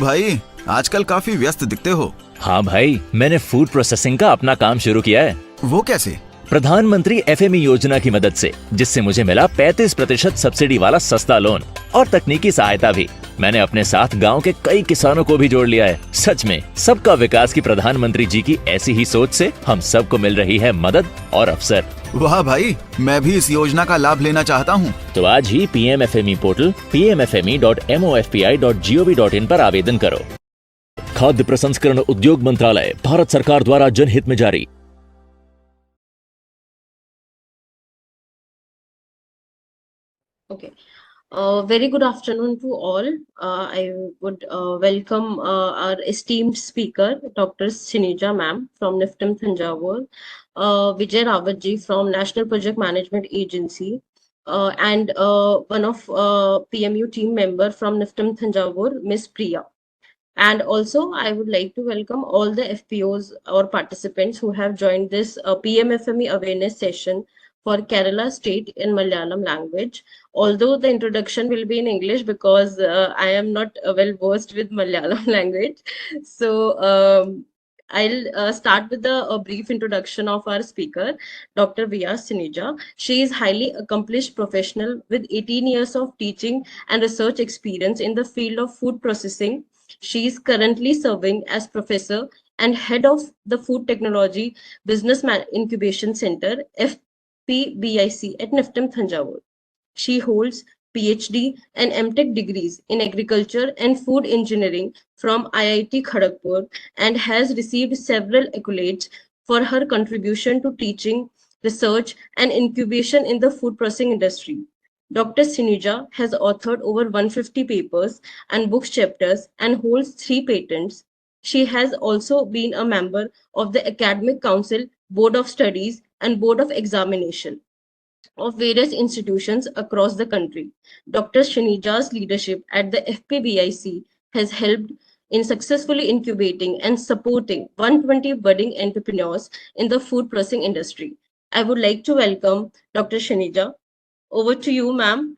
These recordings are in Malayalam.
भाई, आजकल काफी व्यस्त दिखते हो। हाँ भाई, मैंने फूड प्रोसेसिंग का अपना काम शुरू किया है। वो कैसे? प्रधानमंत्री FME योजना की मदद से, जिससे मुझे मिला 35% सब्सिडी वाला सस्ता लोन और तकनीकी सहायता भी। मैंने अपने साथ गांव के कई किसानों को भी जोड़ लिया है। सच में सबका विकास की प्रधानमंत्री जी की ऐसी ही सोच से हम सबको मिल रही है मदद और अवसर। वाह भाई, मैं भी इस योजना का लाभ लेना चाहता हूँ। तो आज ही PMFME पोर्टल pmfme.mofpi.gov.in पर आवेदन करो। खाद्य प्रसंस्करण उद्योग मंत्रालय, भारत सरकार द्वारा जनहित में जारी। Okay. Very good afternoon to all. I would welcome our esteemed speaker, Dr. Sinija ma'am from NIFTM Thanjavur, Vijay Rawat ji from National Project Management Agency, and one of PMU team member from NIFTM Thanjavur, Miss Priya. And also, I would like to welcome all the FPOs or participants who have joined this PMFME awareness session for Kerala state in Malayalam language. Although the introduction will be in English because I am not well versed with Malayalam language. So I'll start with a brief introduction of our speaker, Dr. Via Sinija. She is highly accomplished professional with 18 years of teaching and research experience in the field of food processing. She is currently serving as professor and head of the Food Technology Business Incubation Center, FPBIC, at NIFTM Thanjavur. She holds PhD and MTech degrees in agriculture and food engineering from IIT Kharagpur and has received several accolades for her contribution to teaching, research, and incubation in the food processing industry. Dr. Sinija has authored over 150 papers and book chapters and holds 3 patents. She has also been a member of the Academic Council, Board of Studies, and Board of Examination of various institutions across the country. Dr. Shinija's leadership at the FPBIC has helped in successfully incubating and supporting 120 budding entrepreneurs in the food processing industry. I would like to welcome Dr. Shinija. Over to you, ma'am.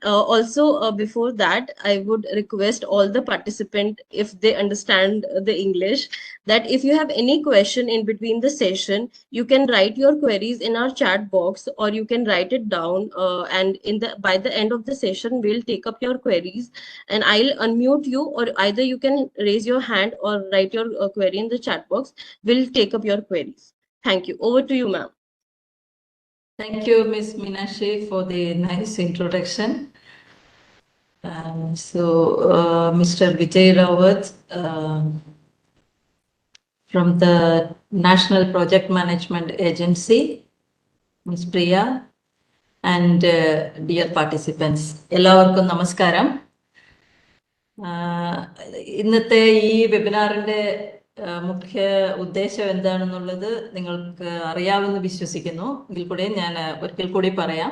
Before that, I would request all the participants, if they understand the English, that if you have any question in between the session, you can write your queries in our chat box, or you can write it down. And by the end of the session, we'll take up your queries, and I'll unmute you, or either you can raise your hand or write your query in the chat box. We'll take up your queries. Thank you. Over to you, ma'am. Thank you, Ms. Minashi, for the nice introduction. Mr. Vijay Rawat from the National Project Management Agency, Ms. Priya, and dear participants, എല്ലാവർക്കും നമസ്കാരം. ഇന്നത്തെ ഈ വെബിനാറിന്റെ മുഖ്യ ഉദ്ദേശം എന്താണെന്നുള്ളത് നിങ്ങൾക്ക് അറിയാമെന്ന് വിശ്വസിക്കുന്നു. എങ്കിൽ കൂടി ഞാൻ ഒരിക്കൽ കൂടി പറയാം.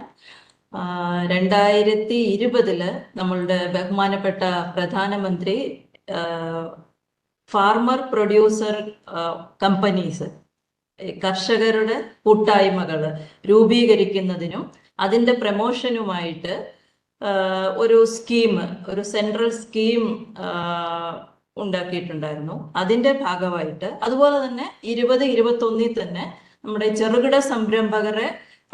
2020 നമ്മളുടെ ബഹുമാനപ്പെട്ട പ്രധാനമന്ത്രി ഫാർമർ പ്രൊഡ്യൂസർ കമ്പനീസ്, കർഷകരുടെ കൂട്ടായ്മകൾ രൂപീകരിക്കുന്നതിനും അതിൻ്റെ പ്രമോഷനുമായിട്ട് ഒരു സ്കീം, ഒരു സെൻട്രൽ സ്കീം ഉണ്ടാക്കിയിട്ടുണ്ടായിരുന്നു. അതിൻ്റെ ഭാഗമായിട്ട് അതുപോലെ തന്നെ 2021 തന്നെ നമ്മുടെ ചെറുകിട സംരംഭകരെ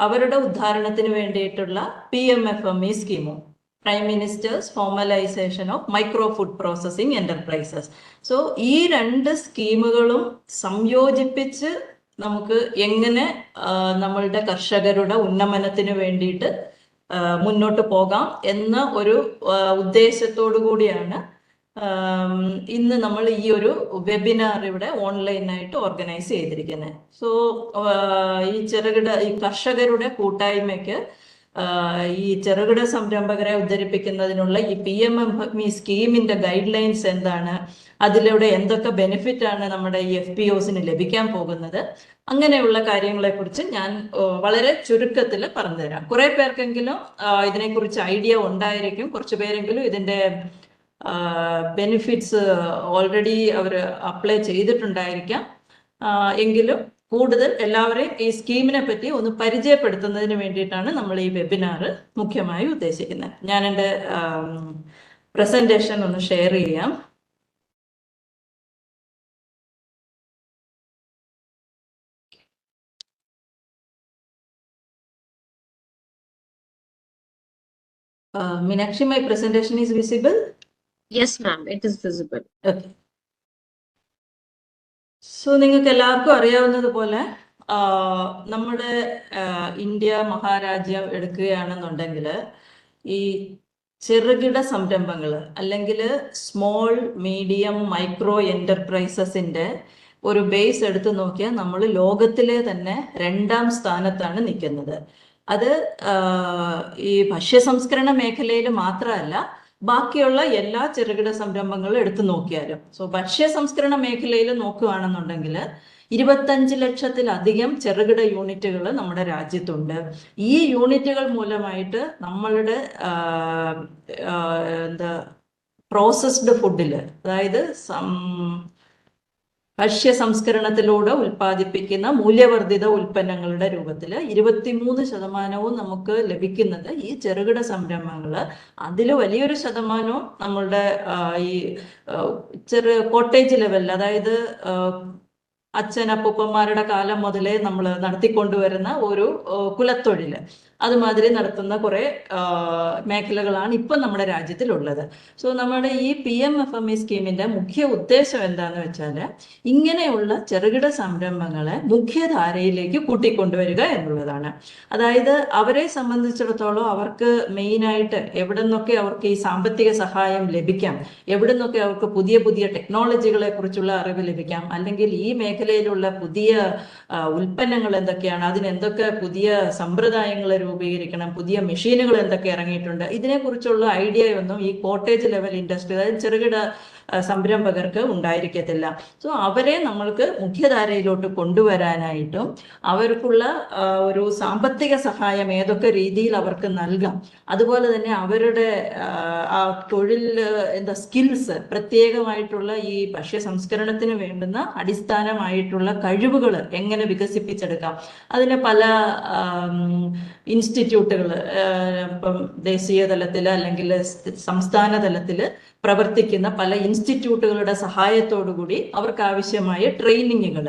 അവരുടെ ഉദ്ധാരണത്തിന് വേണ്ടിയിട്ടുള്ള PMFME സ്കീമും, prime minister's formalisation of micro food processing enterprises. So ഈ 2 സ്കീമുകളും സംയോജിപ്പിച്ച് നമുക്ക് എങ്ങനെ നമ്മളുടെ കർഷകരുടെ ഉന്നമനത്തിന് വേണ്ടിയിട്ട് മുന്നോട്ട് പോകാം എന്ന ഒരു ഉദ്ദേശത്തോടു കൂടിയാണ് ഇന്ന് നമ്മൾ ഈ ഒരു വെബിനാർ ഇവിടെ ഓൺലൈനായിട്ട് ഓർഗനൈസ് ചെയ്തിരിക്കുന്നത്. സോ ഈ കർഷകരുടെ കൂട്ടായ്മയ്ക്ക് ഈ ചെറുകിട സംരംഭകരെ ഉദ്ധരിപ്പിക്കുന്നതിനുള്ള ഈ PMFME സ്കീമിന്റെ ഗൈഡ് ലൈൻസ് എന്താണ്, അതിലൂടെ എന്തൊക്കെ ബെനിഫിറ്റ് ആണ് നമ്മുടെ ഈ FPOസിന് ലഭിക്കാൻ പോകുന്നത്, അങ്ങനെയുള്ള കാര്യങ്ങളെ കുറിച്ച് ഞാൻ വളരെ ചുരുക്കത്തിൽ പറഞ്ഞുതരാം. കുറെ പേർക്കെങ്കിലും ഇതിനെക്കുറിച്ച് ഐഡിയ ഉണ്ടായിരിക്കും, കുറച്ചു പേരെങ്കിലും ഇതിന്റെ ബെനിഫിറ്റ്സ് ഓൾറെഡി അവർ അപ്ലൈ ചെയ്തിട്ടുണ്ടായിരിക്കാം. എങ്കിലും കൂടുതൽ എല്ലാവരെയും ഈ സ്കീമിനെ പറ്റി ഒന്ന് പരിചയപ്പെടുത്തുന്നതിന് വേണ്ടിയിട്ടാണ് നമ്മൾ ഈ വെബിനാർ മുഖ്യമായി ഉദ്ദേശിക്കുന്നത്. ഞാൻ എൻ്റെ പ്രസന്റേഷൻ ഒന്ന് ഷെയർ ചെയ്യാം. Meenakshi, my presentation is visible? Yes, ma'am, it is visible. Okay. So നിങ്ങൾക്ക് എല്ലാവർക്കും അറിയാവുന്നതുപോലെ നമ്മുടെ ഇന്ത്യ മഹാരാജ്യം എടുക്കുകയാണെന്നുണ്ടെങ്കിൽ ഈ ചെറുകിട സംരംഭങ്ങൾ അല്ലെങ്കിൽ സ്മോൾ മീഡിയം മൈക്രോ എന്റർപ്രൈസസിന്റെ ഒരു ബേസ് എടുത്ത് നോക്കിയാൽ നമ്മൾ ലോകത്തിലെ തന്നെ 2ാം സ്ഥാനത്താണ് നിൽക്കുന്നത്. അത് ഈ ഭക്ഷ്യസംസ്കരണ മേഖലയിൽ മാത്രമല്ല, ബാക്കിയുള്ള എല്ലാ ചെറുകിട സംരംഭങ്ങളും എടുത്തു നോക്കിയാലും. സോ ഭക്ഷ്യ സംസ്കരണ മേഖലയിൽ നോക്കുകയാണെന്നുണ്ടെങ്കിൽ 25 ലക്ഷത്തിലധികം ചെറുകിട യൂണിറ്റുകൾ നമ്മുടെ രാജ്യത്തുണ്ട്. ഈ യൂണിറ്റുകൾ മൂലമായിട്ട് നമ്മളുടെ എന്താ പ്രോസസ്ഡ് ഫുഡില്, അതായത് ഭക്ഷ്യ സംസ്കരണത്തിലൂടെ ഉൽപ്പാദിപ്പിക്കുന്ന മൂല്യവർദ്ധിത ഉൽപ്പന്നങ്ങളുടെ രൂപത്തിൽ 23% നമുക്ക് ലഭിക്കുന്നത് ഈ ചെറുകിട സംരംഭങ്ങൾ. അതിൽ വലിയൊരു ശതമാനവും നമ്മളുടെ ഈ കോട്ടേജ് ലെവലിൽ, അതായത് അച്ഛനപ്പൂപ്പന്മാരുടെ കാലം മുതലേ നമ്മൾ നടത്തിക്കൊണ്ടുവരുന്ന ഒരു കുലത്തൊഴിൽ, അതുമാതിരി നടത്തുന്ന കുറെ മേഖലകളാണ് ഇപ്പം നമ്മുടെ രാജ്യത്തിലുള്ളത്. സോ നമ്മുടെ ഈ PMFME സ്കീമിന്റെ മുഖ്യ ഉദ്ദേശം എന്താന്ന് വെച്ചാൽ ഇങ്ങനെയുള്ള ചെറുകിട സംരംഭങ്ങളെ മുഖ്യധാരയിലേക്ക് കൂട്ടിക്കൊണ്ടുവരിക എന്നുള്ളതാണ്. അതായത് അവരെ സംബന്ധിച്ചിടത്തോളം അവർക്ക് മെയിനായിട്ട് എവിടെ നിന്നൊക്കെ അവർക്ക് ഈ സാമ്പത്തിക സഹായം ലഭിക്കാം, എവിടെ നിന്നൊക്കെ അവർക്ക് പുതിയ പുതിയ ടെക്നോളജികളെ കുറിച്ചുള്ള അറിവ് ലഭിക്കാം, അല്ലെങ്കിൽ ഈ മേഖലയിലുള്ള പുതിയ ഉൽപ്പന്നങ്ങൾ എന്തൊക്കെയാണ്, അതിനെന്തൊക്കെ പുതിയ സമ്പ്രദായങ്ങൾ രൂപീകരിക്കണം, പുതിയ മെഷീനുകൾ എന്തൊക്കെ ഇറങ്ങിയിട്ടുണ്ട്, ഇതിനെക്കുറിച്ചുള്ള ഐഡിയയൊന്നും ഈ കോട്ടേജ് ലെവൽ ഇൻഡസ്ട്രി, അതായത് ചെറുകിട സംരംഭകർക്ക് ഉണ്ടായിരിക്കത്തില്ല. സോ അവരെ നമ്മൾക്ക് മുഖ്യധാരയിലോട്ട് കൊണ്ടുവരാനായിട്ടും അവർക്കുള്ള ഒരു സാമ്പത്തിക സഹായം ഏതൊക്കെ രീതിയിൽ അവർക്ക് നൽകാം, അതുപോലെ തന്നെ അവരുടെ ആ തൊഴിൽ സ്കിൽസ്, പ്രത്യേകമായിട്ടുള്ള ഈ ഭക്ഷ്യ സംസ്കരണത്തിന് വേണ്ടുന്ന അടിസ്ഥാനമായിട്ടുള്ള കഴിവുകൾ എങ്ങനെ വികസിപ്പിച്ചെടുക്കാം, അതിന് പല ഇൻസ്റ്റിറ്റ്യൂട്ടുകൾ ഇപ്പം ദേശീയ തലത്തിൽ അല്ലെങ്കിൽ സംസ്ഥാന തലത്തിൽ പ്രവർത്തിക്കുന്ന പല ഇൻസ്റ്റിറ്റ്യൂട്ടുകളുടെ സഹായത്തോടുകൂടി അവർക്ക് ആവശ്യമായ ട്രെയിനിങ്ങുകൾ,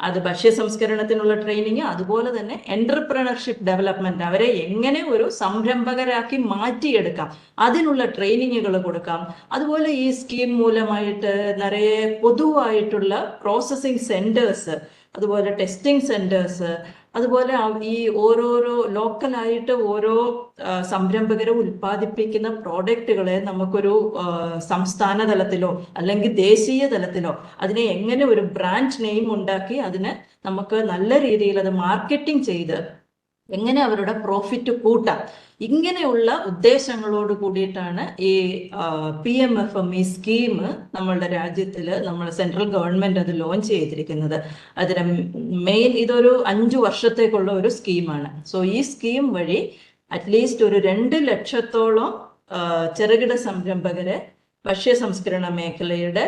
അത് ഭക്ഷ്യ സംസ്കരണത്തിനുള്ള ട്രെയിനിങ്, അതുപോലെ തന്നെ എന്റർപ്രണർഷിപ്പ് ഡെവലപ്മെന്റ്, അവരെ എങ്ങനെ ഒരു സംരംഭകരാക്കി മാറ്റിയെടുക്കാം അതിനുള്ള ട്രെയിനിങ്ങുകൾ കൊടുക്കാം. അതുപോലെ ഈ സ്കീം മൂലമായിട്ട് നിറയെ പൊതുവായിട്ടുള്ള പ്രോസസ്സിംഗ് സെന്റേഴ്സ്, അതുപോലെ ടെസ്റ്റിംഗ് സെന്റേഴ്സ്, അതുപോലെ ഈ ഓരോരോ ലോക്കലായിട്ട് ഓരോ സംരംഭകരെ ഉൽപ്പാദിപ്പിക്കുന്ന പ്രോഡക്റ്റുകളെ നമുക്കൊരു സംസ്ഥാന തലത്തിലോ അല്ലെങ്കിൽ ദേശീയ തലത്തിലോ അതിനെ എങ്ങനെ ഒരു ബ്രാൻഡ് നെയിം ഉണ്ടാക്കി അതിനെ നമുക്ക് നല്ല രീതിയിൽ അത് മാർക്കറ്റിംഗ് ചെയ്ത് എങ്ങനെ അവരുടെ പ്രോഫിറ്റ് കൂട്ടാം, ഇങ്ങനെയുള്ള ഉദ്ദേശങ്ങളോട് കൂടിയിട്ടാണ് ഈ PMFME സ്കീം നമ്മളുടെ രാജ്യത്തിൽ നമ്മൾ സെൻട്രൽ ഗവൺമെന്റ് അത് ലോഞ്ച് ചെയ്തിരിക്കുന്നത്. അതിന് മെയിൻ ഇതൊരു 5 വർഷത്തേക്കുള്ള ഒരു സ്കീമാണ്. സോ ഈ സ്കീം വഴി അറ്റ്ലീസ്റ്റ് ഒരു 2 ലക്ഷത്തോളം ചെറുകിട സംരംഭകരെ ഭക്ഷ്യ സംസ്കരണ മേഖലയുടെ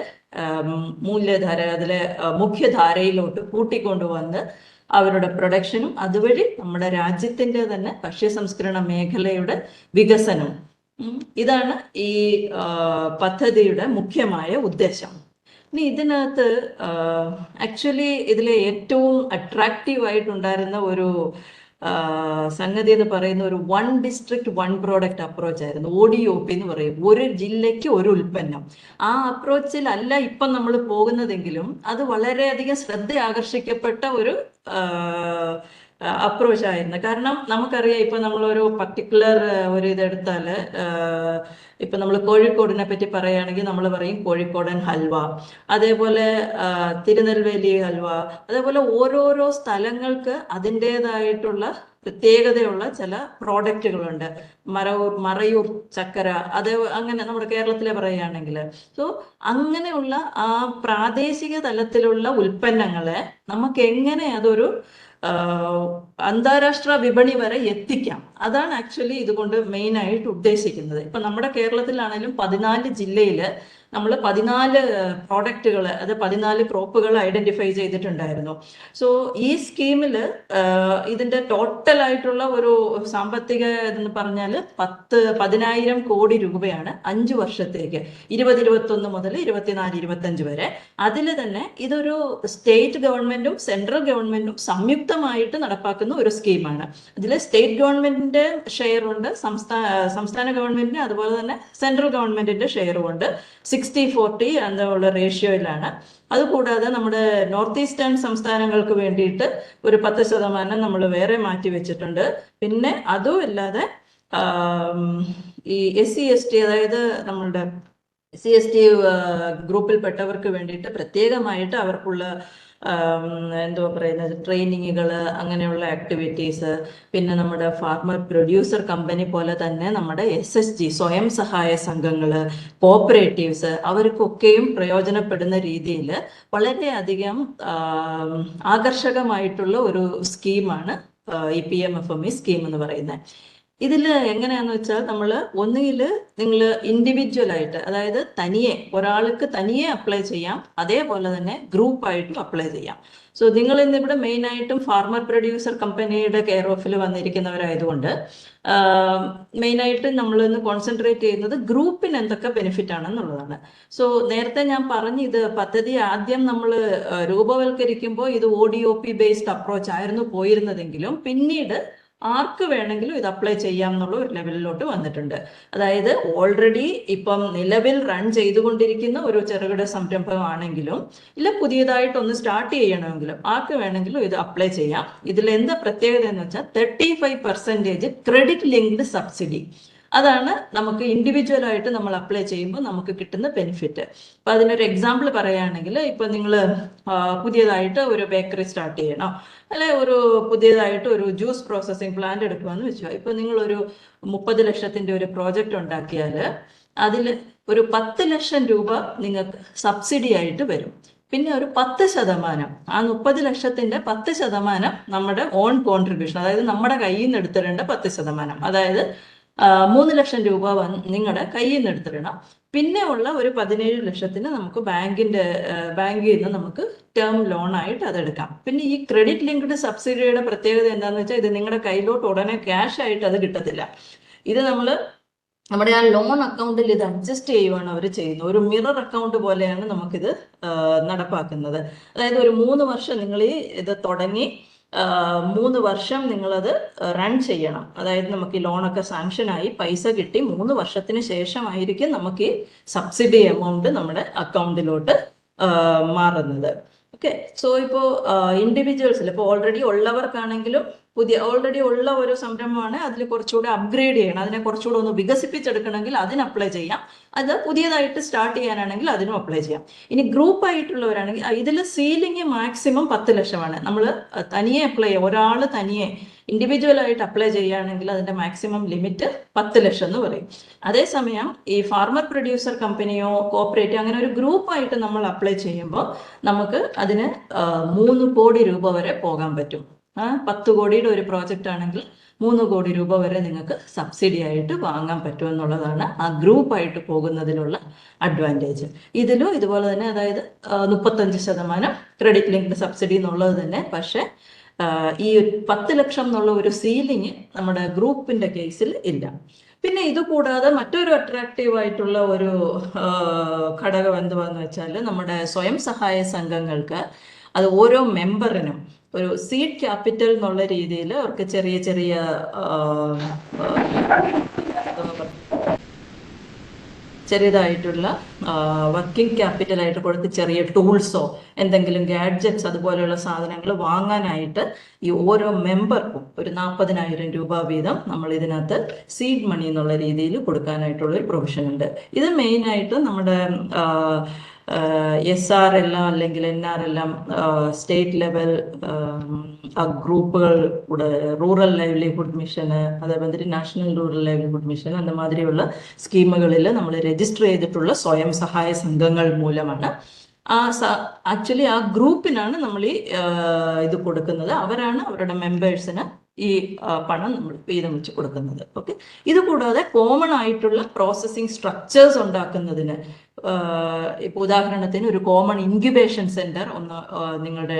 മൂല്യധാര, അതിലെ മുഖ്യധാരയിലോട്ട് കൂട്ടിക്കൊണ്ടുവന്ന് അവരുടെ പ്രൊഡക്ഷനും അതുവഴി നമ്മുടെ രാജ്യത്തിന്റെ തന്നെ ഭക്ഷ്യ സംസ്കരണ മേഖലയുടെ വികസനം, ഇതാണ് ഈ പദ്ധതിയുടെ മുഖ്യമായ ഉദ്ദേശം. ഇനി ഇതിനകത്ത് ആക്ച്വലി ഇതിലെ ഏറ്റവും അട്രാക്റ്റീവ് ആയിട്ടുണ്ടായിരുന്ന ഒരു സംഗതി എന്ന് പറയുന്ന ഒരു 1 ഡിസ്ട്രിക്ട് 1 പ്രോഡക്റ്റ് അപ്രോച്ച് ആയിരുന്നു. ODOP എന്ന് പറയും, ഒരു ജില്ലയ്ക്ക് ഒരു ഉൽപ്പന്നം. ആ അപ്രോച്ചിലല്ല ഇപ്പം നമ്മൾ പോകുന്നതെങ്കിലും അത് വളരെയധികം ശ്രദ്ധ ആകർഷിക്കപ്പെട്ട ഒരു അപ്രോച്ച് ആയിരുന്നു. കാരണം നമുക്കറിയാം, ഇപ്പൊ നമ്മളൊരു പർട്ടിക്കുലർ ഒരു ഇതെടുത്താൽ, ഇപ്പൊ നമ്മൾ കോഴിക്കോടിനെ പറ്റി പറയുകയാണെങ്കിൽ നമ്മൾ പറയും കോഴിക്കോടൻ ഹൽവ, അതേപോലെ തിരുനെൽവേലി ഹൽവ, അതേപോലെ ഓരോരോ സ്ഥലങ്ങൾക്ക് അതിൻ്റെതായിട്ടുള്ള പ്രത്യേകതയുള്ള ചില പ്രോഡക്റ്റുകളുണ്ട്. മറയൂർ ചക്കര, അങ്ങനെ നമ്മുടെ കേരളത്തിലെ പറയുകയാണെങ്കിൽ. സോ അങ്ങനെയുള്ള ആ പ്രാദേശിക തലത്തിലുള്ള ഉൽപ്പന്നങ്ങളെ നമുക്ക് എങ്ങനെ അതൊരു അന്താരാഷ്ട്ര വിപണി വരെ എത്തിക്കാം, അതാണ് ആക്ച്വലി ഇതുകൊണ്ട് മെയിൻ ആയിട്ട് ഉദ്ദേശിക്കുന്നത്. ഇപ്പൊ നമ്മുടെ കേരളത്തിലാണെങ്കിലും 14 ജില്ലയിൽ നമ്മൾ 14 പ്രോഡക്റ്റുകൾ, അത് 14 ക്രോപ്പുകൾ ഐഡന്റിഫൈ ചെയ്തിട്ടുണ്ടായിരുന്നു. സോ ഈ സ്കീമിൽ ഇതിന്റെ ടോട്ടൽ ആയിട്ടുള്ള ഒരു സാമ്പത്തിക എന്ന് പറഞ്ഞാൽ 10,000 കോടി രൂപയാണ് 5 വർഷത്തേക്ക്, 2021 മുതൽ 24-25 വരെ. അതിൽ തന്നെ ഇതൊരു സ്റ്റേറ്റ് ഗവൺമെന്റും സെൻട്രൽ ഗവൺമെന്റും സംയുക്തമായിട്ട് നടപ്പാക്കുന്ന ഒരു സ്കീമാണ്. ഇതിൽ സ്റ്റേറ്റ് ഗവൺമെന്റിന്റെ ഷെയർ ഉണ്ട്, സംസ്ഥാന ഗവൺമെന്റിന് അതുപോലെ തന്നെ സെൻട്രൽ ഗവൺമെന്റിന്റെ ഷെയറും ഉണ്ട്. 60-40 എന്നുള്ള റേഷ്യോയിലാണ്. അതുകൂടാതെ നമ്മുടെ നോർത്ത് ഈസ്റ്റേൺ സംസ്ഥാനങ്ങൾക്ക് വേണ്ടിയിട്ട് ഒരു 10% നമ്മൾ വേറെ മാറ്റി വെച്ചിട്ടുണ്ട്. പിന്നെ അതും അല്ലാതെ ഈ SC/ST, അതായത് നമ്മളുടെ SC/ST ഗ്രൂപ്പിൽപ്പെട്ടവർക്ക് വേണ്ടിയിട്ട് പ്രത്യേകമായിട്ട് അവർക്കുള്ള എന്തുവാ പറയുന്നത്, ട്രെയിനിങ്ങുകൾ, അങ്ങനെയുള്ള ആക്ടിവിറ്റീസ്, പിന്നെ നമ്മുടെ ഫാർമർ പ്രൊഡ്യൂസർ കമ്പനി പോലെ തന്നെ നമ്മുടെ SSG സ്വയം സഹായ സംഘങ്ങൾ, കോപ്പറേറ്റീവ്സ്, അവർക്കൊക്കെയും പ്രയോജനപ്പെടുന്ന രീതിയിൽ വളരെയധികം ആകർഷകമായിട്ടുള്ള ഒരു സ്കീമാണ് ഈ PMFME സ്കീം എന്ന് പറയുന്നത്. ഇതിൽ എങ്ങനെയാന്ന് വെച്ചാൽ നമ്മൾ ഒന്നുകിൽ നിങ്ങൾ ഇൻഡിവിജ്വൽ ആയിട്ട്, അതായത് തനിയെ ഒരാൾക്ക് തനിയെ അപ്ലൈ ചെയ്യാം, അതേപോലെ തന്നെ ഗ്രൂപ്പായിട്ടും അപ്ലൈ ചെയ്യാം. സോ നിങ്ങൾ ഇന്നിവിടെ മെയിനായിട്ടും ഫാർമർ പ്രൊഡ്യൂസർ കമ്പനിയുടെ കെയർ ഓഫിൽ വന്നിരിക്കുന്നവരായതുകൊണ്ട് മെയിനായിട്ട് നമ്മളിന്ന് കോൺസെൻട്രേറ്റ് ചെയ്യുന്നത് ഗ്രൂപ്പിന് എന്തൊക്കെ ബെനിഫിറ്റ് ആണെന്നുള്ളതാണ്. സോ നേരത്തെ ഞാൻ പറഞ്ഞു, ഇത് പദ്ധതി ആദ്യം നമ്മൾ രൂപവൽക്കരിക്കുമ്പോൾ ഇത് ODOP ബേസ്ഡ് അപ്രോച്ച് ആയിരുന്നു പോയിരുന്നതെങ്കിലും പിന്നീട് ആർക്ക് വേണമെങ്കിലും ഇത് അപ്ലൈ ചെയ്യാം എന്നുള്ള ഒരു ലെവലിലോട്ട് വന്നിട്ടുണ്ട്. അതായത് ഓൾറെഡി ഇപ്പം നിലവിൽ റൺ ചെയ്തുകൊണ്ടിരിക്കുന്ന ഒരു ചെറുകിട സംരംഭമാണെങ്കിലും ഇല്ല പുതിയതായിട്ടൊന്ന് സ്റ്റാർട്ട് ചെയ്യണമെങ്കിലും ആർക്ക് വേണമെങ്കിലും ഇത് അപ്ലൈ ചെയ്യാം. ഇതിൽ എന്താ പ്രത്യേകത എന്ന് വെച്ചാൽ 35% ക്രെഡിറ്റ് ലിങ്ക്ഡ് സബ്സിഡി. അതാണ് നമുക്ക് ഇൻഡിവിജ്വൽ ആയിട്ട് നമ്മൾ അപ്ലൈ ചെയ്യുമ്പോൾ നമുക്ക് കിട്ടുന്ന ബെനിഫിറ്റ്. അപ്പൊ അതിനൊരു എക്സാമ്പിൾ പറയുകയാണെങ്കിൽ, ഇപ്പൊ നിങ്ങൾ പുതിയതായിട്ട് ഒരു ബേക്കറി സ്റ്റാർട്ട് ചെയ്യണോ, അല്ലെ ഒരു പുതിയതായിട്ട് ഒരു ജ്യൂസ് പ്രോസസ്സിംഗ് പ്ലാന്റ് എടുക്കുമെന്ന് വെച്ചോ. ഇപ്പൊ നിങ്ങൾ ഒരു 30 ലക്ഷത്തിന്റെ ഒരു പ്രോജക്റ്റ് ഉണ്ടാക്കിയാൽ അതിൽ ഒരു 10 ലക്ഷം രൂപ നിങ്ങൾക്ക് സബ്സിഡി ആയിട്ട് വരും. പിന്നെ ഒരു 10%, ആ 30 ലക്ഷത്തിന്റെ 10% നമ്മുടെ ഓൺ കോൺട്രിബ്യൂഷൻ, അതായത് നമ്മുടെ കയ്യിൽ നിന്ന് എടുത്തിടേണ്ട 10%, അതായത് 3 ലക്ഷം രൂപ നിങ്ങളുടെ കയ്യിൽ നിന്ന് എടുത്തിടണം. പിന്നെ ഉള്ള ഒരു 17 ലക്ഷത്തിന് നമുക്ക് ബാങ്കിൽ നിന്ന് നമുക്ക് ടേം ലോൺ ആയിട്ട് അതെടുക്കാം. പിന്നെ ഈ ക്രെഡിറ്റ് ലിങ്ക്ഡ് സബ്സിഡിയുടെ പ്രത്യേകത എന്താണെന്ന് വെച്ചാൽ ഇത് നിങ്ങളുടെ കയ്യിലോട്ട് ഉടനെ ക്യാഷ് ആയിട്ട് അത് കിട്ടത്തില്ല. ഇത് നമ്മുടെ ആ ലോൺ അക്കൗണ്ടിൽ ഇത് അഡ്ജസ്റ്റ് ചെയ്യുവാണ് അവർ ചെയ്യുന്നത്. ഒരു മിറർ അക്കൗണ്ട് പോലെയാണ് നമുക്കിത് നടപ്പാക്കുന്നത്. അതായത് ഒരു 3 വർഷം നിങ്ങൾ ഇത് തുടങ്ങി 3 വർഷം നിങ്ങളത് റൺ ചെയ്യണം. അതായത് നമുക്ക് ഈ ലോണൊക്കെ സാങ്ഷനായി പൈസ കിട്ടി 3 വർഷത്തിന് ശേഷമായിരിക്കും നമുക്ക് ഈ സബ്സിഡി എമൗണ്ട് നമ്മുടെ അക്കൗണ്ടിലോട്ട് മാറുന്നത്. ഓക്കെ. സോ ഇപ്പോൾ ഇൻഡിവിജ്വൽസിൽ ഇപ്പോൾ ഓൾറെഡി ഉള്ളവർക്കാണെങ്കിലും ഓൾറെഡി ഉള്ള ഒരു സംരംഭമാണ്, അതിൽ കുറച്ചുകൂടെ അപ്ഗ്രേഡ് ചെയ്യണം, അതിനെ കുറച്ചുകൂടെ ഒന്ന് വികസിപ്പിച്ചെടുക്കണമെങ്കിൽ അതിന് അപ്ലൈ ചെയ്യാം. അത് പുതിയതായിട്ട് സ്റ്റാർട്ട് ചെയ്യാനാണെങ്കിൽ അതിനും അപ്ലൈ ചെയ്യാം. ഇനി ഗ്രൂപ്പ് ആയിട്ടുള്ളവരാണെങ്കിൽ ഇതിൽ സീലിംഗ് മാക്സിമം 10 ലക്ഷമാണ്. നമ്മൾ തനിയെ അപ്ലൈ ചെയ്യുക, ഒരാൾ തനിയെ ഇൻഡിവിജ്വൽ ആയിട്ട് അപ്ലൈ ചെയ്യുകയാണെങ്കിൽ അതിന്റെ മാക്സിമം ലിമിറ്റ് 10 ലക്ഷം എന്ന് പറയും. അതേസമയം ഈ ഫാർമർ പ്രൊഡ്യൂസർ കമ്പനിയോ കോപ്പറേറ്റീവ് അങ്ങനെ ഒരു ഗ്രൂപ്പായിട്ട് നമ്മൾ അപ്ലൈ ചെയ്യുമ്പോൾ നമുക്ക് അതിന് 3 കോടി രൂപ വരെ പോകാൻ പറ്റും. 10 കോടിയുടെ ഒരു പ്രോജക്റ്റ് ആണെങ്കിൽ 3 കോടി രൂപ വരെ നിങ്ങൾക്ക് സബ്സിഡി ആയിട്ട് വാങ്ങാൻ പറ്റുമെന്നുള്ളതാണ് ആ ഗ്രൂപ്പായിട്ട് പോകുന്നതിനുള്ള അഡ്വാൻറ്റേജ്. ഇതിലും ഇതുപോലെ തന്നെ, അതായത് 35% ക്രെഡിറ്റ് ലിങ്ക്ഡ് സബ്സിഡി എന്നുള്ളത് തന്നെ. പക്ഷെ ഈ 10 ലക്ഷം എന്നുള്ള ഒരു സീലിംഗ് നമ്മുടെ ഗ്രൂപ്പിന്റെ കേസിൽ ഇല്ല. പിന്നെ ഇത് കൂടാതെ മറ്റൊരു അട്രാക്റ്റീവ് ആയിട്ടുള്ള ഒരു ഘടകം എന്തുവാന്ന് വെച്ചാൽ, നമ്മുടെ സ്വയം സഹായ സംഘങ്ങൾക്ക് അത് ഓരോ മെമ്പറിനും ഒരു സീഡ് ക്യാപിറ്റൽ എന്നുള്ള രീതിയിൽ അവർക്ക് ചെറിയ ചെറിയ ചെറിയതായിട്ടുള്ള വർക്കിംഗ് ക്യാപിറ്റലായിട്ട് കൊടുത്ത് ചെറിയ ടൂൾസോ എന്തെങ്കിലും ഗാഡ്ജറ്റ്സ് അതുപോലെയുള്ള സാധനങ്ങൾ വാങ്ങാനായിട്ട് ഈ ഓരോ മെമ്പർക്കും ഒരു 40,000 രൂപ വീതം നമ്മൾ ഇതിനകത്ത് സീഡ് മണി എന്നുള്ള രീതിയിൽ കൊടുക്കാനായിട്ടുള്ള ഒരു പ്രൊവിഷൻ ഉണ്ട്. ഇത് മെയിനായിട്ട് നമ്മുടെ SR എല്ലാം അല്ലെങ്കിൽ NR എല്ലാം സ്റ്റേറ്റ് ലെവൽ ഗ്രൂപ്പുകൾ കൂടെ റൂറൽ ലൈവ്ലിഹുഡ് മിഷന്, അതേമാതിരി നാഷണൽ റൂറൽ ലൈവ്ലിഹുഡ് മിഷൻ എന്ന മാതിരിയുള്ള സ്കീമുകളിൽ നമ്മൾ രജിസ്റ്റർ ചെയ്തിട്ടുള്ള സ്വയം സഹായ സംഘങ്ങൾ മൂലമാണ്. ആക്ച്വലി ആ ഗ്രൂപ്പിനാണ് നമ്മൾ ഈ ഇത് കൊടുക്കുന്നത്. അവരാണ് അവരുടെ മെമ്പേഴ്സിന് ഈ പണം നമ്മൾ വീതം വെച്ച് കൊടുക്കുന്നത്. ഓക്കെ. ഇത് കൂടാതെ കോമൺ ആയിട്ടുള്ള പ്രോസസ്സിംഗ് സ്ട്രക്ചേഴ്സ് ഉണ്ടാക്കുന്നതിന് ഇപ്പോൾ ഉദാഹരണത്തിന് ഒരു കോമൺ ഇൻക്യുബേഷൻ സെന്റർ ഒന്ന് നിങ്ങളുടെ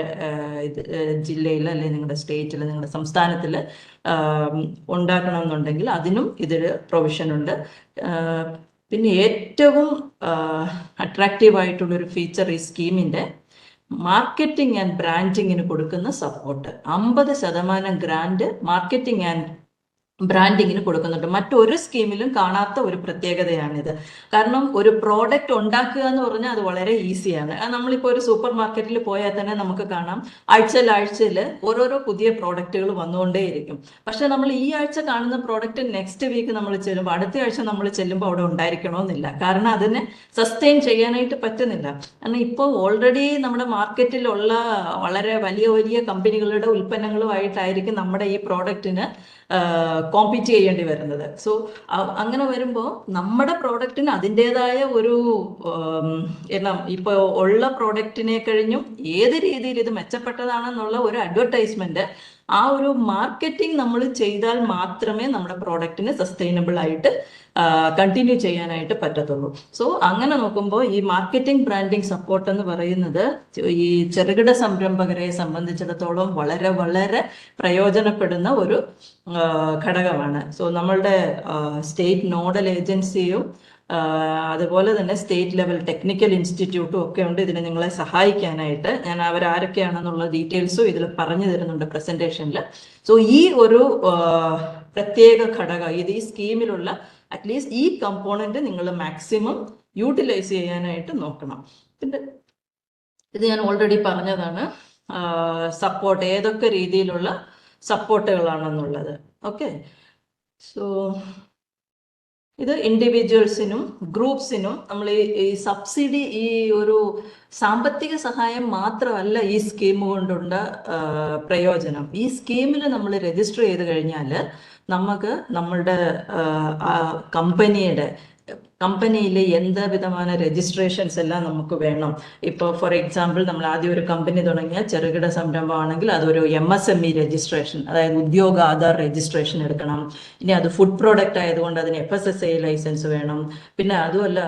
ജില്ലയിൽ അല്ലെങ്കിൽ നിങ്ങളുടെ സ്റ്റേറ്റിൽ നിങ്ങളുടെ സംസ്ഥാനത്തിൽ ഉണ്ടാക്കണമെന്നുണ്ടെങ്കിൽ അതിനും ഇതൊരു പ്രൊവിഷൻ ഉണ്ട്. പിന്നെ ഏറ്റവും അട്രാക്റ്റീവ് ആയിട്ടുള്ളൊരു ഫീച്ചർ ഈ സ്കീമിൻ്റെ മാർക്കറ്റിംഗ് ആൻഡ് ബ്രാൻഡിങ്ങിന് കൊടുക്കുന്ന സപ്പോർട്ട്. 50% ഗ്രാൻഡ് മാർക്കറ്റിംഗ് ആൻഡ് ബ്രാൻഡിങ്ങിന് കൊടുക്കുന്നുണ്ട്. മറ്റൊരു സ്കീമിലും കാണാത്ത ഒരു പ്രത്യേകതയാണിത്. കാരണം ഒരു പ്രോഡക്റ്റ് ഉണ്ടാക്കുക എന്ന് പറഞ്ഞാൽ അത് വളരെ ഈസിയാണ്. നമ്മളിപ്പോൾ ഒരു സൂപ്പർ മാർക്കറ്റിൽ പോയാൽ തന്നെ നമുക്ക് കാണാം ആഴ്ചയിൽ ഓരോരോ പുതിയ പ്രോഡക്റ്റുകൾ വന്നുകൊണ്ടേയിരിക്കും. പക്ഷെ നമ്മൾ ഈ ആഴ്ച കാണുന്ന പ്രോഡക്റ്റ് നെക്സ്റ്റ് വീക്ക് നമ്മൾ ചെല്ലുമ്പോൾ അടുത്ത ആഴ്ച നമ്മൾ ചെല്ലുമ്പോൾ അവിടെ ഉണ്ടായിരിക്കണമെന്നില്ല. കാരണം അതിനെ സസ്റ്റെയിൻ ചെയ്യാനായിട്ട് പറ്റുന്നില്ല. കാരണം ഇപ്പോൾ ഓൾറെഡി നമ്മുടെ മാർക്കറ്റിലുള്ള വളരെ വലിയ വലിയ കമ്പനികളുടെ ഉൽപ്പന്നങ്ങളുമായിട്ടായിരിക്കും നമ്മുടെ ഈ പ്രോഡക്റ്റിന് കോമ്പീറ്റ് ചെയ്യേണ്ടി വരുന്നത്. സോ അങ്ങനെ വരുമ്പോൾ നമ്മുടെ പ്രോഡക്റ്റിന് അതിൻ്റെതായ ഒരു ഇപ്പോൾ ഉള്ള പ്രോഡക്റ്റിനെ കഴിഞ്ഞും ഏത് രീതിയിൽ ഇത് മെച്ചപ്പെട്ടതാണെന്നുള്ള ഒരു അഡ്വർടൈസ്മെന്റ്, ആ ഒരു മാർക്കറ്റിംഗ് നമ്മൾ ചെയ്താൽ മാത്രമേ നമ്മുടെ പ്രോഡക്റ്റിന് സസ്റ്റൈനബിൾ ആയിട്ട് കണ്ടിന്യൂ ചെയ്യാനായിട്ട് പറ്റത്തുള്ളൂ. സോ അങ്ങനെ നോക്കുമ്പോൾ ഈ മാർക്കറ്റിംഗ് ബ്രാൻഡിങ് സപ്പോർട്ട് എന്ന് പറയുന്നത് ഈ ചെറുകിട സംരംഭകരെ സംബന്ധിച്ചിടത്തോളം വളരെ വളരെ പ്രയോജനപ്പെടുന്ന ഒരു ഘടകമാണ്. സോ നമ്മളുടെ സ്റ്റേറ്റ് നോഡൽ ഏജൻസിയും അതുപോലെ തന്നെ സ്റ്റേറ്റ് ലെവൽ ടെക്നിക്കൽ ഇൻസ്റ്റിറ്റ്യൂട്ടും ഒക്കെ ഉണ്ട് ഇതിനെ നിങ്ങളെ സഹായിക്കാനായിട്ട്. ഞാൻ അവരാരൊക്കെയാണെന്നുള്ള ഡീറ്റെയിൽസും ഇതിൽ പറഞ്ഞു തരുന്നുണ്ട് പ്രസന്റേഷനിൽ. സോ ഈ ഒരു പ്രത്യേക ഘടകം, ഈ സ്കീമിലുള്ള അറ്റ്ലീസ്റ്റ് ഈ കമ്പോണന്റ് നിങ്ങൾ മാക്സിമം യൂട്ടിലൈസ് ചെയ്യാനായിട്ട് നോക്കണം. പിന്നെ ഇത് ഞാൻ ഓൾറെഡി പറഞ്ഞതാണ്, സപ്പോർട്ട് ഏതൊക്കെ രീതിയിലുള്ള സപ്പോർട്ടുകളാണെന്നുള്ളത്. ഓക്കെ, സോ ഇത് ഇൻഡിവിജ്വൽസിനും ഗ്രൂപ്പ്സിനും നമ്മൾ ഈ സബ്സിഡി, ഈ ഒരു സാമ്പത്തിക സഹായം മാത്രമല്ല ഈ സ്കീം കൊണ്ടുള്ള പ്രയോജനം. ഈ സ്കീമിൽ നമ്മൾ രജിസ്റ്റർ ചെയ്ത് കഴിഞ്ഞാൽ നമുക്ക് നമ്മളുടെ കമ്പനിയിലെ എന്ത് വിധமான രജിസ്ട്രേഷൻസ് എല്ലാം നമുക്ക് വേണം. ഇപ്പോൾ ഫോർ എക്സാമ്പിൾ നമ്മൾ ആദ്യം ഒരു കമ്പനി തുടങ്ങിയാൽ ചെറുകിട സംരംഭമാണെങ്കിൽ അതൊരു MSME രജിസ്ട്രേഷൻ, അതായത് ഉദ്യോഗ ആധാർ രജിസ്ട്രേഷൻ എടുക്കണം. ഇനി അത് ഫുഡ് പ്രോഡക്റ്റ് ആയതുകൊണ്ട് അതിന് FSSAI ലൈസൻസ് വേണം. പിന്നെ അതുമല്ല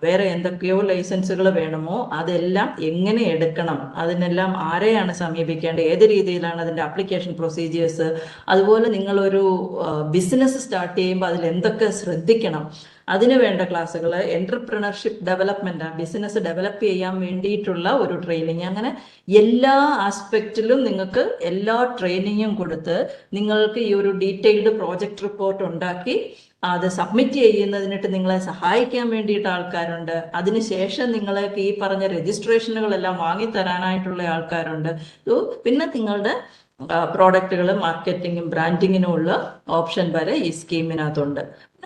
വേറെ എന്തൊക്കെയോ ലൈസൻസുകൾ വേണമോ അതെല്ലാം എങ്ങനെ എടുക്കണം, അതിനെല്ലാം ആരെയാണ് സമീപിക്കേണ്ടത്, ഏത് രീതിയിലാണ് അതിൻ്റെ ആപ്ലിക്കേഷൻ പ്രൊസീജിയേഴ്സ്, അതുപോലെ നിങ്ങളൊരു ബിസിനസ് സ്റ്റാർട്ട് ചെയ്യുമ്പോൾ അതിൽ എന്തൊക്കെ ശ്രദ്ധിക്കണം, അതിന് വേണ്ട ക്ലാസ്സുകൾ, എന്റർപ്രണർഷിപ്പ് ഡെവലപ്മെന്റ്, ബിസിനസ് ഡെവലപ്പ് ചെയ്യാൻ വേണ്ടിയിട്ടുള്ള ഒരു ട്രെയിനിങ്, അങ്ങനെ എല്ലാ ആസ്പെക്റ്റിലും നിങ്ങൾക്ക് എല്ലാ ട്രെയിനിങ്ങും കൊടുത്ത് നിങ്ങൾക്ക് ഈ ഒരു ഡീറ്റെയിൽഡ് പ്രോജക്റ്റ് റിപ്പോർട്ട് ഉണ്ടാക്കി അത് സബ്മിറ്റ് ചെയ്യുന്നതിനിട്ട് നിങ്ങളെ സഹായിക്കാൻ വേണ്ടിയിട്ട് ആൾക്കാരുണ്ട്. അതിനുശേഷം നിങ്ങൾക്ക് ഈ പറഞ്ഞ രജിസ്ട്രേഷനുകളെല്ലാം വാങ്ങിത്തരാനായിട്ടുള്ള ആൾക്കാരുണ്ട്. പിന്നെ നിങ്ങളുടെ പ്രോഡക്റ്റുകൾ മാർക്കറ്റിങ്ങും ബ്രാൻഡിങ്ങിനുമുള്ള ഓപ്ഷൻ വരെ ഈ സ്കീമിനകത്തുണ്ട്.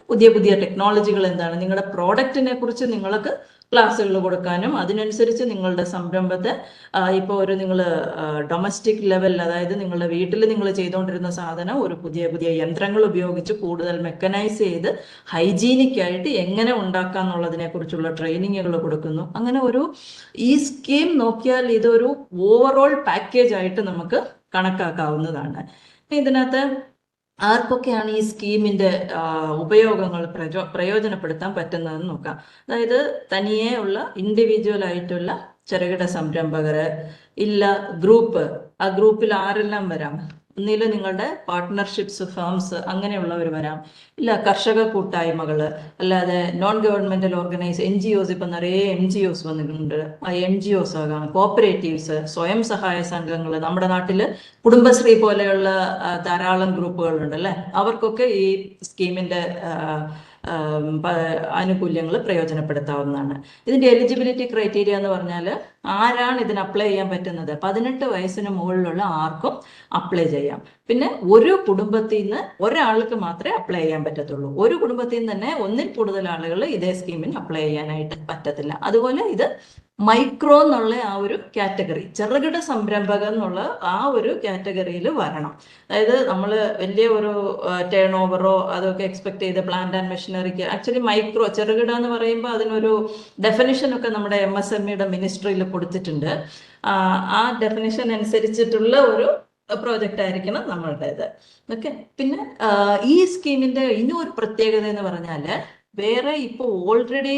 പുതിയ പുതിയ ടെക്നോളജികൾ എന്താണ്, നിങ്ങളുടെ പ്രോഡക്റ്റിനെ കുറിച്ച് നിങ്ങൾക്ക് ക്ലാസ്സുകൾ കൊടുക്കാനും അതിനനുസരിച്ച് നിങ്ങളുടെ സംരംഭത്തെ ഇപ്പോൾ നിങ്ങൾ ഡൊമസ്റ്റിക് ലെവൽ, അതായത് നിങ്ങളുടെ വീട്ടിൽ നിങ്ങൾ ചെയ്തുകൊണ്ടിരുന്ന സാധനം ഒരു പുതിയ പുതിയ യന്ത്രങ്ങൾ ഉപയോഗിച്ച് കൂടുതൽ മെക്കനൈസ് ചെയ്ത് ഹൈജീനിക് ആയിട്ട് എങ്ങനെ ഉണ്ടാക്കാം എന്നുള്ളതിനെ കുറിച്ചുള്ള ട്രെയിനിങ്ങുകൾ കൊടുക്കുന്നു. അങ്ങനെ ഈ സ്കീം നോക്കിയാൽ ഇതൊരു ഓവറോൾ പാക്കേജ് ആയിട്ട് നമുക്ക് കണക്കാക്കാവുന്നതാണ്. ഇതിനകത്ത് ആർക്കൊക്കെയാണ് ഈ സ്കീമിന്റെ ഉപയോഗങ്ങൾ പ്രയോജനപ്പെടുത്താൻ പറ്റുന്നതെന്ന് നോക്കാം. അതായത് തനിയെ ഉള്ള ഇൻഡിവിജ്വൽ ആയിട്ടുള്ള ചെറുകിട സംരംഭകര്, ഇല്ല ഗ്രൂപ്പ്, ആ ഗ്രൂപ്പിൽ ആരെല്ലാം വരാം, ഒന്നിൽ നിങ്ങളുടെ പാർട്ട്ണർഷിപ്സ് ഫേംസ് അങ്ങനെയുള്ളവർ വരാം, ഇല്ല കർഷക കൂട്ടായ്മകൾ, അല്ലാതെ നോൺ ഗവൺമെന്റൽ ഓർഗനൈസ് NGOs, ഇപ്പം നിറയെ NGOs വന്നിട്ടുണ്ട്, ആ NGOs ആകാം, കോപ്പറേറ്റീവ്സ്, സ്വയം സഹായ സംഘങ്ങൾ, നമ്മുടെ നാട്ടിൽ കുടുംബശ്രീ പോലെയുള്ള ധാരാളം ഗ്രൂപ്പുകളുണ്ട് അല്ലേ, അവർക്കൊക്കെ ഈ സ്കീമിന്റെ ആനുകൂല്യങ്ങൾ പ്രയോജനപ്പെടുത്താവുന്നതാണ്. ഇതിന്റെ എലിജിബിലിറ്റി ക്രൈറ്റീരിയ എന്ന് പറഞ്ഞാൽ ആരാണ് ഇതിന് അപ്ലൈ ചെയ്യാൻ പറ്റുന്നത്, 18 വയസ്സിന് മുകളിലുള്ള ആർക്കും അപ്ലൈ ചെയ്യാം. പിന്നെ ഒരു കുടുംബത്തിൽ നിന്ന് ഒരാൾക്ക് മാത്രമേ അപ്ലൈ ചെയ്യാൻ പറ്റത്തുള്ളൂ. ഒരു കുടുംബത്തിൽ നിന്ന് തന്നെ ഒന്നിൽ കൂടുതൽ ആളുകൾ ഇതേ സ്കീമിന് അപ്ലൈ ചെയ്യാനായിട്ട് പറ്റത്തില്ല. അതുപോലെ ഇത് മൈക്രോ എന്നുള്ള ആ ഒരു കാറ്റഗറി, ചെറുകിട സംരംഭകം എന്നുള്ള ആ ഒരു കാറ്റഗറിയിൽ വരണം. അതായത് നമ്മൾ വലിയ ഒരു ടേൺ ഓവറോ അതൊക്കെ എക്സ്പെക്ട് ചെയ്ത് പ്ലാന്റ് ആൻഡ് മെഷീനറിക്ക്, ആക്ച്വലി മൈക്രോ ചെറുകിട എന്ന് പറയുമ്പോൾ അതിനൊരു ഡെഫിനിഷൻ ഒക്കെ നമ്മുടെ MSMEയുടെ മിനിസ്ട്രിയിൽ കൊടുത്തിട്ടുണ്ട്. ആ ഡെഫിനിഷൻ അനുസരിച്ചിട്ടുള്ള ഒരു പ്രോജക്റ്റ് ആയിരിക്കണം നമ്മളുടേത്. ഓക്കെ, പിന്നെ ഈ സ്കീമിന്റെ ഇനി ഒരു പ്രത്യേകത എന്ന് പറഞ്ഞാൽ വേറെ ഇപ്പോൾ ഓൾറെഡി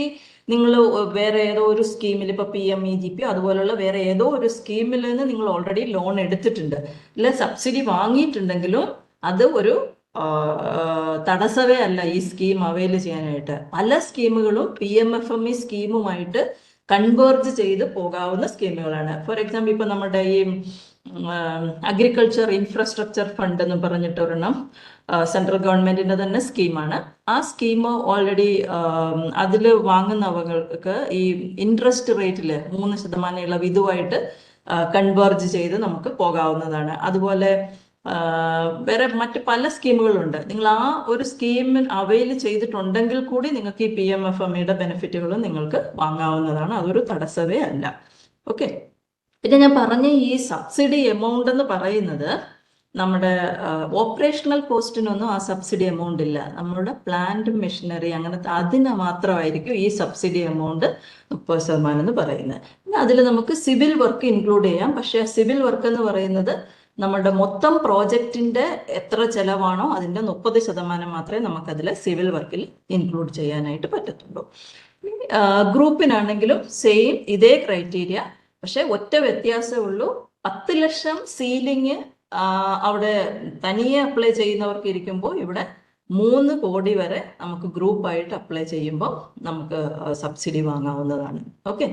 നിങ്ങൾ വേറെ ഏതോ ഒരു സ്കീമിൽ, ഇപ്പോൾ PMEGP അതുപോലുള്ള വേറെ ഏതോ ഒരു സ്കീമിൽ നിന്ന് നിങ്ങൾ ഓൾറെഡി ലോൺ എടുത്തിട്ടുണ്ട്, അല്ലെ സബ്സിഡി വാങ്ങിയിട്ടുണ്ടെങ്കിലും അത് ഒരു തടസ്സമേ അല്ല ഈ സ്കീം അവൈൽ ചെയ്യാനായിട്ട്. പല സ്കീമുകളും PMFME സ്കീമുമായിട്ട് കൺവേർജ് ചെയ്ത് പോകാവുന്ന സ്കീമുകളാണ്. ഫോർ എക്സാമ്പിൾ ഇപ്പൊ നമ്മുടെ ഈ അഗ്രികൾച്ചർ ഇൻഫ്രാസ്ട്രക്ചർ ഫണ്ട് എന്ന് പറഞ്ഞിട്ട് ഒരെണ്ണം സെൻട്രൽ ഗവൺമെന്റിന്റെ തന്നെ സ്കീമാണ്. ആ സ്കീം ഓൾറെഡി അതിൽ വാങ്ങുന്നവർക്ക് ഈ ഇൻട്രസ്റ്റ് റേറ്റില് 3% ഇളവ് ഇതുമായിട്ട് കൺവേർജ് ചെയ്ത് നമുക്ക് പോകാവുന്നതാണ്. അതുപോലെ വേറെ മറ്റ് പല സ്കീമുകളുണ്ട്. നിങ്ങൾ ആ ഒരു സ്കീം അവൈൽ ചെയ്തിട്ടുണ്ടെങ്കിൽ കൂടി നിങ്ങൾക്ക് ഈ PMFMEയുടെ ബെനിഫിറ്റുകളും നിങ്ങൾക്ക് വാങ്ങാവുന്നതാണ്. അതൊരു തടസ്സമേ അല്ല. ഓക്കെ. പിന്നെ ഞാൻ പറഞ്ഞ ഈ സബ്സിഡി എമൗണ്ട് എന്ന് പറയുന്നത് നമ്മുടെ ഓപ്പറേഷണൽ കോസ്റ്റിനൊന്നും ആ സബ്സിഡി എമൗണ്ട് ഇല്ല. നമ്മുടെ പ്ലാന്റ് മെഷീനറി അങ്ങനത്തെ അതിന് മാത്രമായിരിക്കും ഈ സബ്സിഡി എമൗണ്ട് 30% എന്ന് പറയുന്നത്. പിന്നെ അതിൽ നമുക്ക് സിവിൽ വർക്ക് ഇൻക്ലൂഡ് ചെയ്യാം. പക്ഷെ സിവിൽ വർക്ക് എന്ന് പറയുന്നത് നമ്മുടെ മൊത്തം പ്രോജക്റ്റിന്റെ എത്ര ചെലവാണോ അതിന്റെ 30% മാത്രമേ നമുക്കതിൽ സിവിൽ വർക്കിൽ ഇൻക്ലൂഡ് ചെയ്യാനായിട്ട് പറ്റത്തുള്ളൂ. ഗ്രൂപ്പിനാണെങ്കിലും സെയിം ഇതേ ക്രൈറ്റീരിയ. പക്ഷെ ഒറ്റ വ്യത്യാസമേ ഉള്ളൂ. 10 ലക്ഷം സീലിംഗ് അവിടെ തനിയെ അപ്ലൈ ചെയ്യുന്നവർക്ക് ഇരിക്കുമ്പോൾ ഇവിടെ 3 കോടി വരെ നമുക്ക് ഗ്രൂപ്പായിട്ട് അപ്ലൈ ചെയ്യുമ്പോൾ നമുക്ക് സബ്സിഡി വാങ്ങാവുന്നതാണ്. ഓക്കെ.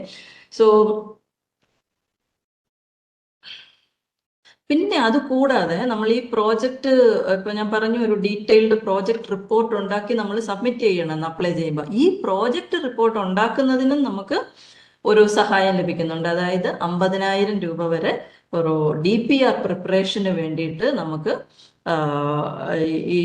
സോ പിന്നെ അത് കൂടാതെ നമ്മൾ ഈ പ്രോജക്റ്റ് ഇപ്പൊ ഞാൻ പറഞ്ഞു ഒരു ഡീറ്റെയിൽഡ് പ്രോജക്റ്റ് റിപ്പോർട്ട് ഉണ്ടാക്കി നമ്മൾ സബ്മിറ്റ് ചെയ്യണം അപ്ലൈ ചെയ്യുമ്പോൾ. ഈ പ്രോജക്റ്റ് റിപ്പോർട്ട് ഉണ്ടാക്കുന്നതിനും നമുക്ക് ഒരു സഹായം ലഭിക്കുന്നുണ്ട്. അതായത് 50,000 രൂപ വരെ ഒരു DPR പ്രിപ്പറേഷന് വേണ്ടിയിട്ട് നമുക്ക് ഈ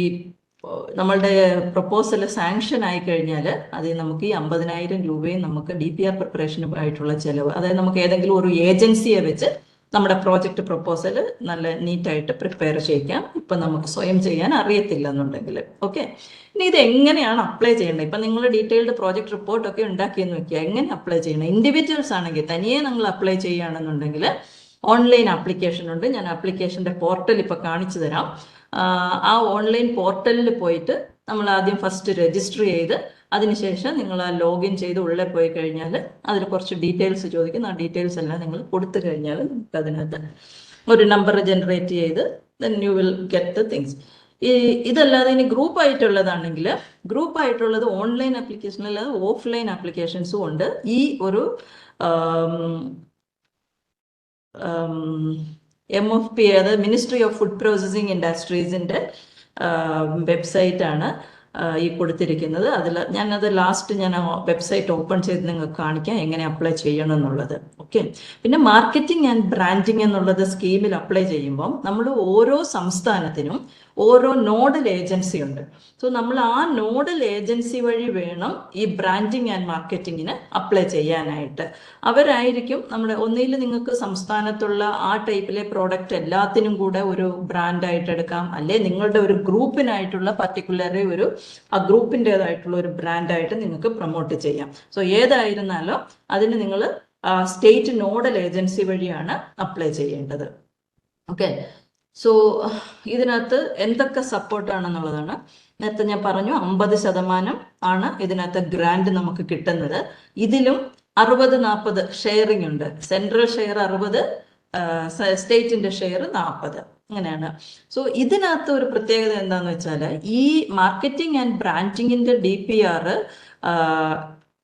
നമ്മളുടെ പ്രപ്പോസൽ സാങ്ഷൻ ആയി കഴിഞ്ഞാൽ അതിൽ നമുക്ക് ഈ 50,000 രൂപയും നമുക്ക് DPR പ്രിപ്പറേഷന് ആയിട്ടുള്ള ചെലവ്, അതായത് നമുക്ക് ഏതെങ്കിലും ഒരു ഏജൻസിയെ വെച്ച് നമ്മുടെ പ്രോജക്റ്റ് പ്രപ്പോസൽ നല്ല നീറ്റായിട്ട് പ്രിപ്പയർ ചെയ്യിക്കാം, ഇപ്പം നമുക്ക് സ്വയം ചെയ്യാൻ അറിയത്തില്ല എന്നുണ്ടെങ്കിൽ. ഓക്കെ. ഇനി ഇത് എങ്ങനെയാണ് അപ്ലൈ ചെയ്യേണ്ടത്? ഇപ്പം നിങ്ങൾ ഡീറ്റെയിൽഡ് പ്രോജക്റ്റ് റിപ്പോർട്ടൊക്കെ ഉണ്ടാക്കിയെന്ന് വെക്കുക. എങ്ങനെ അപ്ലൈ ചെയ്യണം? ഇൻഡിവിജ്വൽസ് ആണെങ്കിൽ തനിയെ നിങ്ങൾ അപ്ലൈ ചെയ്യുകയാണെന്നുണ്ടെങ്കിൽ ഓൺലൈൻ ആപ്ലിക്കേഷൻ ഉണ്ട്. ഞാൻ ആപ്ലിക്കേഷൻ്റെ പോർട്ടൽ ഇപ്പോൾ കാണിച്ചു തരാം. ആ ഓൺലൈൻ പോർട്ടലിൽ പോയിട്ട് നമ്മൾ ആദ്യം ഫസ്റ്റ് രജിസ്റ്റർ ചെയ്ത് അതിനുശേഷം നിങ്ങൾ ആ ലോഗിൻ ചെയ്ത് ഉള്ളിൽ പോയി കഴിഞ്ഞാൽ അതിൽ കുറച്ച് ഡീറ്റെയിൽസ് ചോദിക്കും. ആ ഡീറ്റെയിൽസ് എല്ലാം നിങ്ങൾ കൊടുത്തു കഴിഞ്ഞാൽ നമുക്ക് അതിനകത്ത് ഒരു നമ്പർ ജനറേറ്റ് ചെയ്ത് then you will get the things. ഇതല്ലാതെ ഇനി ഗ്രൂപ്പ് ആയിട്ടുള്ളതാണെങ്കിൽ ഗ്രൂപ്പ് ആയിട്ടുള്ളത് ഓൺലൈൻ ആപ്ലിക്കേഷൻ അല്ലാതെ ഓഫ്ലൈൻ ആപ്ലിക്കേഷൻസും ഉണ്ട്. ഈ ഒരു MFP അതായത് മിനിസ്ട്രി ഓഫ് ഫുഡ് പ്രോസസിങ് ഇൻഡസ്ട്രീസിന്റെ വെബ്സൈറ്റ് ആണ് ഈ കൊടുത്തിരിക്കുന്നത്. ഞാനത് ലാസ്റ്റ് ഞാൻ വെബ്സൈറ്റ് ഓപ്പൺ ചെയ്ത് നിങ്ങൾക്ക് കാണിക്കാം എങ്ങനെ അപ്ലൈ ചെയ്യണം എന്നുള്ളത്. ഓക്കെ. പിന്നെ മാർക്കറ്റിംഗ് ആൻഡ് ബ്രാൻഡിങ് എന്നുള്ളത് സ്കീമിൽ അപ്ലൈ ചെയ്യുമ്പം നമ്മൾ ഓരോ സംസ്ഥാനത്തിനും ഓരോ നോഡൽ ഏജൻസി ഉണ്ട്. സോ നമ്മൾ ആ നോഡൽ ഏജൻസി വഴി വേണം ഈ ബ്രാൻഡിങ് ആൻഡ് മാർക്കറ്റിങ്ങിന് അപ്ലൈ ചെയ്യാനായിട്ട്. അവരായിരിക്കും നമ്മുടെ ഒന്നിൽ നിങ്ങൾക്ക് സംസ്ഥാനത്തുള്ള ആ ടൈപ്പിലെ പ്രോഡക്റ്റ് എല്ലാത്തിനും കൂടെ ഒരു ബ്രാൻഡായിട്ട് എടുക്കാം, അല്ലെ നിങ്ങളുടെ ഒരു ഗ്രൂപ്പിനായിട്ടുള്ള പർട്ടിക്കുലറി ഒരു ആ ഗ്രൂപ്പിൻ്റെതായിട്ടുള്ള ഒരു ബ്രാൻഡായിട്ട് നിങ്ങൾക്ക് പ്രൊമോട്ട് ചെയ്യാം. സോ ഏതായിരുന്നാലും അതിന് നിങ്ങൾ സ്റ്റേറ്റ് നോഡൽ ഏജൻസി വഴിയാണ് അപ്ലൈ ചെയ്യേണ്ടത്. ഓക്കെ. സോ ഇതിനകത്ത് എന്തൊക്കെ സപ്പോർട്ടാണെന്നുള്ളതാണ്. നേരത്തെ ഞാൻ പറഞ്ഞു 50% ആണ് ഇതിനകത്ത് ഗ്രാൻഡ് നമുക്ക് കിട്ടുന്നത്. ഇതിലും 60-40 ഷെയറിംഗ് ഉണ്ട്. സെൻട്രൽ ഷെയർ 60, സ്റ്റേറ്റിന്റെ ഷെയർ 40, അങ്ങനെയാണ്. സോ ഇതിനകത്ത് ഒരു പ്രത്യേകത എന്താന്ന് വെച്ചാൽ ഈ മാർക്കറ്റിംഗ് ആൻഡ് ബ്രാൻഡിങ്ങിന്റെ DPR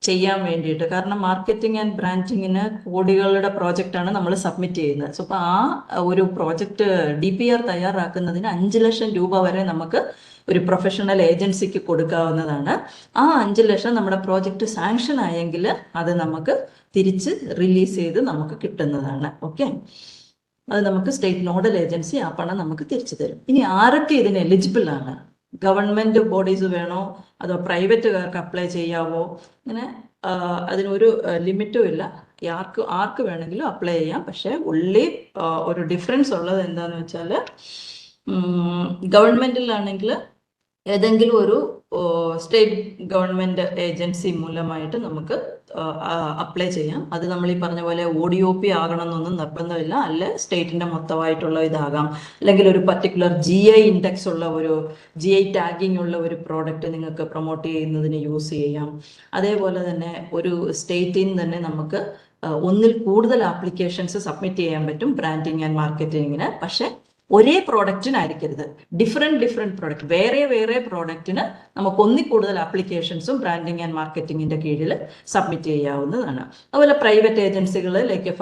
ചെയ്യാൻ വേണ്ടിയിട്ട്, കാരണം മാർക്കറ്റിംഗ് ആൻഡ് ബ്രാൻഡിങ്ങിന് കോടികളുടെ പ്രോജക്റ്റാണ് നമ്മൾ സബ്മിറ്റ് ചെയ്യുന്നത്. സോ അപ്പോൾ ആ ഒരു പ്രോജക്റ്റ് DPR തയ്യാറാക്കുന്നതിന് 5 ലക്ഷം രൂപ വരെ നമുക്ക് ഒരു പ്രൊഫഷണൽ ഏജൻസിക്ക് കൊടുക്കാവുന്നതാണ്. ആ 5 ലക്ഷം നമ്മുടെ പ്രോജക്റ്റ് സാങ്ഷൻ ആയെങ്കിൽ അത് നമുക്ക് തിരിച്ച് റിലീസ് ചെയ്ത് നമുക്ക് കിട്ടുന്നതാണ്. ഓക്കെ. അത് നമുക്ക് സ്റ്റേറ്റ് നോഡൽ ഏജൻസി ആ പണം നമുക്ക് തിരിച്ചു തരും. ഇനി ആരൊക്കെ ഇതിന് എലിജിബിൾ ആണ്? ഗവൺമെന്റ് ബോഡീസ് വേണോ അതോ പ്രൈവറ്റുകാർക്ക് അപ്ലൈ ചെയ്യാവോ? ഇങ്ങനെ അതിനൊരു ലിമിറ്റും ഇല്ല. ആർക്ക് വേണമെങ്കിലും അപ്ലൈ ചെയ്യാം. പക്ഷെ ഉള്ളി ഒരു ഡിഫറൻസ് ഉള്ളത് എന്താന്ന് വെച്ചാൽ ഗവൺമെന്റിലാണെങ്കിൽ ഏതെങ്കിലും ഒരു സ്റ്റേറ്റ് ഗവൺമെൻറ് ഏജൻസി മൂലമായിട്ട് നമുക്ക് അപ്ലൈ ചെയ്യാം. അത് നമ്മൾ ഈ പറഞ്ഞ പോലെ ODOP ആകണമെന്നൊന്നും നിർബന്ധമില്ല. അല്ല സ്റ്റേറ്റിൻ്റെ മൊത്തമായിട്ടുള്ള ഇതാകാം, അല്ലെങ്കിൽ ഒരു പർട്ടിക്കുലർ GI ഇൻഡെക്സ് ഉള്ള ഒരു GI ടാഗിങ് ഉള്ള ഒരു പ്രോഡക്റ്റ് നിങ്ങൾക്ക് പ്രൊമോട്ട് ചെയ്യുന്നതിന് യൂസ് ചെയ്യാം. അതേപോലെ തന്നെ ഒരു സ്റ്റേറ്റിൽ നിന്ന് തന്നെ നമുക്ക് ഒന്നിൽ കൂടുതൽ ആപ്ലിക്കേഷൻസ് സബ്മിറ്റ് ചെയ്യാൻ പറ്റും ബ്രാൻഡിങ് ആൻഡ് മാർക്കറ്റിങ്ങിന്. പക്ഷേ ഒരേ പ്രോഡക്റ്റിനായിരിക്കരുത്, ഡിഫറെൻറ്റ് പ്രോഡക്റ്റ്, വേറെ പ്രോഡക്റ്റിന് നമുക്ക് ഒന്നിൽ കൂടുതൽ ആപ്ലിക്കേഷൻസും ബ്രാൻഡിങ് ആൻഡ് മാർക്കറ്റിങ്ങിൻ്റെ കീഴിൽ സബ്മിറ്റ് ചെയ്യാവുന്നതാണ്. അതുപോലെ പ്രൈവറ്റ് ഏജൻസികൾ ലൈക്ക്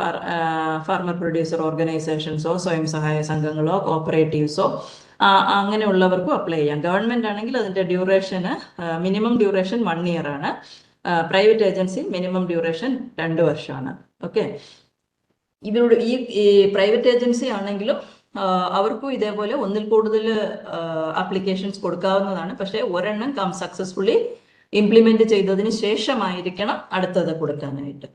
ഫാർമർ പ്രൊഡ്യൂസർ ഓർഗനൈസേഷൻസോ സ്വയം സഹായ സംഘങ്ങളോ കോപ്പറേറ്റീവ്സോ അങ്ങനെയുള്ളവർക്കും അപ്ലൈ ചെയ്യാം. ഗവൺമെൻറ് ആണെങ്കിൽ അതിൻ്റെ ഡ്യൂറേഷന് മിനിമം ഡ്യൂറേഷൻ 1 year ആണ്. പ്രൈവറ്റ് ഏജൻസി മിനിമം ഡ്യൂറേഷൻ 2 വർഷമാണ്. ഓക്കെ, ഇവരുടെ ഈ പ്രൈവറ്റ് ഏജൻസി ആണെങ്കിലും അവർക്കും ഇതേപോലെ ഒന്നിൽ കൂടുതൽ ആപ്ലിക്കേഷൻസ് കൊടുക്കാവുന്നതാണ്. പക്ഷേ ഒരെണ്ണം സക്സസ്ഫുള്ളി ഇംപ്ലിമെന്റ് ചെയ്തതിന് ശേഷമായിരിക്കണം അടുത്തത് കൊടുക്കാനായിട്ട്.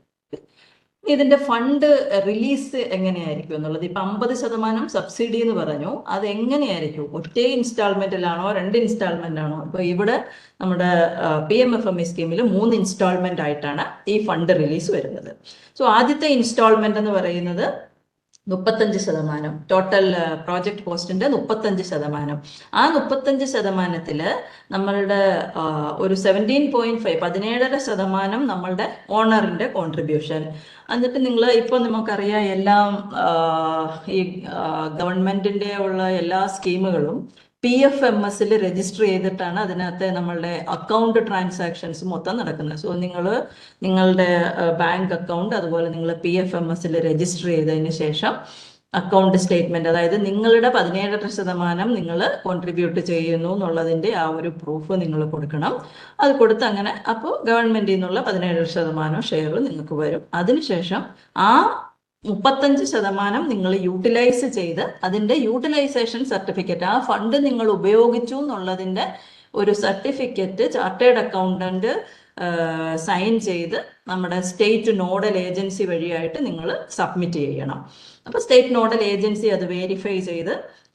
ഇതിന്റെ ഫണ്ട് റിലീസ് എങ്ങനെയായിരിക്കും എന്നുള്ളത്, ഇപ്പൊ 50% സബ്സിഡി എന്ന് പറഞ്ഞു, അത് എങ്ങനെയായിരിക്കും? ഒറ്റ ഇൻസ്റ്റാൾമെന്റിലാണോ 2 ഇൻസ്റ്റാൾമെന്റ് ആണോ? ഇപ്പൊ ഇവിടെ നമ്മുടെ PMFME സ്കീമിൽ 3 ഇൻസ്റ്റാൾമെന്റ് ആയിട്ടാണ് ഈ ഫണ്ട് റിലീസ് വരുന്നത്. സോ ആദ്യത്തെ ഇൻസ്റ്റാൾമെന്റ് എന്ന് പറയുന്നത് 35%, ടോട്ടൽ പ്രോജക്റ്റ് കോസ്റ്റിന്റെ 35%. ആ 35%-ല് നമ്മളുടെ ഒരു 17.5 നമ്മളുടെ ഓണറിന്റെ കോൺട്രിബ്യൂഷൻ. എന്നിട്ട് നിങ്ങൾ ഇപ്പോൾ നമുക്കറിയാം എല്ലാം ഈ ഗവൺമെന്റിന്റെ ഉള്ള എല്ലാ സ്കീമുകളും PFMS രജിസ്റ്റർ ചെയ്തിട്ടാണ് അതിനകത്ത് നമ്മളുടെ അക്കൗണ്ട് ട്രാൻസാക്ഷൻസ് മൊത്തം നടക്കുന്നത്. സോ നിങ്ങളുടെ ബാങ്ക് അക്കൗണ്ട് അതുപോലെ നിങ്ങൾ PFMS രജിസ്റ്റർ ചെയ്തതിന് ശേഷം അക്കൗണ്ട് സ്റ്റേറ്റ്മെന്റ്, അതായത് നിങ്ങളുടെ 17% നിങ്ങൾ കോൺട്രിബ്യൂട്ട് ചെയ്യുന്നു എന്നുള്ളതിന്റെ ആ ഒരു പ്രൂഫ് നിങ്ങൾ കൊടുക്കണം. അത് കൊടുത്ത് അങ്ങനെ അപ്പോൾ ഗവൺമെന്റിൽ നിന്നുള്ള 17% ഷെയർ നിങ്ങൾക്ക് വരും. അതിനുശേഷം ആ 35% നിങ്ങൾ യൂട്ടിലൈസ് ചെയ്ത് അതിന്റെ യൂട്ടിലൈസേഷൻ സർട്ടിഫിക്കറ്റ്, ആ ഫണ്ട് നിങ്ങൾ ഉപയോഗിച്ചു എന്നുള്ളതിന്റെ ഒരു സർട്ടിഫിക്കറ്റ് ചാർട്ടേഡ് അക്കൗണ്ടന്റ് സൈൻ ചെയ്ത് നമ്മുടെ സ്റ്റേറ്റ് നോഡൽ ഏജൻസി വഴിയായിട്ട് നിങ്ങൾ സബ്മിറ്റ് ചെയ്യണം. അപ്പോൾ സ്റ്റേറ്റ് നോഡൽ ഏജൻസി അത് വെരിഫൈ ചെയ്ത്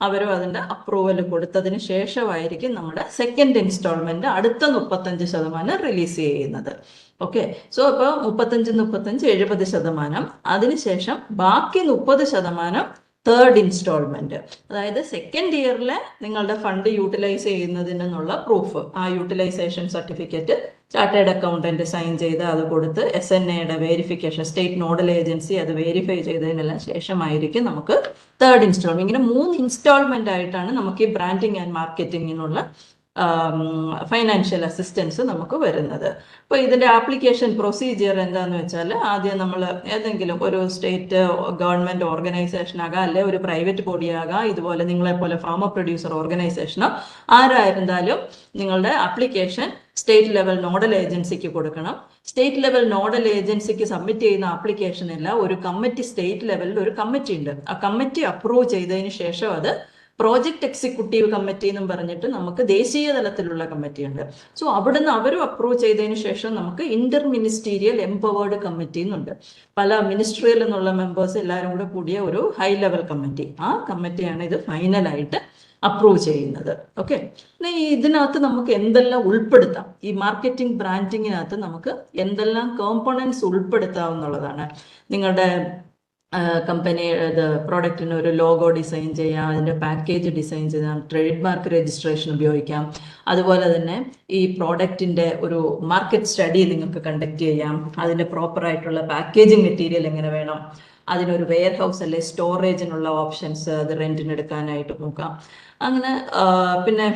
അവരും അതിൻ്റെ അപ്രൂവൽ കൊടുത്തതിന് ശേഷമായിരിക്കും നമ്മുടെ സെക്കൻഡ് ഇൻസ്റ്റാൾമെന്റ് അടുത്ത 35% റിലീസ് ചെയ്യുന്നത്. ഓക്കെ, സോ അപ്പോൾ 35 70%, അതിനുശേഷം ബാക്കി 30% തേർഡ് ഇൻസ്റ്റാൾമെന്റ്, അതായത് സെക്കൻഡ് ഇയറിലെ നിങ്ങളുടെ ഫണ്ട് യൂട്ടിലൈസ് ചെയ്യുന്നതിനുള്ള പ്രൂഫ്, ആ utilization certificate chartered accountant sign ചെയ്ത് അത് കൊടുത്ത് SNAയുടെ വെരിഫിക്കേഷൻ, സ്റ്റേറ്റ് നോഡൽ ഏജൻസി അത് വെരിഫൈ ചെയ്തതിനെല്ലാം ശേഷമായിരിക്കും നമുക്ക് തേർഡ് ഇൻസ്റ്റാൾമെന്റ്. ഇങ്ങനെ 3 ഇൻസ്റ്റാൾമെന്റ് ആയിട്ടാണ് നമുക്ക് ഈ ബ്രാൻഡിങ് ആൻഡ് മാർക്കറ്റിങ്ങിനുള്ള ഫൈനാൻഷ്യൽ അസിസ്റ്റൻസ് നമുക്ക് വരുന്നത്. അപ്പോൾ ഇതിന്റെ ആപ്ലിക്കേഷൻ പ്രൊസീജിയർ എന്താന്ന് വെച്ചാൽ, ആദ്യം നമ്മൾ ഏതെങ്കിലും ഒരു സ്റ്റേറ്റ് ഗവൺമെന്റ് ഓർഗനൈസേഷൻ ആകാം, അല്ലെ ഒരു പ്രൈവറ്റ് ബോഡി ആകാം, ഇതുപോലെ നിങ്ങളെപ്പോലെ ഫാമർ പ്രൊഡ്യൂസർ ഓർഗനൈസേഷനോ ആരായിരുന്നാലും നിങ്ങളുടെ ആപ്ലിക്കേഷൻ സ്റ്റേറ്റ് ലെവൽ നോഡൽ ഏജൻസിക്ക് കൊടുക്കണം. സ്റ്റേറ്റ് ലെവൽ നോഡൽ ഏജൻസിക്ക് സബ്മിറ്റ് ചെയ്യുന്ന ആപ്ലിക്കേഷൻ എല്ലാം ഒരു കമ്മിറ്റി, സ്റ്റേറ്റ് ലെവലിൽ ഒരു കമ്മിറ്റി ഉണ്ട്. ആ കമ്മിറ്റി അപ്രൂവ് ചെയ്തതിന് ശേഷം അത് പ്രോജക്റ്റ് എക്സിക്യൂട്ടീവ് കമ്മിറ്റി എന്നും പറഞ്ഞിട്ട് നമുക്ക് ദേശീയ തലത്തിലുള്ള കമ്മിറ്റി ഉണ്ട്. സോ അവിടുന്ന് അവരും അപ്രൂവ് ചെയ്തതിന് ശേഷം നമുക്ക് ഇന്റർ മിനിസ്റ്റീരിയൽ എംപവേർഡ് കമ്മിറ്റി എന്നുണ്ട്. പല മിനിസ്ട്രിയിൽ നിന്നുള്ള മെമ്പേഴ്സ് എല്ലാവരും കൂടെ കൂടിയ ഒരു ഹൈ ലെവൽ കമ്മിറ്റി. ആ കമ്മിറ്റിയാണ് ഇത് ഫൈനലായിട്ട് അപ്രൂവ് ചെയ്യുന്നത്. ഓക്കെ, ഇതിനകത്ത് നമുക്ക് എന്തെല്ലാം ഉൾപ്പെടുത്താം, ഈ മാർക്കറ്റിംഗ് ബ്രാൻഡിങ്ങിനകത്ത് നമുക്ക് എന്തെല്ലാം കോമ്പണൻസ് ഉൾപ്പെടുത്താം എന്നുള്ളതാണ്. നിങ്ങളുടെ കമ്പനിയുടെ പ്രോഡക്റ്റിന് ഒരു ലോഗോ ഡിസൈൻ ചെയ്യാം, അതിൻ്റെ പാക്കേജ് ഡിസൈൻ ചെയ്യാം, ട്രേഡ് മാർക്ക് രജിസ്ട്രേഷൻ ഉപയോഗിക്കാം. അതുപോലെ തന്നെ ഈ പ്രോഡക്റ്റിൻ്റെ ഒരു മാർക്കറ്റ് സ്റ്റഡി നിങ്ങൾക്ക് കണ്ടക്ട് ചെയ്യാം. അതിൻ്റെ പ്രോപ്പറായിട്ടുള്ള പാക്കേജിങ് മെറ്റീരിയൽ എങ്ങനെ വേണം, അതിനൊരു വെയർ ഹൗസ് അല്ലെ സ്റ്റോറേജിനുള്ള ഓപ്ഷൻസ്, അത് റെന്റിന് എടുക്കാനായിട്ട് നോക്കാം. അങ്ങനെ പിന്നെ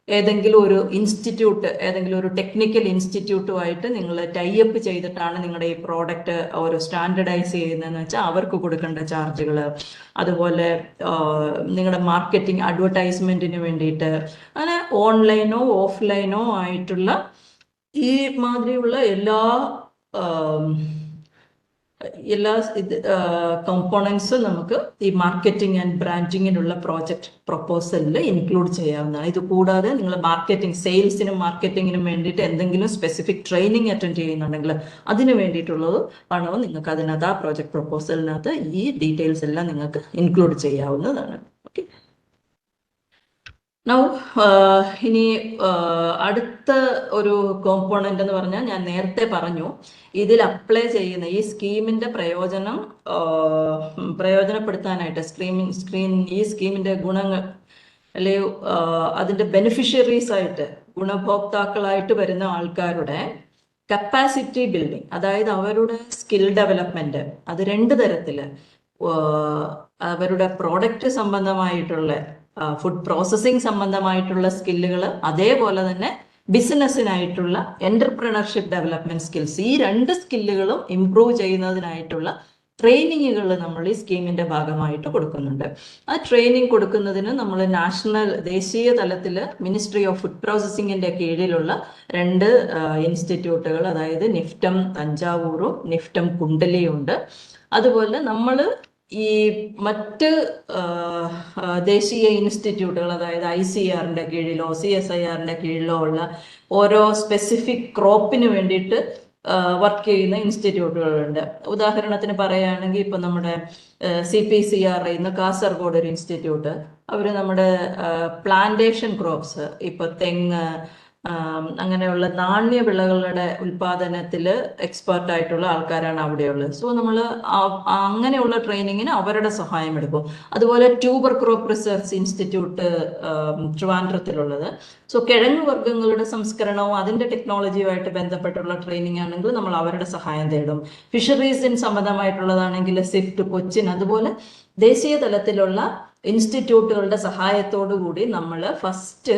ഏതെങ്കിലും ഒരു ഇൻസ്റ്റിറ്റ്യൂട്ട്, ഏതെങ്കിലും ഒരു ടെക്നിക്കൽ ഇൻസ്റ്റിറ്റ്യൂട്ടുമായിട്ട് നിങ്ങൾ ടൈപ്പ് ചെയ്തിട്ടാണ് നിങ്ങളുടെ ഈ പ്രോഡക്റ്റ് ഒരു സ്റ്റാൻഡർഡൈസ് ചെയ്യുന്നതെന്ന് വെച്ചാൽ അവർക്ക് കൊടുക്കേണ്ട ചാർജുകൾ, അതുപോലെ നിങ്ങളുടെ മാർക്കറ്റിംഗ് അഡ്വർടൈസ്മെന്റിന് വേണ്ടിയിട്ട്, അങ്ങനെ ഓൺലൈനോ ഓഫ്ലൈനോ ആയിട്ടുള്ള ഈ മാതിരിയുള്ള എല്ലാ കമ്പോണൻസും നമുക്ക് ഈ മാർക്കറ്റിംഗ് ആൻഡ് ബ്രാൻഡിങ്ങിനുള്ള പ്രോജക്റ്റ് പ്രൊപ്പോസലിൽ ഇൻക്ലൂഡ് ചെയ്യാവുന്നതാണ്. ഇത് കൂടാതെ നിങ്ങൾ മാർക്കറ്റിംഗ്, സെയിൽസിനും മാർക്കറ്റിങ്ങിനും വേണ്ടിയിട്ട് എന്തെങ്കിലും സ്പെസിഫിക് ട്രെയിനിങ് അറ്റൻഡ് ചെയ്യുന്നുണ്ടെങ്കിൽ അതിന് വേണ്ടിയിട്ടുള്ളത് പണവും നിങ്ങൾക്ക് അതിനകത്ത് ആ പ്രോജക്റ്റ് പ്രൊപ്പോസലിനകത്ത് ഈ ഡീറ്റെയിൽസ് എല്ലാം നിങ്ങൾക്ക് ഇൻക്ലൂഡ് ചെയ്യാവുന്നതാണ്. ഓക്കെ, നൗ ഇനി അടുത്ത ഒരു കോമ്പോണന്റ് എന്ന് പറഞ്ഞാൽ ഞാൻ നേരത്തെ പറഞ്ഞു, ഇതിൽ അപ്ലൈ ചെയ്യുന്ന ഈ സ്കീമിന്റെ പ്രയോജനപ്പെടുത്താനായിട്ട് ഈ സ്കീമിന്റെ ഗുണങ്ങൾ അല്ലെങ്കിൽ അതിന്റെ ബെനിഫിഷ്യറീസ് ആയിട്ട് ഗുണഭോക്താക്കളായിട്ട് വരുന്ന ആൾക്കാരുടെ കപ്പാസിറ്റി ബിൽഡിംഗ്, അതായത് അവരുടെ സ്കിൽ ഡെവലപ്മെന്റ്, അത് രണ്ട് തരത്തില്. അവരുടെ പ്രോഡക്റ്റ് സംബന്ധമായിട്ടുള്ള ഫുഡ് പ്രോസസ്സിംഗ് സംബന്ധമായിട്ടുള്ള സ്കില്ലുകൾ, അതേപോലെ തന്നെ ബിസിനസ്സിനായിട്ടുള്ള എന്റർപ്രണർഷിപ്പ് ഡെവലപ്മെന്റ് സ്കിൽസ്, ഈ രണ്ട് സ്കില്ലുകളും ഇംപ്രൂവ് ചെയ്യുന്നതിനായിട്ടുള്ള ട്രെയിനിങ്ങുകൾ നമ്മൾ ഈ സ്കീമിന്റെ ഭാഗമായിട്ട് കൊടുക്കുന്നുണ്ട്. ആ ട്രെയിനിങ് കൊടുക്കുന്നതിന് നമ്മൾ ദേശീയ തലത്തിൽ മിനിസ്ട്രി ഓഫ് ഫുഡ് പ്രോസസ്സിങ്ങിന്റെ കീഴിലുള്ള 2 ഇൻസ്റ്റിറ്റ്യൂട്ടുകൾ, അതായത് നിഫ്റ്റം തഞ്ചാവൂറും നിഫ്റ്റം കുണ്ടലിയും ഉണ്ട്. അതുപോലെ നമ്മൾ ഈ മറ്റ് ദേശീയ ഇൻസ്റ്റിറ്റ്യൂട്ടുകൾ, അതായത് ICRന്റെ കീഴിലോ CSIRന്റെ കീഴിലോ ഉള്ള ഓരോ സ്പെസിഫിക് ക്രോപ്പിന് വേണ്ടിയിട്ട് വർക്ക് ചെയ്യുന്ന ഇൻസ്റ്റിറ്റ്യൂട്ടുകളുണ്ട്. ഉദാഹരണത്തിന് പറയുകയാണെങ്കിൽ ഇപ്പൊ നമ്മുടെ CPCRI കാസർഗോഡ് ഒരു ഇൻസ്റ്റിറ്റ്യൂട്ട്, അവർ നമ്മുടെ പ്ലാന്റേഷൻ ക്രോപ്സ്, ഇപ്പൊ തെങ്ങ് അങ്ങനെയുള്ള നാണ്യ വിളകളുടെ ഉൽപാദനത്തിൽ എക്സ്പേർട്ട് ആയിട്ടുള്ള ആൾക്കാരാണ് അവിടെയുള്ളത്. സോ നമ്മൾ അങ്ങനെയുള്ള ട്രെയിനിങ്ങിന് അവരുടെ സഹായം എടുക്കും. അതുപോലെ ട്യൂബർ ക്രോപ്പ് റിസർച്ച് ഇൻസ്റ്റിറ്റ്യൂട്ട് ട്രിവാൻഡ്രത്തിലുള്ളത്. സോ കിഴങ്ങ് വർഗ്ഗങ്ങളുടെ സംസ്കരണവും അതിന്റെ ടെക്നോളജിയുമായിട്ട് ബന്ധപ്പെട്ടുള്ള ട്രെയിനിങ് ആണെങ്കിൽ നമ്മൾ അവരുടെ സഹായം തേടും. ഫിഷറീസിന് സംബന്ധമായിട്ടുള്ളതാണെങ്കിൽ സ്വിഫ്റ്റ് കൊച്ചിൻ, അതുപോലെ ദേശീയ തലത്തിലുള്ള ഇൻസ്റ്റിറ്റ്യൂട്ടുകളുടെ സഹായത്തോടു കൂടി നമ്മൾ ഫസ്റ്റ്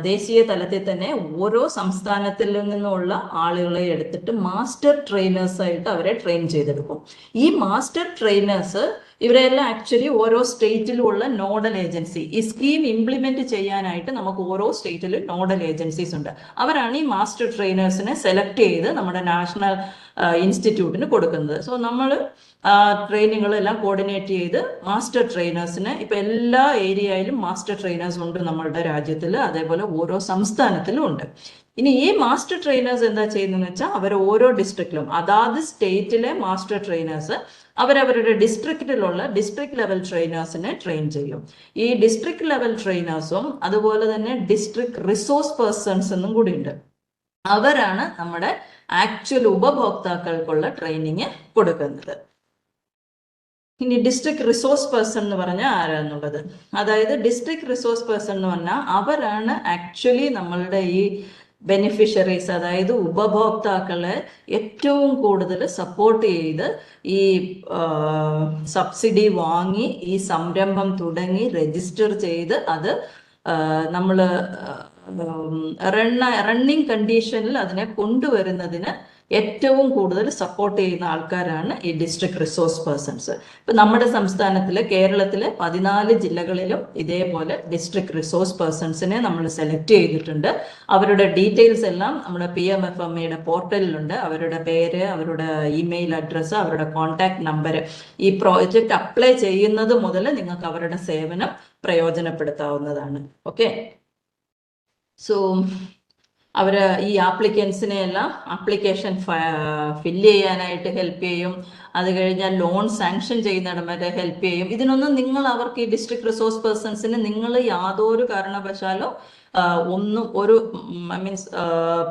ദേശീയ തലത്തിൽ തന്നെ ഓരോ സംസ്ഥാനത്തിൽ നിന്നുള്ള ആളുകളെ എടുത്തിട്ട് മാസ്റ്റർ ട്രെയിനേഴ്സായിട്ട് അവരെ ട്രെയിൻ ചെയ്തെടുക്കും. ഈ മാസ്റ്റർ ട്രെയിനേഴ്സ് ഇവരെല്ലാം ആക്ച്വലി ഓരോ സ്റ്റേറ്റിലും ഉള്ള നോഡൽ ഏജൻസി, ഈ സ്കീം ഇംപ്ലിമെന്റ് ചെയ്യാനായിട്ട് നമുക്ക് ഓരോ സ്റ്റേറ്റിലും നോഡൽ ഏജൻസീസ് ഉണ്ട്. അവരാണ് ഈ മാസ്റ്റർ ട്രെയിനേഴ്സിനെ സെലക്ട് ചെയ്ത് നമ്മുടെ നാഷണൽ ഇൻസ്റ്റിറ്റ്യൂട്ടിന് കൊടുക്കുന്നത്. സോ നമ്മൾ ട്രെയിനിങ്ങുകളെല്ലാം കോർഡിനേറ്റ് ചെയ്ത് മാസ്റ്റർ ട്രെയിനേഴ്സിന് ഇപ്പൊ എല്ലാ ഏരിയയിലും മാസ്റ്റർ ട്രെയിനേഴ്സ് ഉണ്ട് നമ്മളുടെ രാജ്യത്തിൽ, അതേപോലെ ഓരോ സംസ്ഥാനത്തിലും ഉണ്ട്. ഇനി ഈ മാസ്റ്റർ ട്രെയിനേഴ്സ് എന്താ ചെയ്യുന്നതെന്ന് വെച്ചാൽ അവർ ഓരോ ഡിസ്ട്രിക്റ്റിലും അതാത് സ്റ്റേറ്റിലെ മാസ്റ്റർ ട്രെയിനേഴ്സ് അവരവരുടെ ഡിസ്ട്രിക്റ്റിലുള്ള ഡിസ്ട്രിക്ട് ലെവൽ ട്രെയിനേഴ്സിനെ ട്രെയിൻ ചെയ്യും. ഈ ഡിസ്ട്രിക്ട് ലെവൽ ട്രെയിനേഴ്സും അതുപോലെ തന്നെ ഡിസ്ട്രിക്ട് റിസോഴ്സ് പേഴ്സൺസ് എന്നും കൂടി ഉണ്ട്. അവരാണ് നമ്മുടെ ആക്ച്വൽ ഉപഭോക്താക്കൾക്കുള്ള ട്രെയിനിങ് കൊടുക്കുന്നത്. ഇനി ഡിസ്ട്രിക്ട് റിസോഴ്സ് പേഴ്സൺ എന്ന് പറഞ്ഞാൽ ആരാന്നുള്ളത്, അതായത് ഡിസ്ട്രിക്ട് റിസോഴ്സ് പേഴ്സൺ എന്ന് പറഞ്ഞാൽ അവരാണ് ആക്ച്വലി നമ്മളുടെ ഈ ബെനിഫിഷ്യറീസ്, അതായത് ഉപഭോക്താക്കളെ ഏറ്റവും കൂടുതൽ സപ്പോർട്ട് ചെയ്ത് ഈ സബ്സിഡി വാങ്ങി ഈ സംരംഭം തുടങ്ങി രജിസ്റ്റർ ചെയ്ത് അത് നമ്മൾ റണ്ണിങ് കണ്ടീഷനിൽ അതിനെ കൊണ്ടുവരുന്നതിന് ഏറ്റവും കൂടുതൽ സപ്പോർട്ട് ചെയ്യുന്ന ആൾക്കാരാണ് ഈ ഡിസ്ട്രിക്ട് റിസോഴ്സ് പേഴ്സൺസ്. ഇപ്പൊ നമ്മുടെ സംസ്ഥാനത്തിലെ കേരളത്തിലെ 14 ജില്ലകളിലും ഇതേപോലെ ഡിസ്ട്രിക്ട് റിസോഴ്സ് പേഴ്സൺസിനെ നമ്മൾ സെലക്ട് ചെയ്തിട്ടുണ്ട്. അവരുടെ ഡീറ്റെയിൽസ് എല്ലാം നമ്മുടെ PMFMEയുടെ പോർട്ടലിലുണ്ട്. അവരുടെ പേര്, അവരുടെ ഇമെയിൽ അഡ്രസ്സ്, അവരുടെ കോൺടാക്ട് നമ്പർ, ഈ പ്രോജക്റ്റ് അപ്ലൈ ചെയ്യുന്നത് മുതൽ നിങ്ങൾക്ക് അവരുടെ സേവനം പ്രയോജനപ്പെടുത്താവുന്നതാണ്. ഓക്കെ, സോ അവര് ഈ ആപ്ലിക്കൻസിനെ എല്ലാം ആപ്ലിക്കേഷൻ ഫില്ല് ചെയ്യാനായിട്ട് ഹെൽപ്പ് ചെയ്യും. അത് കഴിഞ്ഞാൽ ലോൺ സാങ്ഷൻ ചെയ്യുന്നിടം വരെ ഹെൽപ്പ് ചെയ്യും. ഇതിനൊന്നും നിങ്ങൾ അവർക്ക് ഈ ഡിസ്ട്രിക്ട് റിസോഴ്സ് പേഴ്സൺസിന് നിങ്ങൾ യാതൊരു കാരണവശാലും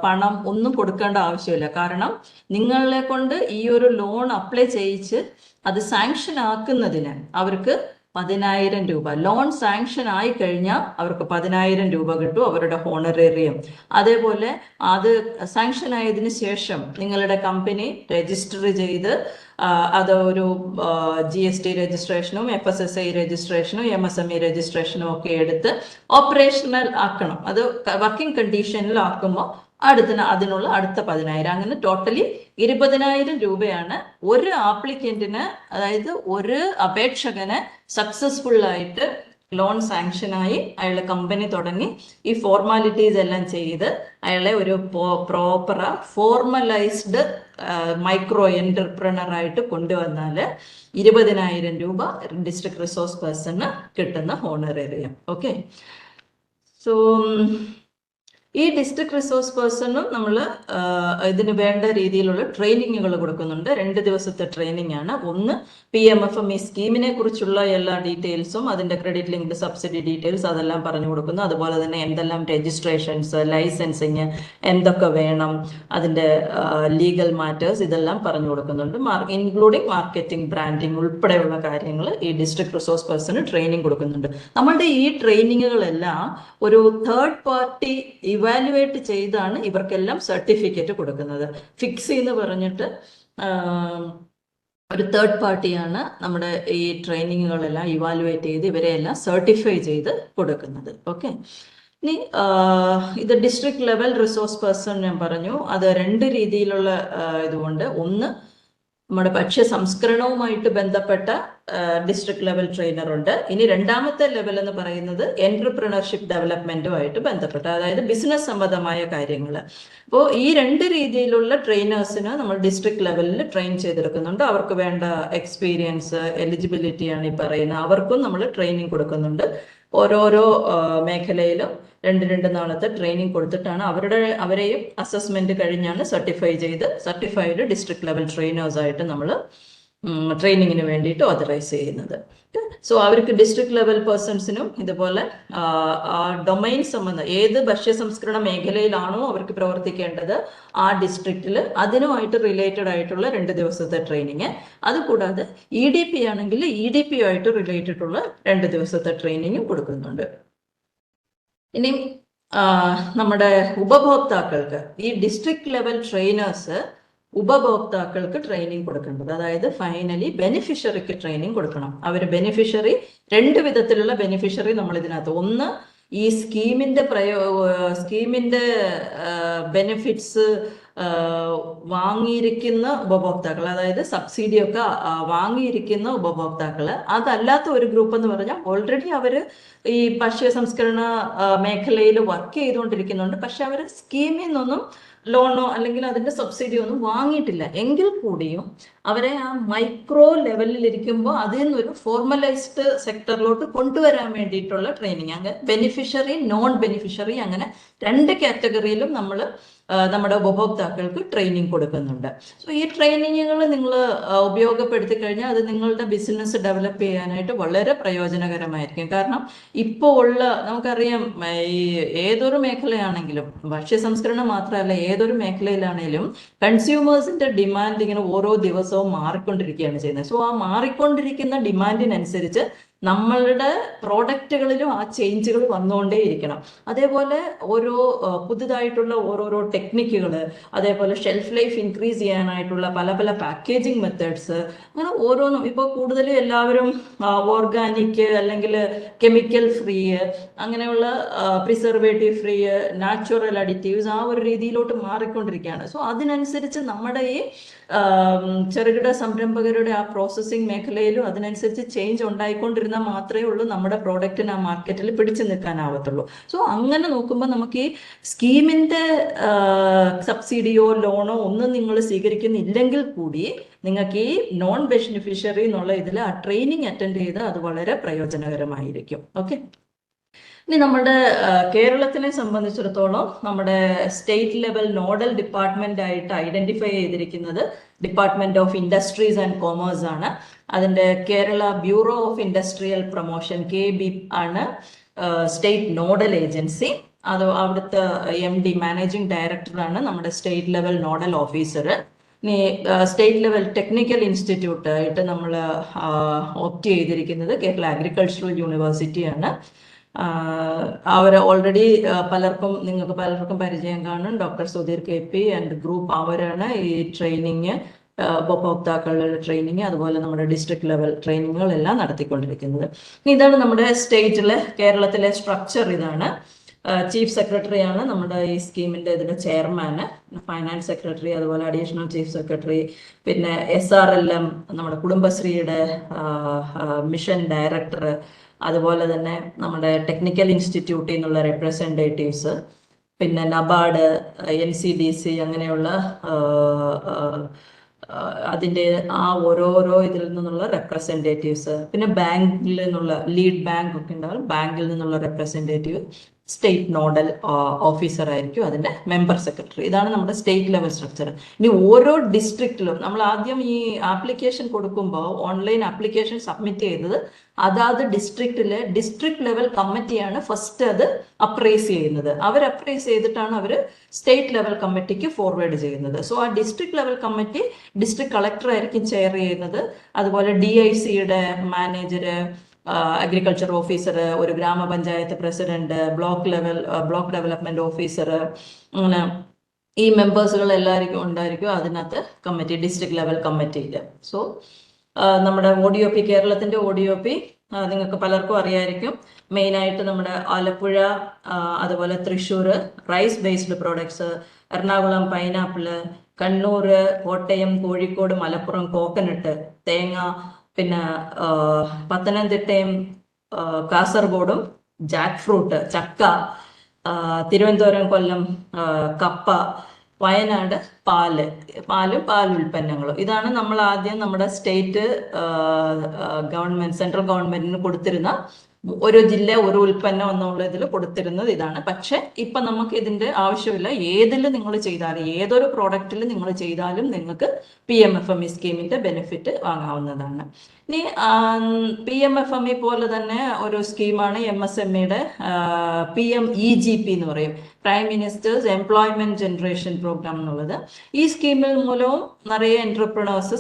പണം ഒന്നും കൊടുക്കേണ്ട ആവശ്യമില്ല. കാരണം നിങ്ങളെ കൊണ്ട് ഈ ഒരു ലോൺ അപ്ലൈ ചെയ്യിച്ച് അത് സാങ്ഷൻ ആക്കുന്നതിന് അവർക്ക് 10,000 രൂപ, ലോൺ സാങ്ഷൻ ആയി കഴിഞ്ഞാൽ അവർക്ക് 10,000 രൂപ കിട്ടും, അവരുടെ ഹോണറേറിയം. അതേപോലെ അത് സാങ്ഷൻ ആയതിനു ശേഷം നിങ്ങളുടെ കമ്പനി രജിസ്റ്റർ ചെയ്ത് അത് ഒരു GST രജിസ്ട്രേഷനും FSSAI രജിസ്ട്രേഷനും MSME രജിസ്ട്രേഷനും ഒക്കെ എടുത്ത് ഓപ്പറേഷണൽ ആക്കണം. അത് വർക്കിംഗ് കണ്ടീഷനിൽ ആക്കുമ്പോൾ അതിനുള്ള അടുത്ത 10,000, അങ്ങനെ ടോട്ടലി 20,000 രൂപയാണ് ഒരു ആപ്ലിക്കന്റിന്, അതായത് ഒരു അപേക്ഷകന് സക്സസ്ഫുൾ ആയിട്ട് ലോൺ സാങ്ഷനായി അയാളെ കമ്പനി തുടങ്ങി ഈ ഫോർമാലിറ്റീസ് എല്ലാം ചെയ്ത് അയാളെ ഒരു പ്രോപ്പർ ഫോർമലൈസ്ഡ് മൈക്രോ എന്റർപ്രണർ ആയിട്ട് കൊണ്ടുവന്നാൽ 20,000 രൂപ ഡിസ്ട്രിക്ട് റിസോഴ്സ് പേഴ്സണ് കിട്ടുന്ന ഹോണറേറിയം. ഓക്കെ, സോ ഈ ഡിസ്ട്രിക്ട് റിസോഴ്സ് പേഴ്സണും നമ്മൾ ഇതിന് വേണ്ട രീതിയിലുള്ള ട്രെയിനിങ്ങുകൾ കൊടുക്കുന്നുണ്ട്. 2 ദിവസത്തെ ട്രെയിനിങ് ആണ്. ഒന്ന് PMFME സ്കീമിനെ കുറിച്ചുള്ള എല്ലാ ഡീറ്റെയിൽസും അതിന്റെ ക്രെഡിറ്റ് ലിങ്ക്ഡ് സബ്സിഡി ഡീറ്റെയിൽസ് അതെല്ലാം പറഞ്ഞു കൊടുക്കുന്നു. അതുപോലെ തന്നെ എന്തെല്ലാം രജിസ്ട്രേഷൻസ്, ലൈസൻസിങ് എന്തൊക്കെ വേണം, അതിന്റെ ലീഗൽ മാറ്റേഴ്സ് ഇതെല്ലാം പറഞ്ഞു കൊടുക്കുന്നുണ്ട്. ഇൻക്ലൂഡിങ് മാർക്കറ്റിംഗ്, ബ്രാൻഡിങ് ഉൾപ്പെടെയുള്ള കാര്യങ്ങൾ ഈ ഡിസ്ട്രിക്ട് റിസോഴ്സ് പേഴ്സണ് ട്രെയിനിങ് കൊടുക്കുന്നുണ്ട്. നമ്മളുടെ ഈ ട്രെയിനിങ്ങുകളെല്ലാം ഒരു തേർഡ് പാർട്ടി ഇവാലുവേറ്റ് ചെയ്താണ് ഇവർക്കെല്ലാം സർട്ടിഫിക്കറ്റ് കൊടുക്കുന്നത്. ഫിക്സി എന്ന് പറഞ്ഞിട്ട് ഒരു തേർഡ് പാർട്ടിയാണ് നമ്മുടെ ഈ ട്രെയിനിങ്ങുകളെല്ലാം ഇവാലുവേറ്റ് ചെയ്ത് ഇവരെയെല്ലാം സർട്ടിഫൈ ചെയ്ത് കൊടുക്കുന്നത്. ഓക്കെ, ഇനി ഇത് ഡിസ്ട്രിക്ട് ലെവൽ റിസോഴ്സ് പേഴ്സൺ ഞാൻ പറഞ്ഞു, അത് 2 രീതിയിലുള്ള ഇതുകൊണ്ട്. ഒന്ന് നമ്മുടെ ഭക്ഷ്യ സംസ്കരണവുമായിട്ട് ബന്ധപ്പെട്ട ഡിസ്ട്രിക്ട് ലെവൽ ട്രെയിനർ ഉണ്ട്. ഇനി രണ്ടാമത്തെ ലെവൽ എന്ന് പറയുന്നത് എന്റർപ്രണർഷിപ്പ് ഡെവലപ്മെന്റുമായിട്ട് ബന്ധപ്പെട്ട, അതായത് ബിസിനസ് സംബന്ധമായ കാര്യങ്ങൾ. അപ്പോൾ ഈ 2 രീതിയിലുള്ള ട്രെയിനേഴ്സിന് നമ്മൾ ഡിസ്ട്രിക്ട് ലെവലിൽ ട്രെയിൻ ചെയ്തെടുക്കുന്നുണ്ട്. അവർക്ക് വേണ്ട എക്സ്പീരിയൻസ്, എലിജിബിലിറ്റിയാണ് ഈ പറയുന്നത്. അവർക്കും നമ്മൾ ട്രെയിനിങ് കൊടുക്കുന്നുണ്ട്. ഓരോരോ മേഖലയിലും 2 നാളത്തെ ട്രെയിനിങ് കൊടുത്തിട്ടാണ് അവരെയും അസസ്മെന്റ് കഴിഞ്ഞാണ് സർട്ടിഫൈ ചെയ്ത് സർട്ടിഫൈഡ് ഡിസ്ട്രിക്ട് ലെവൽ ട്രെയിനേഴ്സ് ആയിട്ട് നമ്മൾ ട്രെയിനിങ്ങിന് വേണ്ടിയിട്ട് ഓതറൈസ് ചെയ്യുന്നത്. സോ അവർക്ക് ഡിസ്ട്രിക്ട് ലെവൽ പേഴ്സൺസിനും ഇതുപോലെ ഡൊമൈൻ സംബന്ധം ഏത് ഭക്ഷ്യ സംസ്കരണ മേഖലയിലാണോ അവർക്ക് പ്രവർത്തിക്കേണ്ടത് ആ ഡിസ്ട്രിക്റ്റിൽ അതിനുമായിട്ട് റിലേറ്റഡ് ആയിട്ടുള്ള 2 ദിവസത്തെ ട്രെയിനിങ്. അതുകൂടാതെ EDP ആണെങ്കിൽ EDP ആയിട്ട് റിലേറ്റഡ് ഉള്ള 2 ദിവസത്തെ ട്രെയിനിങ്ങും കൊടുക്കുന്നുണ്ട്. ഇനി നമ്മുടെ ഉപഭോക്താക്കൾക്ക് ഈ ഡിസ്ട്രിക്ട് ലെവൽ ട്രെയിനേഴ്സ് ഉപഭോക്താക്കൾക്ക് ട്രെയിനിങ് കൊടുക്കേണ്ടത്, അതായത് ഫൈനലി ബെനിഫിഷ്യറിക്ക് ട്രെയിനിങ് കൊടുക്കണം. അവർ ബെനിഫിഷ്യറി 2 വിധത്തിലുള്ള ബെനിഫിഷ്യറി നമ്മൾ ഇതിനകത്ത്. ഒന്ന് ഈ സ്കീമിന്റെ ബെനിഫിറ്റ്സ് വാങ്ങിയിരിക്കുന്ന ഉപഭോക്താക്കൾ, അതായത് സബ്സിഡിയൊക്കെ വാങ്ങിയിരിക്കുന്ന ഉപഭോക്താക്കള്. അതല്ലാത്ത ഒരു ഗ്രൂപ്പ് എന്ന് പറഞ്ഞാൽ ഓൾറെഡി അവര് ഈ ഭക്ഷ്യ സംസ്കരണ മേഖലയിൽ വർക്ക് ചെയ്തുകൊണ്ടിരിക്കുന്നുണ്ട്, പക്ഷെ അവർ സ്കീമിൽ നിന്നൊന്നും ലോണോ അല്ലെങ്കിൽ അതിന്റെ സബ്സിഡിയോ ഒന്നും വാങ്ങിയിട്ടില്ല. എങ്കിൽ കൂടിയും അവരെ ആ മൈക്രോ ലെവലിൽ ഇരിക്കുമ്പോൾ അതിൽ നിന്നൊരു ഫോർമലൈസ്ഡ് സെക്ടറിലോട്ട് കൊണ്ടുവരാൻ വേണ്ടിയിട്ടുള്ള ട്രെയിനിങ്. അങ്ങനെ ബെനിഫിഷ്യറി, നോൺ ബെനിഫിഷ്യറി, അങ്ങനെ 2 കാറ്റഗറിയിലും നമ്മൾ നമ്മുടെ ഉപഭോക്താക്കൾക്ക് ട്രെയിനിങ് കൊടുക്കുന്നുണ്ട്. സോ ഈ ട്രെയിനിങ്ങുകൾ നിങ്ങൾ ഉപയോഗപ്പെടുത്തി കഴിഞ്ഞാൽ അത് നിങ്ങളുടെ ബിസിനസ് ഡെവലപ്പ് ചെയ്യാനായിട്ട് വളരെ പ്രയോജനകരമായിരിക്കും. കാരണം ഇപ്പോൾ ഉള്ള നമുക്കറിയാം, ഈ ഏതൊരു മേഖലയാണെങ്കിലും, ഭക്ഷ്യ സംസ്കരണം മാത്രമല്ല ഏതൊരു മേഖലയിലാണെങ്കിലും കൺസ്യൂമേഴ്സിന്റെ ഡിമാൻഡ് ഇങ്ങനെ ഓരോ ദിവസവും മാറിക്കൊണ്ടിരിക്കുകയാണ് ചെയ്യുന്നത്. സോ ആ മാറിക്കൊണ്ടിരിക്കുന്ന ഡിമാൻഡിനനുസരിച്ച് നമ്മളുടെ പ്രോഡക്റ്റുകളിലും ആ ചേഞ്ചുകൾ വന്നുകൊണ്ടേയിരിക്കണം. അതേപോലെ ഓരോ പുതുതായിട്ടുള്ള ഓരോരോ ടെക്നിക്കുകൾ, അതേപോലെ ഷെൽഫ് ലൈഫ് ഇൻക്രീസ് ചെയ്യാനായിട്ടുള്ള പല പല പാക്കേജിങ് മെത്തേഡ്സ്, അങ്ങനെ ഓരോന്നും. ഇപ്പോൾ കൂടുതലും എല്ലാവരും ഓർഗാനിക് അല്ലെങ്കിൽ കെമിക്കൽ ഫ്രീ, അങ്ങനെയുള്ള പ്രിസർവേറ്റീവ് ഫ്രീ, നാച്ചുറൽ അഡിറ്റീവ്സ്, ആ ഒരു രീതിയിലോട്ട് മാറിക്കൊണ്ടിരിക്കുകയാണ്. സോ അതിനനുസരിച്ച് നമ്മുടെ ഈ ചെറുകിട സംരംഭകരുടെ ആ പ്രോസസ്സിംഗ് മേഖലയിലും അതിനനുസരിച്ച് ചേഞ്ച് ഉണ്ടായിക്കൊണ്ടിരുന്നാൽ മാത്രമേ ഉള്ളൂ നമ്മുടെ പ്രോഡക്റ്റിന് ആ മാർക്കറ്റിൽ പിടിച്ചു നിൽക്കാനാവത്തുള്ളൂ. സോ അങ്ങനെ നോക്കുമ്പോൾ നമുക്ക് ഈ സ്കീമിന്റെ സബ്സിഡിയോ ലോണോ ഒന്നും നിങ്ങൾ സ്വീകരിക്കുന്നില്ലെങ്കിൽ കൂടി നിങ്ങൾക്ക് ഈ നോൺ ബെനിഫിഷ്യറി എന്നുള്ള ഇതിൽ ആ ട്രെയിനിങ് അറ്റൻഡ് ചെയ്ത് അത് വളരെ പ്രയോജനകരമായിരിക്കും. ഓക്കെ, ഇനി നമ്മുടെ കേരളത്തിനെ സംബന്ധിച്ചിടത്തോളം നമ്മുടെ സ്റ്റേറ്റ് ലെവൽ നോഡൽ ഡിപ്പാർട്ട്മെന്റ് ആയിട്ട് ഐഡന്റിഫൈ ചെയ്തിരിക്കുന്നത് department of industries and commerce ആണ്. അതിന്റെ Kerala bureau of industrial promotion KB ആണ് സ്റ്റേറ്റ് നോഡൽ ഏജൻസി. അത് അവിടുത്തെ MD മാനേജിംഗ് ഡയറക്ടറാണ് നമ്മുടെ സ്റ്റേറ്റ് ലെവൽ നോഡൽ ഓഫീസർ. ഇനി സ്റ്റേറ്റ് ലെവൽ ടെക്നിക്കൽ ഇൻസ്റ്റിറ്റ്യൂട്ട് ആയിട്ട് നമ്മൾ ഓപ്റ്റ് ചെയ്തിരിക്കുന്നത് കേരള അഗ്രികൾച്ചറൽ യൂണിവേഴ്സിറ്റിയാണ്. അവർ ഓൾറെഡി നിങ്ങൾക്ക് പലർക്കും പരിചയം കാണും. Doctor Sudheer KP and group അവരാണ് ഈ ട്രെയിനിങ്, ഉപഭോക്താക്കളുടെ ട്രെയിനിങ്, അതുപോലെ നമ്മുടെ ഡിസ്ട്രിക്ട് ലെവൽ ട്രെയിനിങ്ങുകളെല്ലാം നടത്തിക്കൊണ്ടിരിക്കുന്നത്. ഇതാണ് നമ്മുടെ സ്റ്റേറ്റിലെ കേരളത്തിലെ സ്ട്രക്ചർ. ഇതാണ് ചീഫ് സെക്രട്ടറി ആണ് നമ്മുടെ ഈ സ്കീമിന്റെ ഇതിന്റെ ചെയർമാന്, ഫൈനാൻസ് സെക്രട്ടറി, അതുപോലെ അഡീഷണൽ ചീഫ് സെക്രട്ടറി, പിന്നെ SRLM നമ്മുടെ കുടുംബശ്രീയുടെ മിഷൻ ഡയറക്ടർ, അതുപോലെ തന്നെ നമ്മുടെ ടെക്നിക്കൽ ഇൻസ്റ്റിറ്റ്യൂട്ടിൽ നിന്നുള്ള റെപ്രസെൻറ്റേറ്റീവ്സ്, പിന്നെ നബാർഡ്, NCDC, അങ്ങനെയുള്ള അതിൻ്റെ ആ ഓരോരോ ഇതിൽ നിന്നുള്ള റെപ്രസെൻറ്റേറ്റീവ്സ്, പിന്നെ ബാങ്കിൽ നിന്നുള്ള ലീഡ് ബാങ്ക് ഒക്കെ ഉണ്ടാവും, ബാങ്കിൽ നിന്നുള്ള റെപ്രസെൻറ്റേറ്റീവ്, സ്റ്റേറ്റ് നോഡൽ ഓഫീസർ ആയിരിക്കും അതിൻ്റെ മെമ്പർ സെക്രട്ടറി. ഇതാണ് നമ്മുടെ സ്റ്റേറ്റ് ലെവൽ സ്ട്രക്ചർ. ഇനി ഓരോ ഡിസ്ട്രിക്റ്റിലും നമ്മൾ ആദ്യം ഈ ആപ്ലിക്കേഷൻ കൊടുക്കുമ്പോൾ ഓൺലൈൻ ആപ്ലിക്കേഷൻ സബ്മിറ്റ് ചെയ്തത് അതാത് ഡിസ്ട്രിക്റ്റിലെ ഡിസ്ട്രിക്ട് ലെവൽ കമ്മിറ്റിയാണ് ഫസ്റ്റ് അത് അപ്രൈസ് ചെയ്യുന്നത്. അവർ അപ്രൈസ് ചെയ്തിട്ടാണ് അവർ സ്റ്റേറ്റ് ലെവൽ കമ്മിറ്റിക്ക് ഫോർവേഡ് ചെയ്യുന്നത്. സോ ആ district level committee district collector ആയിരിക്കും ചെയർ ചെയ്യുന്നത്. അതുപോലെ DICയുടെ മാനേജര്, അഗ്രികൾച്ചർ ഓഫീസർ, ഒരു ഗ്രാമപഞ്ചായത്ത് പ്രസിഡന്റ്, ബ്ലോക്ക് ഡെവലപ്മെന്റ് ഓഫീസർ, അങ്ങനെ ഈ മെമ്പേഴ്സുകൾ എല്ലാവർക്കും ഉണ്ടായിരിക്കും അതിനകത്ത് കമ്മിറ്റി, ഡിസ്ട്രിക്ട് ലെവൽ കമ്മിറ്റിയിൽ. സോ നമ്മുടെ ODOP, കേരളത്തിന്റെ ODOP നിങ്ങൾക്ക് പലർക്കും അറിയായിരിക്കും. മെയിനായിട്ട് നമ്മുടെ ആലപ്പുഴ, അതുപോലെ Thrissur rice based products, Ernakulam pineapple, Kannur, Kottayam, Kozhikode, Malappuram coconut, തേങ്ങ, പിന്നെ പത്തനംതിട്ടയും കാസർഗോഡും ജാക്ക് ഫ്രൂട്ട്, ചക്ക, തിരുവനന്തപുരം, കൊല്ലം കപ്പ, വയനാട് പാലും പാലുൽപ്പന്നങ്ങളും. ഇതാണ് നമ്മൾ ആദ്യം നമ്മുടെ സ്റ്റേറ്റ് ഗവൺമെന്റ്, സെൻട്രൽ ഗവൺമെന്റിന് കൊടുത്തിരുന്ന ഒരു ജില്ല ഒരു ഉൽപ്പന്നം എന്നുള്ള ഇതിൽ കൊടുത്തിരുന്നത് ഇതാണ്. പക്ഷെ ഇപ്പൊ നമുക്ക് ഇതിന്റെ ആവശ്യമില്ല. ഏതിൽ നിങ്ങൾ ചെയ്താലും, ഏതൊരു പ്രോഡക്റ്റിൽ നിങ്ങൾ ചെയ്താലും നിങ്ങൾക്ക് PMFME സ്കീമിന്റെ ബെനിഫിറ്റ് വാങ്ങാവുന്നതാണ്. ഇനി PMFME പോലെ തന്നെ ഒരു സ്കീമാണ് MSMEയുടെ PMEGP എന്ന് പറയും, prime minister's employment generation programme എന്നുള്ളത്. ഈ സ്കീമിൽ മൂലവും നിറയെ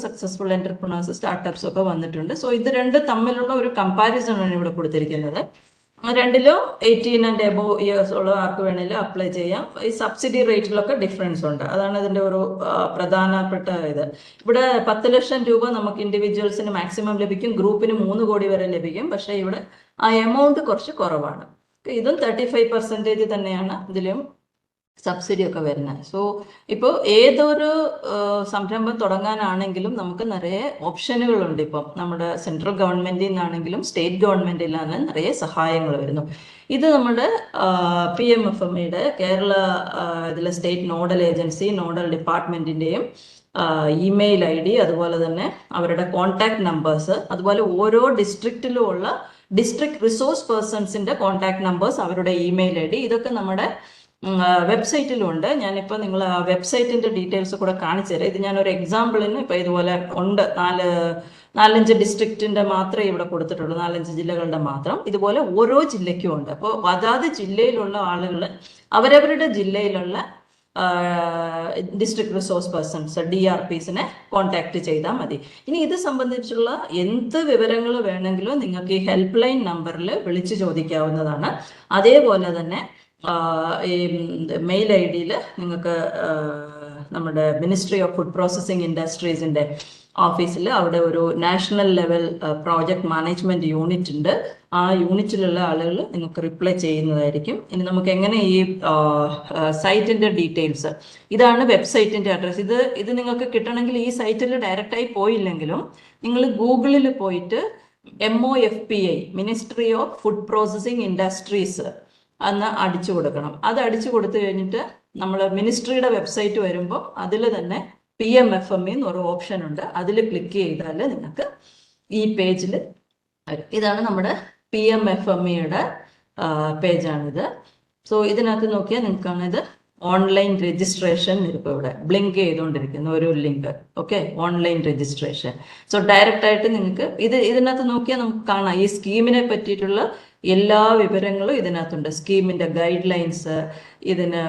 സക്സസ്ഫുൾ എന്റർപ്രണേഴ്സ്, സ്റ്റാർട്ടപ്സ് ഒക്കെ വന്നിട്ടുണ്ട്. സോ ഇത് രണ്ട് തമ്മിലുള്ള ഒരു കമ്പാരിസൺ ആണ് ഇവിടെ കൊടുത്തിരിക്കുന്നത്. രണ്ടിലും 18 and above years ഉള്ള ആർക്ക് വേണേലും അപ്ലൈ ചെയ്യാം. ഈ സബ്സിഡി റേറ്റിലൊക്കെ ഡിഫറൻസ് ഉണ്ട്. അതാണ് ഇതിന്റെ ഒരു പ്രധാനപ്പെട്ട ഇത്. ഇവിടെ 10 ലക്ഷം രൂപ നമുക്ക് ഇൻഡിവിജ്വൽസിന് മാക്സിമം ലഭിക്കും, ഗ്രൂപ്പിന് 3 കോടി വരെ ലഭിക്കും. പക്ഷെ ഇവിടെ ആ എമൗണ്ട് കുറച്ച് കുറവാണ്. ഇതും 35% തന്നെയാണ് ഇതിലും സബ്സിഡി ഒക്കെ വരുന്നത്. സോ ഇപ്പോൾ ഏതൊരു സംരംഭം തുടങ്ങാനാണെങ്കിലും നമുക്ക് നിറയെ ഓപ്ഷനുകളുണ്ട്. ഇപ്പം നമ്മുടെ സെൻട്രൽ ഗവൺമെന്റിൽ നിന്നാണെങ്കിലും സ്റ്റേറ്റ് ഗവൺമെന്റിൽ നിന്നാണ് നിറയെ സഹായങ്ങൾ വരുന്നു. ഇത് നമ്മുടെ PMFMEയുടെ കേരള ഇതിലെ സ്റ്റേറ്റ് നോഡൽ ഏജൻസി, നോഡൽ ഡിപ്പാർട്ട്മെന്റിന്റെയും ഇമെയിൽ ID, അതുപോലെ തന്നെ അവരുടെ കോൺടാക്ട് നമ്പേഴ്സ്, അതുപോലെ ഓരോ ഡിസ്ട്രിക്റ്റിലും ഉള്ള ഡിസ്ട്രിക്ട് റിസോഴ്സ് പേഴ്സൺസിന്റെ കോൺടാക്ട് നമ്പേഴ്സ്, അവരുടെ ഇമെയിൽ ID, ഇതൊക്കെ നമ്മുടെ വെബ്സൈറ്റിലുണ്ട്. ഞാനിപ്പോൾ നിങ്ങൾ ആ വെബ്സൈറ്റിന്റെ ഡീറ്റെയിൽസ് കൂടെ കാണിച്ചു തരാം. ഇത് ഞാനൊരു എക്സാമ്പിളിന് ഇപ്പൊ ഇതുപോലെ ഉണ്ട്. 4-5 ഡിസ്ട്രിക്റ്റിന്റെ മാത്രമേ ഇവിടെ കൊടുത്തിട്ടുള്ളൂ, 4-5 ജില്ലകളുടെ മാത്രം. ഇതുപോലെ ഓരോ ജില്ലയ്ക്കും ഉണ്ട്. അപ്പോൾ അതാത് ജില്ലയിലുള്ള ആളുകൾ അവരവരുടെ ജില്ലയിലുള്ള ഡിസ്ട്രിക്ട് റിസോഴ്സ് പേഴ്സൺസ്, DRPസിനെ കോൺടാക്ട് ചെയ്താൽ മതി. ഇനി ഇത് സംബന്ധിച്ചുള്ള എന്ത് വിവരങ്ങൾ വേണമെങ്കിലും നിങ്ങൾക്ക് ഈ ഹെൽപ്പ് ലൈൻ നമ്പറിൽ വിളിച്ചു ചോദിക്കാവുന്നതാണ്. അതേപോലെ തന്നെ ഈ മെയിൽ ID നിങ്ങൾക്ക് നമ്മുടെ മിനിസ്ട്രി ഓഫ് ഫുഡ് പ്രോസസ്സിംഗ് ഇൻഡസ്ട്രീസിന്റെ ഓഫീസിൽ അവിടെ ഒരു national level project management unit ഉണ്ട്. ആ യൂണിറ്റിലുള്ള ആളുകൾ നിങ്ങൾക്ക് റിപ്ലൈ ചെയ്യുന്നതായിരിക്കും. ഇനി നമുക്ക് എങ്ങനെ ഈ സൈറ്റിന്റെ ഡീറ്റെയിൽസ്, ഇതാണ് വെബ്സൈറ്റിന്റെ അഡ്രസ്. ഇത് നിങ്ങൾക്ക് കിട്ടണമെങ്കിൽ ഈ സൈറ്റിൽ ഡയറക്റ്റായി പോയില്ലെങ്കിലും നിങ്ങൾ ഗൂഗിളിൽ പോയിട്ട് MOFPI, ministry of food processing industries അന്ന് അടിച്ചു കൊടുക്കണം. അത് അടിച്ചു കൊടുത്തു കഴിഞ്ഞിട്ട് നമ്മൾ മിനിസ്ട്രിയുടെ വെബ്സൈറ്റ് വരുമ്പോൾ അതിൽ തന്നെ PMFME എന്നൊരു ഓപ്ഷൻ ഉണ്ട്. അതിൽ ക്ലിക്ക് ചെയ്താൽ നിങ്ങൾക്ക് ഈ പേജിൽ വരും. ഇതാണ് നമ്മുടെ PMFMEയുടെ പേജാണിത്. സോ ഇതിനകത്ത് നോക്കിയാൽ നിങ്ങൾക്കാണ് ഇത് ഓൺലൈൻ രജിസ്ട്രേഷൻ ഇപ്പോൾ ഇവിടെ ബ്ലിങ്ക് ചെയ്തുകൊണ്ടിരിക്കുന്ന ഒരു link. Okay, online registration. So direct ആയിട്ട് നിങ്ങൾക്ക് ഇതിനകത്ത് നോക്കിയാൽ നമുക്ക് കാണാം ഈ സ്കീമിനെ പറ്റിയിട്ടുള്ള എല്ലാ വിവരങ്ങളും ഇതിനകത്തുണ്ട്. സ്കീമിന്റെ ഗൈഡ് ലൈൻസ്, ഇതിന്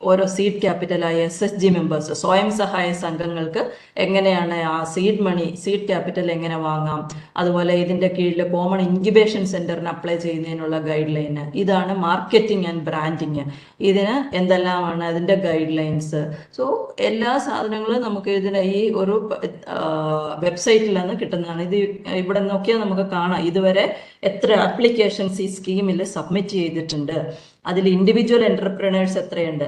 ഓരോ സീഡ് ക്യാപിറ്റലായ SHG മെമ്പേഴ്സ്, സ്വയം സഹായ സംഘങ്ങൾക്ക് എങ്ങനെയാണ് ആ സീഡ് ക്യാപിറ്റൽ എങ്ങനെ വാങ്ങാം, അതുപോലെ ഇതിന്റെ കീഴിൽ കോമൺ ഇൻക്യുബേഷൻ സെന്ററിന് അപ്ലൈ ചെയ്യുന്നതിനുള്ള ഗൈഡ് ലൈന്, ഇതാണ് മാർക്കറ്റിംഗ് ആൻഡ് ബ്രാൻഡിങ്, ഇതിന് എന്തെല്ലാമാണ് അതിന്റെ ഗൈഡ് ലൈൻസ്. സോ എല്ലാ സാധനങ്ങളും നമുക്ക് ഇതിന് ഈ ഒരു വെബ്സൈറ്റിലാണ് കിട്ടുന്നതാണ്. ഇത് ഇവിടെ നോക്കിയാൽ നമുക്ക് കാണാം ഇതുവരെ എത്ര ആപ്ലിക്കേഷൻസ് ഈ സ്കീമിൽ സബ്മിറ്റ് ചെയ്തിട്ടുണ്ട്, അതിൽ ഇൻഡിവിജ്വൽ എന്റർപ്രണേഴ്സ് എത്രയുണ്ട്,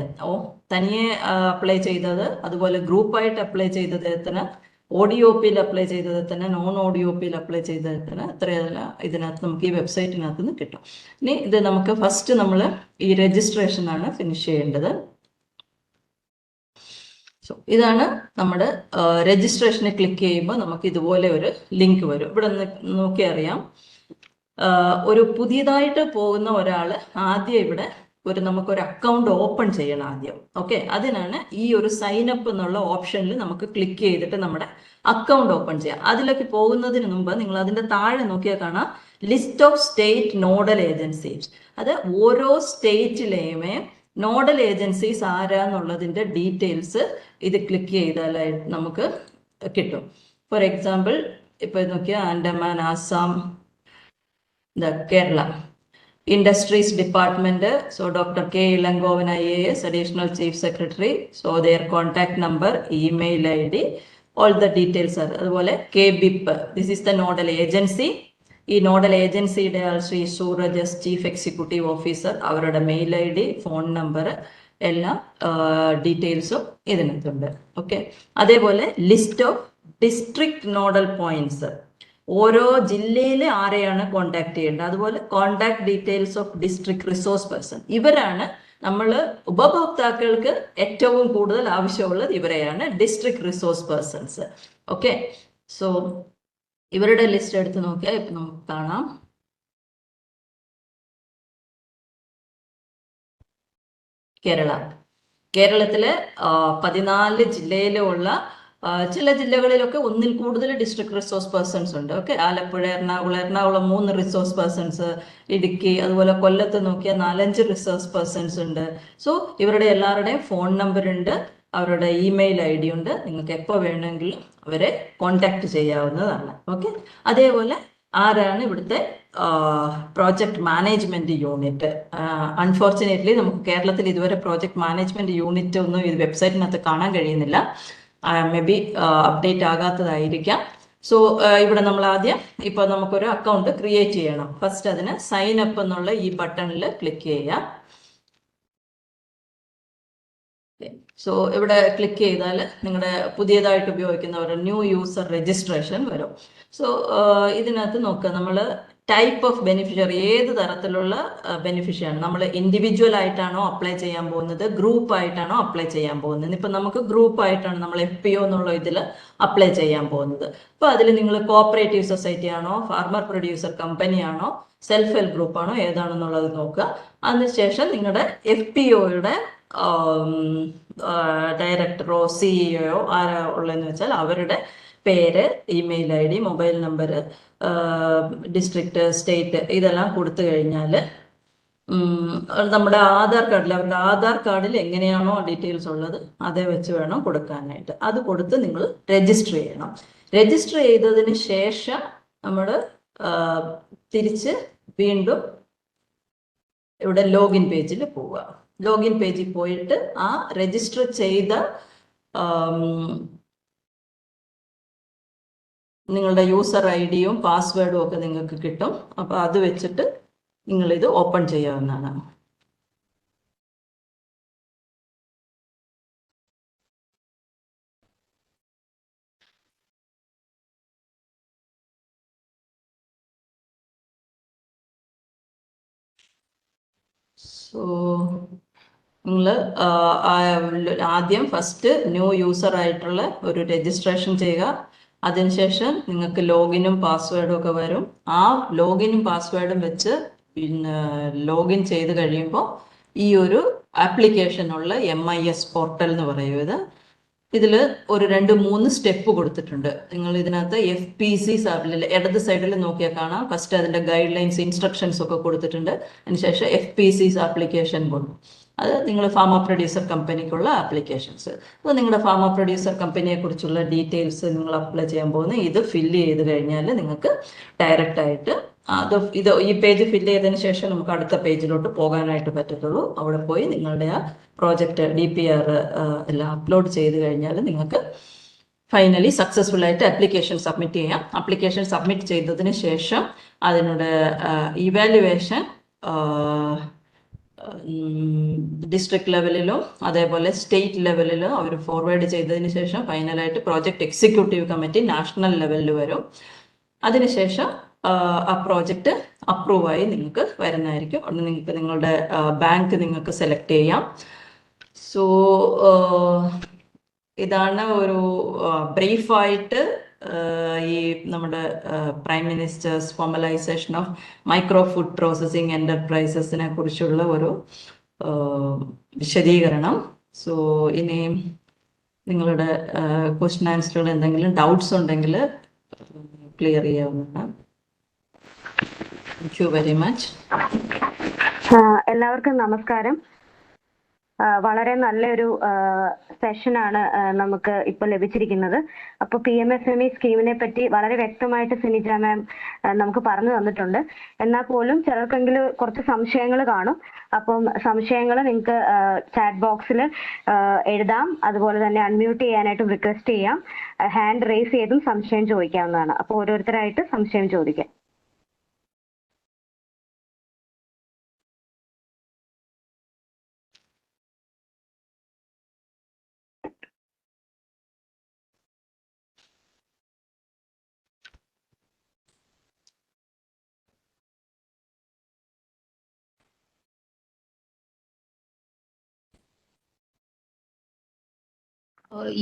തനിയെ അപ്ലൈ ചെയ്തത്, അതുപോലെ ഗ്രൂപ്പായിട്ട് അപ്ലൈ ചെയ്തത് എത്ര, ODOPയിൽ അപ്ലൈ ചെയ്തത് എത്ര, നോൺ ODOPയിൽ അപ്ലൈ ചെയ്തത് എത്രയല്ല ഇതിനകത്ത് നമുക്ക് ഈ വെബ്സൈറ്റിനകത്ത് നിന്ന് കിട്ടും. ഇനി ഇത് നമുക്ക് ഫസ്റ്റ് നമ്മൾ ഈ രജിസ്ട്രേഷൻ ആണ് ഫിനിഷ് ചെയ്യേണ്ടത്. സോ ഇതാണ് നമ്മുടെ രജിസ്ട്രേഷനെ ക്ലിക്ക് ചെയ്യുമ്പോൾ നമുക്ക് ഇതുപോലെ ഒരു ലിങ്ക് വരും. ഇവിടെ നോക്കി അറിയാം ഒരു പുതിയതായിട്ട് പോകുന്ന ഒരാൾ ആദ്യം ഇവിടെ നമുക്കൊരു അക്കൗണ്ട് ഓപ്പൺ ചെയ്യണം ആദ്യം. ഓക്കെ, അതിനാണ് ഈ ഒരു സൈൻ അപ്പ് എന്നുള്ള ഓപ്ഷനിൽ നമുക്ക് ക്ലിക്ക് ചെയ്തിട്ട് നമ്മുടെ അക്കൗണ്ട് ഓപ്പൺ ചെയ്യാം. അതിലേക്ക് പോകുന്നതിന് മുമ്പ് നിങ്ങൾ അതിന്റെ താഴെ നോക്കിയാൽ കാണാം list of state nodal agencies. അത് ഓരോ സ്റ്റേറ്റിലെയും നോഡൽ ഏജൻസീസ് ആരാന്നുള്ളതിന്റെ ഡീറ്റെയിൽസ് ഇത് ക്ലിക്ക് ചെയ്താലായിട്ട് നമുക്ക് കിട്ടും. ഫോർ എക്സാമ്പിൾ ഇപ്പൊ നോക്കിയാൽ Andaman, Assam, Kerala Industries Department, so Dr. K. Ilangovan IAS, Additional Chief Secretary, so their contact number, email ID, all the details are. അതുപോലെ KBIP, this is the nodal agency. ഈ നോഡൽ ഏജൻസിയുടെ Shri Suraj S chief executive officer, അവരുടെ മെയിൽ ID, ഫോൺ നമ്പർ എല്ലാ ഡീറ്റെയിൽസും ഇതിനകത്തുണ്ട്. ഓക്കെ, അതേപോലെ list of district nodal points, ഓരോ ജില്ലയിൽ ആരെയാണ് കോണ്ടാക്ട് ചെയ്യേണ്ടത്, അതുപോലെ contact details of district resource person. ഇവരാണ് നമ്മൾ ഉപഭോക്താക്കൾക്ക് ഏറ്റവും കൂടുതൽ ആവശ്യമുള്ളത്, ഇവരെയാണ് district resource persons. Okay, so ഇവരുടെ ലിസ്റ്റ് എടുത്ത് നോക്കിയാൽ ഇപ്പൊ നമുക്ക് കാണാം. കേരളത്തിലെ 14 ജില്ലയിലുള്ള ചില ജില്ലകളിലൊക്കെ ഒന്നിൽ കൂടുതൽ ഡിസ്ട്രിക്ട് റിസോഴ്സ് പേഴ്സൺസ് ഉണ്ട്. Okay, Alappuzha, Ernakulam 3 resource persons, Idukki, അതുപോലെ കൊല്ലത്ത് നോക്കിയാൽ 4-5 റിസോഴ്സ് പേഴ്സൺസ് ഉണ്ട്. സോ ഇവരുടെ എല്ലാവരുടെയും ഫോൺ നമ്പർ ഉണ്ട്, അവരുടെ ഇമെയിൽ ID ഉണ്ട്. നിങ്ങൾക്ക് എപ്പോൾ വേണമെങ്കിലും അവരെ കോണ്ടാക്ട് ചെയ്യാവുന്നതാണ്. ഓക്കെ, അതേപോലെ ആരാണ് ഇവിടുത്തെ പ്രോജക്ട് മാനേജ്മെന്റ് യൂണിറ്റ്. അൺഫോർച്ചുനേറ്റ്ലി നമുക്ക് കേരളത്തിൽ ഇതുവരെ പ്രോജക്ട് മാനേജ്മെന്റ് യൂണിറ്റ് ഒന്നും ഇത് വെബ്സൈറ്റിനകത്ത് കാണാൻ കഴിയുന്നില്ല. മേ ബി അപ്ഡേറ്റ് ആകാത്തതായിരിക്കാം. സോ ഇവിടെ നമ്മൾ ആദ്യം ഇപ്പൊ നമുക്കൊരു അക്കൗണ്ട് ക്രിയേറ്റ് ചെയ്യണം. ഫസ്റ്റ് അതിന് സൈൻ അപ്പ് എന്നുള്ള ഈ ബട്ടണിൽ ക്ലിക്ക് ചെയ്യാം. സോ ഇവിടെ ക്ലിക്ക് ചെയ്താൽ നിങ്ങളുടെ പുതിയതായിട്ട് ഉപയോഗിക്കുന്നവരുടെ ന്യൂ യൂസർ രജിസ്ട്രേഷൻ വരും. സോ ഇതിനകത്ത് നോക്കുക, നമ്മൾ ടൈപ്പ് ഓഫ് ബെനിഫിഷ്യറി, ഏത് തരത്തിലുള്ള ബെനിഫിഷ്യറി, നമ്മൾ ഇൻഡിവിജ്വൽ ആയിട്ടാണോ അപ്ലൈ ചെയ്യാൻ പോകുന്നത്, ഗ്രൂപ്പ് ആയിട്ടാണോ അപ്ലൈ ചെയ്യാൻ പോകുന്നത്. ഇപ്പൊ നമുക്ക് ഗ്രൂപ്പ് ആയിട്ടാണ് നമ്മൾ FPO എന്നുള്ള ഇതിൽ അപ്ലൈ ചെയ്യാൻ പോകുന്നത്. അപ്പൊ അതിൽ നിങ്ങൾ കോഓപ്പറേറ്റീവ് സൊസൈറ്റി ആണോ, ഫാർമർ പ്രൊഡ്യൂസർ കമ്പനി ആണോ, സെൽഫ് ഹെൽപ്പ് ഗ്രൂപ്പ് ആണോ, ഏതാണെന്നുള്ളത് നോക്കുക. അതിനുശേഷം നിങ്ങളുടെ FPOയുടെ ഡയറക്ടറോ CEO ആരാ ഉള്ളതെന്ന് വെച്ചാൽ അവരുടെ പേര്, email ID, mobile number, district, state ഇതെല്ലാം കൊടുത്തു കഴിഞ്ഞാൽ നമ്മുടെ ആധാർ കാർഡിൽ, അവരുടെ ആധാർ കാർഡിൽ എങ്ങനെയാണോ ഡീറ്റെയിൽസ് ഉള്ളത് അതേ വെച്ച് വേണം കൊടുക്കാനായിട്ട്. അത് കൊടുത്ത് നിങ്ങൾ രജിസ്റ്റർ ചെയ്യണം. രജിസ്റ്റർ ചെയ്തതിന് ശേഷം നമ്മൾ തിരിച്ച് വീണ്ടും ഇവിടെ ലോഗിൻ പേജിൽ പോവുക. ലോഗിൻ പേജിൽ പോയിട്ട് ആ രജിസ്റ്റർ ചെയ്ത നിങ്ങളുടെ യൂസർ IDയും പാസ്വേഡും ഒക്കെ നിങ്ങൾക്ക് കിട്ടും. അപ്പോൾ അത് വെച്ചിട്ട് നിങ്ങളിത് ഓപ്പൺ ചെയ്യാവുന്നതാണ്. സോ നിങ്ങൾ ആദ്യം ഫസ്റ്റ് ന്യൂ യൂസർ ആയിട്ടുള്ള ഒരു രജിസ്ട്രേഷൻ ചെയ്യുക. അതിനുശേഷം നിങ്ങൾക്ക് ലോഗിനും പാസ്വേഡും ഒക്കെ വരും. ആ ലോഗിനും പാസ്വേഡും വെച്ച് പിന്നെ ലോഗിൻ ചെയ്ത് കഴിയുമ്പോൾ ഈ ഒരു ആപ്ലിക്കേഷനുള്ള MIS പോർട്ടൽ എന്ന് പറയും. ഇതിൽ ഒരു 2-3 സ്റ്റെപ്പ് കൊടുത്തിട്ടുണ്ട്. നിങ്ങൾ ഇതിനകത്ത് FPC ഇടത് സൈഡിൽ നോക്കിയാൽ കാണാം. ഫസ്റ്റ് അതിന്റെ ഗൈഡ് ലൈൻസ്, ഇൻസ്ട്രക്ഷൻസ് ഒക്കെ കൊടുത്തിട്ടുണ്ട്. അതിനുശേഷം FPCs ആപ്ലിക്കേഷൻ കൊടുക്കും. അത് നിങ്ങൾ ഫാർമർ പ്രൊഡ്യൂസർ കമ്പനിക്കുള്ള ആപ്ലിക്കേഷൻസ്. അപ്പോൾ നിങ്ങളുടെ ഫാർമർ പ്രൊഡ്യൂസർ കമ്പനിയെ കുറിച്ചുള്ള ഡീറ്റെയിൽസ് നിങ്ങൾ അപ്ലൈ ചെയ്യാൻ പോകുന്ന ഇത് ഫില്ല് ചെയ്ത് കഴിഞ്ഞാൽ നിങ്ങൾക്ക് ഡയറക്റ്റ് ആയിട്ട് ഈ പേജ് ഫില്ല് ചെയ്തതിന് ശേഷം നമുക്ക് അടുത്ത പേജിലോട്ട് പോകാനായിട്ട് പറ്റത്തുള്ളൂ. അവിടെ പോയി നിങ്ങളുടെ ആ പ്രോജക്റ്റ് DPR എല്ലാം അപ്ലോഡ് ചെയ്ത് കഴിഞ്ഞാൽ നിങ്ങൾക്ക് ഫൈനലി സക്സസ്ഫുൾ ആയിട്ട് ആപ്ലിക്കേഷൻ സബ്മിറ്റ് ചെയ്യാം. ആപ്ലിക്കേഷൻ സബ്മിറ്റ് ചെയ്തതിന് ശേഷം അതിനോട് ഇവാലുവേഷൻ ഡിസ്ട്രിക്ട് ലെവലിലും അതേപോലെ സ്റ്റേറ്റ് ലെവലിലും അവർ ഫോർവേഡ് ചെയ്തതിന് ശേഷം ഫൈനലായിട്ട് പ്രോജക്റ്റ് എക്സിക്യൂട്ടീവ് കമ്മിറ്റി നാഷണൽ ലെവലിൽ വരും. അതിനുശേഷം ആ പ്രോജക്റ്റ് അപ്രൂവ് ആയി നിങ്ങൾക്ക് വരുന്നതായിരിക്കും. അവിടെ നിങ്ങൾക്ക് നിങ്ങളുടെ ബാങ്ക് നിങ്ങൾക്ക് സെലക്ട് ചെയ്യാം. സോ ഇതാണ് ഒരു ബ്രീഫായിട്ട് ഈ നമ്മുടെ prime minister's formalisation of micro food processing എന്റർപ്രൈസസിനെ കുറിച്ചുള്ള ഒരു വിശദീകരണം. സോ ഇനി നിങ്ങളുടെ ക്വസ്റ്റ്യൻ ആൻസറുകൾ എന്തെങ്കിലും ഡൗട്ട്സ് ഉണ്ടെങ്കിൽ ക്ലിയർ ചെയ്യാവുന്നതാണ്. Thank you very much. എല്ലാവർക്കും നമസ്കാരം. വളരെ നല്ലൊരു സെഷനാണ് നമുക്ക് ഇപ്പോൾ ലഭിച്ചിരിക്കുന്നത്. അപ്പോൾ PMFME സ്കീമിനെ പറ്റി വളരെ വ്യക്തമായിട്ട് സിനിജ മാം നമുക്ക് പറഞ്ഞു തന്നിട്ടുണ്ട്. എന്നാൽ പോലും ചിലർക്കെങ്കിലും കുറച്ച് സംശയങ്ങൾ കാണും. അപ്പം സംശയങ്ങൾ നിങ്ങൾക്ക് ചാറ്റ് ബോക്സിൽ എഴുതാം. അതുപോലെ തന്നെ അൺമ്യൂട്ട് ചെയ്യാനായിട്ടും റിക്വസ്റ്റ് ചെയ്യാം. ഹാൻഡ് റേസ് ചെയ്തും സംശയം ചോദിക്കാവുന്നതാണ്. അപ്പോൾ ഓരോരുത്തരായിട്ട് സംശയം ചോദിക്കാം.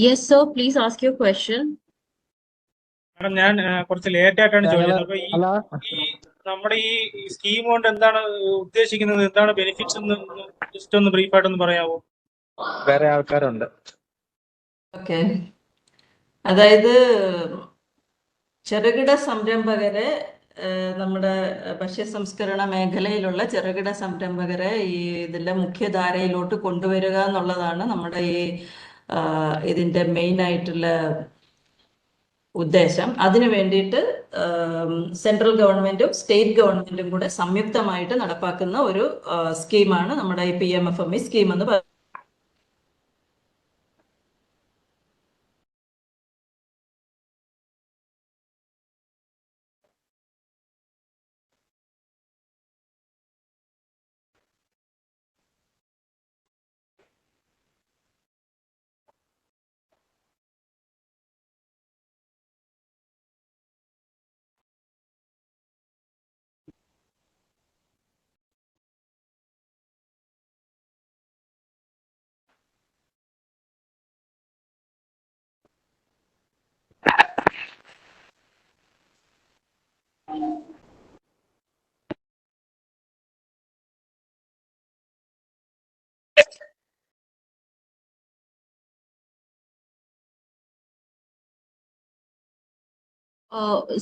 Yes, sir. Please ask your question. Madam, ഞാൻ കുറച്ച് ലേറ്റ് ആയിട്ടാണ് ചോദിച്ചത്. അപ്പൊ ഈ നമ്മുടെ ഈ സ്കീം കൊണ്ട് എന്താണ് ഉദ്ദേശിക്കുന്നത്, എന്താണ് ബെനിഫിറ്റ്സ് എന്ന് ജസ്റ്റ് ഒന്ന് ബ്രീഫ് ആയിട്ടൊന്ന് പറയാമോ? വേറെ ആൾക്കാരുണ്ട്. ഓക്കെ, അതായത് ചെറുകിട സംരംഭകരെ, നമ്മുടെ ഭക്ഷ്യ സംസ്കരണ മേഖലയിലുള്ള ചെറുകിട സംരംഭകരെ ഈ ഇതിന്റെ മുഖ്യധാരയിലോട്ട് കൊണ്ടുവരിക എന്നുള്ളതാണ് നമ്മുടെ ഈ ഇതിന്റെ മെയിൻ ആയിട്ടുള്ള ഉദ്ദേശം. അതിനു വേണ്ടിയിട്ട് സെൻട്രൽ ഗവൺമെന്റും സ്റ്റേറ്റ് ഗവൺമെന്റും കൂടെ സംയുക്തമായിട്ട് നടപ്പാക്കുന്ന ഒരു സ്കീമാണ് നമ്മുടെ ഈ PMFME സ്കീം എന്ന് പറയുന്നത്.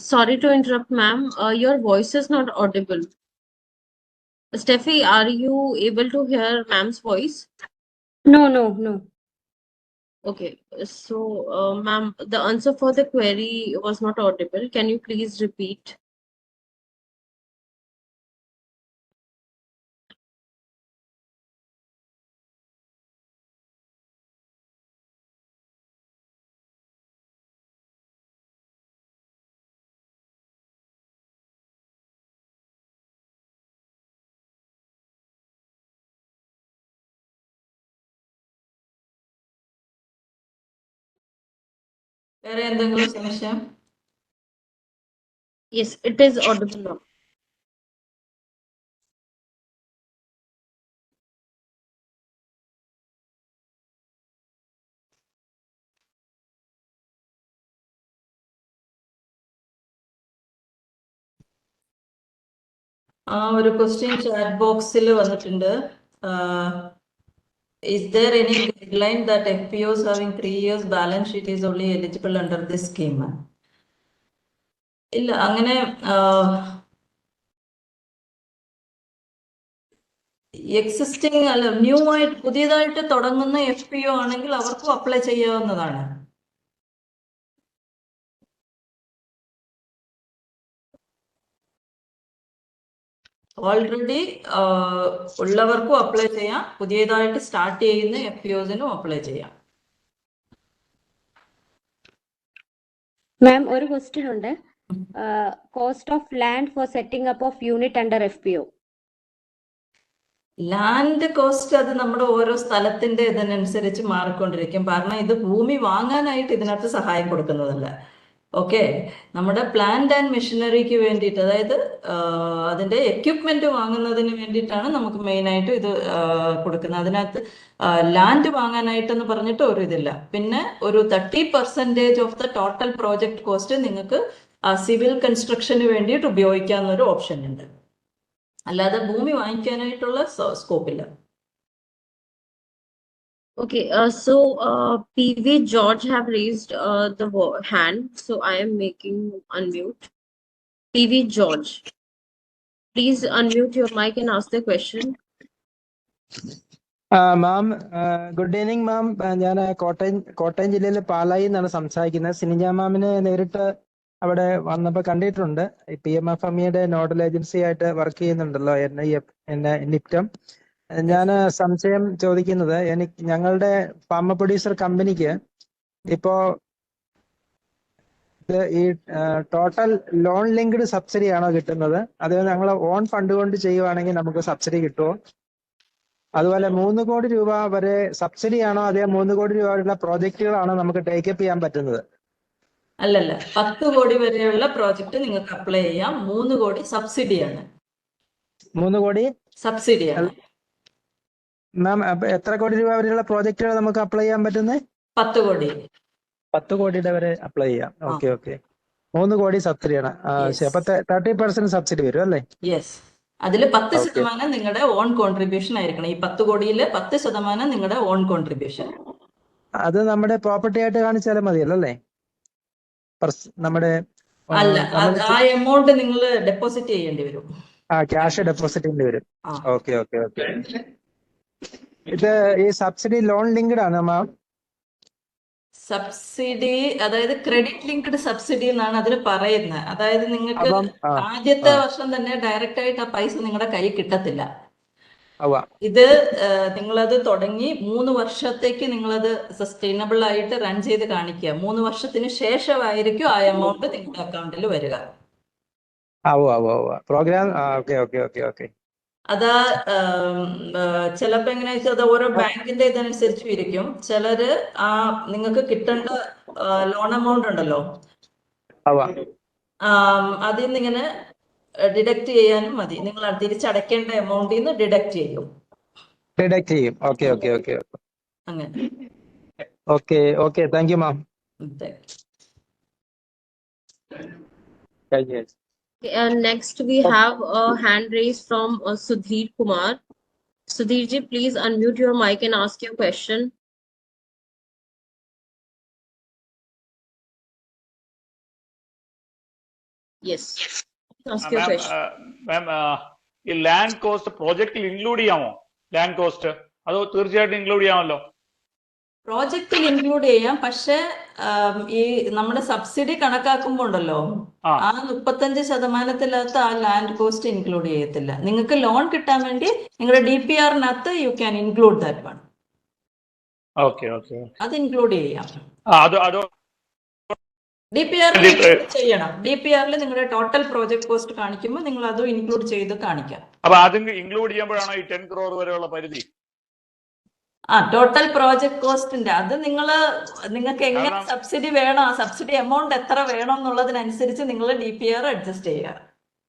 Sorry to interrupt, ma'am. Your voice is not audible. Steffi, are you able to hear ma'am's voice? No. Okay, so ma'am, the answer for the query was not audible. Can you please repeat? വേറെ എന്തെങ്കിലും സംശയം? Yes, it is audible now. ഒരു ക്വസ്റ്റ്യൻ ചാറ്റ് ബോക്സിൽ വന്നിട്ടുണ്ട്. Is there any guideline that FPOs having 3 years balance sheet is only eligible under this scheme? ഇല്ല, അങ്ങനെ എക്സിസ്റ്റിംഗ് അല്ല, ന്യൂ ആയിട്ട് പുതിയതായിട്ട് തുടങ്ങുന്ന FPO ആണെങ്കിൽ അവർക്കും അപ്ലൈ ചെയ്യാവുന്നതാണ്. ഓൾറെഡി ഉള്ളവർക്കും അപ്ലൈ ചെയ്യാം, പുതിയതായിട്ട് സ്റ്റാർട്ട് ചെയ്യുന്ന FPOസിനും അപ്ലൈ ചെയ്യാം. മാം, ഒരു ക്വസ്റ്റ്യൻ ഉണ്ട്. Cost of land four setting up of unit under FPO. Land cost അത് നമ്മുടെ ഓരോ സ്ഥലത്തിന്റെ ഇതിനനുസരിച്ച് മാറിക്കൊണ്ടിരിക്കും. കാരണം ഇത് ഭൂമി വാങ്ങാനായിട്ട് ഇതിനകത്ത് സഹായം കൊടുക്കുന്നതല്ല. ഓക്കെ, നമ്മുടെ പ്ലാന്റ് ആൻഡ് മെഷീനറിക്ക് വേണ്ടിയിട്ട്, അതായത് അതിന്റെ എക്യുപ്മെന്റ് വാങ്ങുന്നതിന് വേണ്ടിയിട്ടാണ് നമുക്ക് മെയിനായിട്ട് ഇത് കൊടുക്കുന്നത്. അതിനകത്ത് ലാൻഡ് വാങ്ങാനായിട്ടെന്ന് പറഞ്ഞിട്ട് ഒരു ഇതില്ല. പിന്നെ ഒരു 30% of the total project cost നിങ്ങൾക്ക് സിവിൽ കൺസ്ട്രക്ഷന് വേണ്ടിയിട്ട് ഉപയോഗിക്കാവുന്നൊരു ഓപ്ഷൻ ഉണ്ട്. അല്ലാതെ ഭൂമി വാങ്ങിക്കാനായിട്ടുള്ള സ്കോപ്പില്ല. Okay, so PV George have raised the hand, so I am making unmute. PV George, please unmute your mic and ask the question. Ma'am, good evening മാം. ഞാൻ കോട്ടയം ജില്ലയിലെ പാലായിൽ നിന്നാണ് സംസാരിക്കുന്നത്. സിനിജ മാമിനെ നേരിട്ട് അവിടെ വന്നപ്പോൾ കണ്ടിട്ടുണ്ട്. PMFMEയുടെ നോഡൽ ഏജൻസി ആയിട്ട് വർക്ക് ചെയ്യുന്നുണ്ടല്ലോ, നിപ്റ്റം. ഞാൻ സംശയം ചോദിക്കുന്നത്, ഞങ്ങളുടെ ഫാർമ പ്രൊഡ്യൂസർ കമ്പനിക്ക് ഇപ്പോ ഈ ടോട്ടൽ ലോൺ ലിങ്ക്ഡ് സബ്സിഡി ആണോ കിട്ടുന്നത്? അതോ ഞങ്ങൾ ഓൺ ഫണ്ട് കൊണ്ട് ചെയ്യുവാണെങ്കിൽ നമുക്ക് സബ്സിഡി കിട്ടുമോ? അതുപോലെ 3 കോടി രൂപ വരെ സബ്സിഡി ആണോ, അതേ 3 കോടി രൂപ വരെയുള്ള പ്രോജക്റ്റുകളാണോ നമുക്ക് ടേക്കപ്പ് ചെയ്യാൻ പറ്റുന്നത്? അല്ലല്ല, 10 കോടി വരെയുള്ള പ്രോജക്റ്റ് നിങ്ങൾക്ക് അപ്ലൈ ചെയ്യാം. 3 കോടി സബ്സിഡിയാണ്. 3 കോടി സബ്സിഡിയാണ്. മാം, എത്ര കോടി രൂപ വരെയുള്ള പ്രോജക്റ്റുകൾ നമുക്ക് അപ്ലൈ ചെയ്യാൻ പറ്റുന്നത്? 10 കോടി. 10 കോടിയുടെ വരെ അപ്ലൈ ചെയ്യാം. Okay okay. 3 കോടി സബ്സിഡിയാണ്. അപ്പൊ 30% സബ്സിഡി വരും അല്ലേ? യെസ്. അതിൽ 10% നിങ്ങളുടെ ഓൺ കോൺട്രിബ്യൂഷൻ ആയിരിക്കണം. ഈ 10 കോടിയിൽ 10% നിങ്ങളുടെ ഓൺ കോൺട്രിബ്യൂഷൻ. അത് നമ്മുടെ പ്രോപ്പർട്ടി ആയിട്ട് കാണിച്ചാലും മതിയല്ലോ അല്ലേ? നമ്മുടെ അല്ല, ആ എമൗണ്ട് നിങ്ങൾ ഡെപ്പോസിറ്റ് ചെയ്യേണ്ടി വരും. ക്യാഷ് ഡെപ്പോസിറ്റ് ചെയ്യേണ്ടി വരും. Okay okay okay. ഇത് ഈ സബ്സിഡി ലോൺ ലിങ്ക്ഡ് ആണ് മാം? സബ്സിഡി, അതായത് ക്രെഡിറ്റ് ലിങ്ക്ഡ് സബ്സിഡി എന്നാണ് അതിന് പറയുന്നത്. അതായത് നിങ്ങൾക്ക് ആദ്യത്തെ വർഷം തന്നെ ഡയറക്റ്റ് ആയിട്ട് ആ പൈസ നിങ്ങളുടെ കയ്യിൽ കിട്ടത്തില്ല. ഇത് നിങ്ങളത് തുടങ്ങി 3 വർഷത്തേക്ക് നിങ്ങളത് സസ്റ്റൈനബിൾ ആയിട്ട് റൺ ചെയ്ത് കാണിക്കുക. 3 വർഷത്തിന് ശേഷമായിരിക്കും ആ എമൗണ്ട് നിങ്ങളുടെ അക്കൗണ്ടിൽ വരിക. പ്രോഗ്രാം. അതാ ചിലപ്പോ എങ്ങനെയാ വെച്ചാൽ അത് ഓരോ ബാങ്കിന്റെ ഇതനുസരിച്ച് ഇരിക്കും. ചിലര് നിങ്ങൾക്ക് കിട്ടേണ്ട ലോൺ എമൗണ്ട് ഉണ്ടല്ലോ, അതിൽ നിന്ന് ഇങ്ങനെ ഡിഡക്ട് ചെയ്യാനും മതി. നിങ്ങൾ തിരിച്ചടയ്ക്കേണ്ട എമൗണ്ടിൽ നിന്ന് ഡിഡക്ട് ചെയ്യും. അങ്ങനെ. Okay. Thank you ma'am. Next we have a hand raised from Sudhir Kumar. Sudhir ji, please unmute your mic and ask your question. Yes. Ask your question. Ma'am, ഈ ലാൻഡ് കോസ്റ്റ് പ്രോജക്റ്റിൽ ഇൻക്ലൂഡ് ചെയ്യാമോ? ലാൻഡ് കോസ്റ്റ് അതോ തീർച്ചയായിട്ടും ഇൻക്ലൂഡ് ചെയ്യാമല്ലോ? പ്രോജക്റ്റിൽ ഇൻക്ലൂഡ് ചെയ്യാം. പക്ഷെ ഈ നമ്മുടെ സബ്സിഡി കണക്കാക്കുമ്പോ ഉണ്ടല്ലോ, ആ 35%-ത്തിനകത്ത് ആ ലാൻഡ് കോസ്റ്റ് ഇൻക്ലൂഡ് ചെയ്യത്തില്ല. നിങ്ങൾക്ക് ലോൺ കിട്ടാൻ വേണ്ടി നിങ്ങളുടെ DPR-നകത്ത് you can include that one. അത് ഇൻക്ലൂഡ് ചെയ്യാം. DPR ചെയ്യണം. DPR-ൽ നിങ്ങളുടെ ടോട്ടൽ പ്രോജക്ട് കോസ്റ്റ് കാണിക്കുമ്പോൾ നിങ്ങൾ അതും ഇൻക്ലൂഡ് ചെയ്ത് കാണിക്കാം. അപ്പൊ അത് ഇൻക്ലൂഡ് ചെയ്യുമ്പോഴാണോ ഈ 10 crore വരെയുള്ള പരിധി? ടോട്ടൽ പ്രോജക്ട് കോസ്റ്റിന്റെ അത് നിങ്ങൾക്ക് എങ്ങനെ സബ്സിഡി വേണം, ആ സബ്സിഡി എമൗണ്ട് എത്ര വേണം എന്നുള്ളതിനനുസരിച്ച് നിങ്ങൾ DPR അഡ്ജസ്റ്റ് ചെയ്യുക.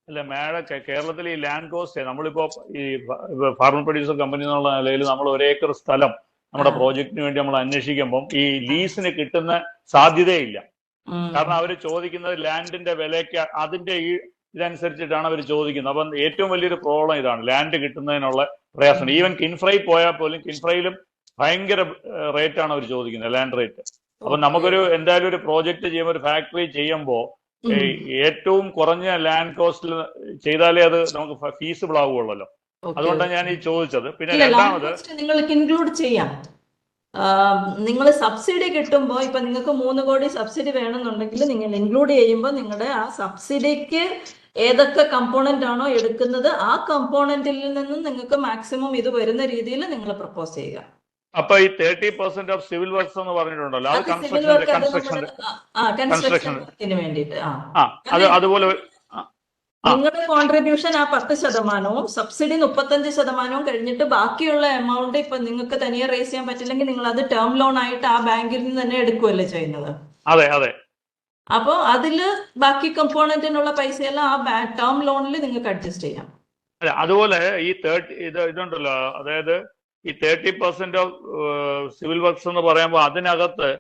അല്ല മാഡം, കേരളത്തിൽ ഈ ലാൻഡ് കോസ്റ്റ് നമ്മളിപ്പോ ഈ ഫാർമർ പ്രൊഡ്യൂസർ കമ്പനി എന്നുള്ള നിലയിൽ നമ്മൾ 1 ഏക്കർ സ്ഥലം നമ്മുടെ പ്രോജക്റ്റിന് വേണ്ടി നമ്മൾ അന്വേഷിക്കുമ്പോൾ ഈ ലീസിന് കിട്ടുന്ന സാധ്യതയില്ല. കാരണം അവർ ചോദിക്കുന്നത് ലാൻഡിന്റെ വിലയ്ക്ക് അതിന്റെ ഈ ഇതനുസരിച്ചിട്ടാണ് അവർ ചോദിക്കുന്നത്. അപ്പം ഏറ്റവും വലിയൊരു പ്രോബ്ലം ഇതാണ്, ലാൻഡ് കിട്ടുന്നതിനുള്ള പ്രയാസമുണ്ട്. ഈവൻ കിൻഫ്രൈ പോയാൽ പോലും കിൻഫ്രൈയിലും ഭയങ്കര റേറ്റ് ആണ് അവർ ചോദിക്കുന്നത്, ലാൻഡ് റേറ്റ്. അപ്പൊ നമുക്കൊരു എന്തായാലും ഒരു പ്രോജക്റ്റ് ചെയ്യുമ്പോൾ, ഒരു ഫാക്ടറി ചെയ്യുമ്പോൾ ഏറ്റവും കുറഞ്ഞ ലാൻഡ് കോസ്റ്റിൽ ചെയ്താലേ അത് നമുക്ക് ഫീസിബിൾ ആവുകയുള്ളല്ലോ. അതുകൊണ്ടാണ് ഞാൻ ഈ ചോദിച്ചത്. പിന്നെ രണ്ടാമത് നിങ്ങൾക്ക് ഇൻക്ലൂഡ് ചെയ്യാം. നിങ്ങൾ സബ്സിഡി കിട്ടുമ്പോൾ ഇപ്പൊ നിങ്ങൾക്ക് 3 കോടി സബ്സിഡി വേണമെന്നുണ്ടെങ്കിൽ നിങ്ങൾ ഇൻക്ലൂഡ് ചെയ്യുമ്പോൾ നിങ്ങളുടെ ആ സബ്സിഡിക്ക് ഏതൊക്കെ കമ്പോണന്റ് ആണോ എടുക്കുന്നത് ആ കമ്പോണന്റിൽ നിന്നും നിങ്ങൾക്ക് മാക്സിമം ഇത് വരുന്ന രീതിയിൽ നിങ്ങൾ പ്രപ്പോസ് ചെയ്യുക. അപ്പൊ ഈ 30% ഓഫ് സിവിൽ വർക്ക്സ് എന്ന് പറഞ്ഞിട്ടുണ്ടല്ലോ, അത് കൺസ്ട്രക്ഷന് വേണ്ടിയിട്ട്. അതുപോലെ നിങ്ങളുടെ കോൺട്രിബ്യൂഷൻ ആ 10%, സബ്സിഡി 35% കഴിഞ്ഞിട്ട് ബാക്കിയുള്ള എമൗണ്ട് ഇപ്പൊ നിങ്ങൾക്ക് തനിയെ റേസ് ചെയ്യാൻ പറ്റില്ലെങ്കിൽ നിങ്ങൾ അത് ടേം ലോൺ ആയിട്ട് ആ ബാങ്കിൽ നിന്ന് തന്നെ എടുക്കുമല്ലേ ചെയ്യുന്നത്. അതെ. അപ്പോൾ അതില് ബാക്കി കമ്പോണന്റിനുള്ള പൈസയെല്ലാം ആ ടേം ലോണിൽ നിങ്ങൾക്ക് അഡ്ജസ്റ്റ് ചെയ്യാം. അല്ല, അതുപോലെ ഈ ഇതുണ്ടല്ലോ, അതായത് ഈ 30% ഓഫ് സിവിൽ വർക്ക്സ് എന്ന് പറയുമ്പോൾ അതിനകത്ത്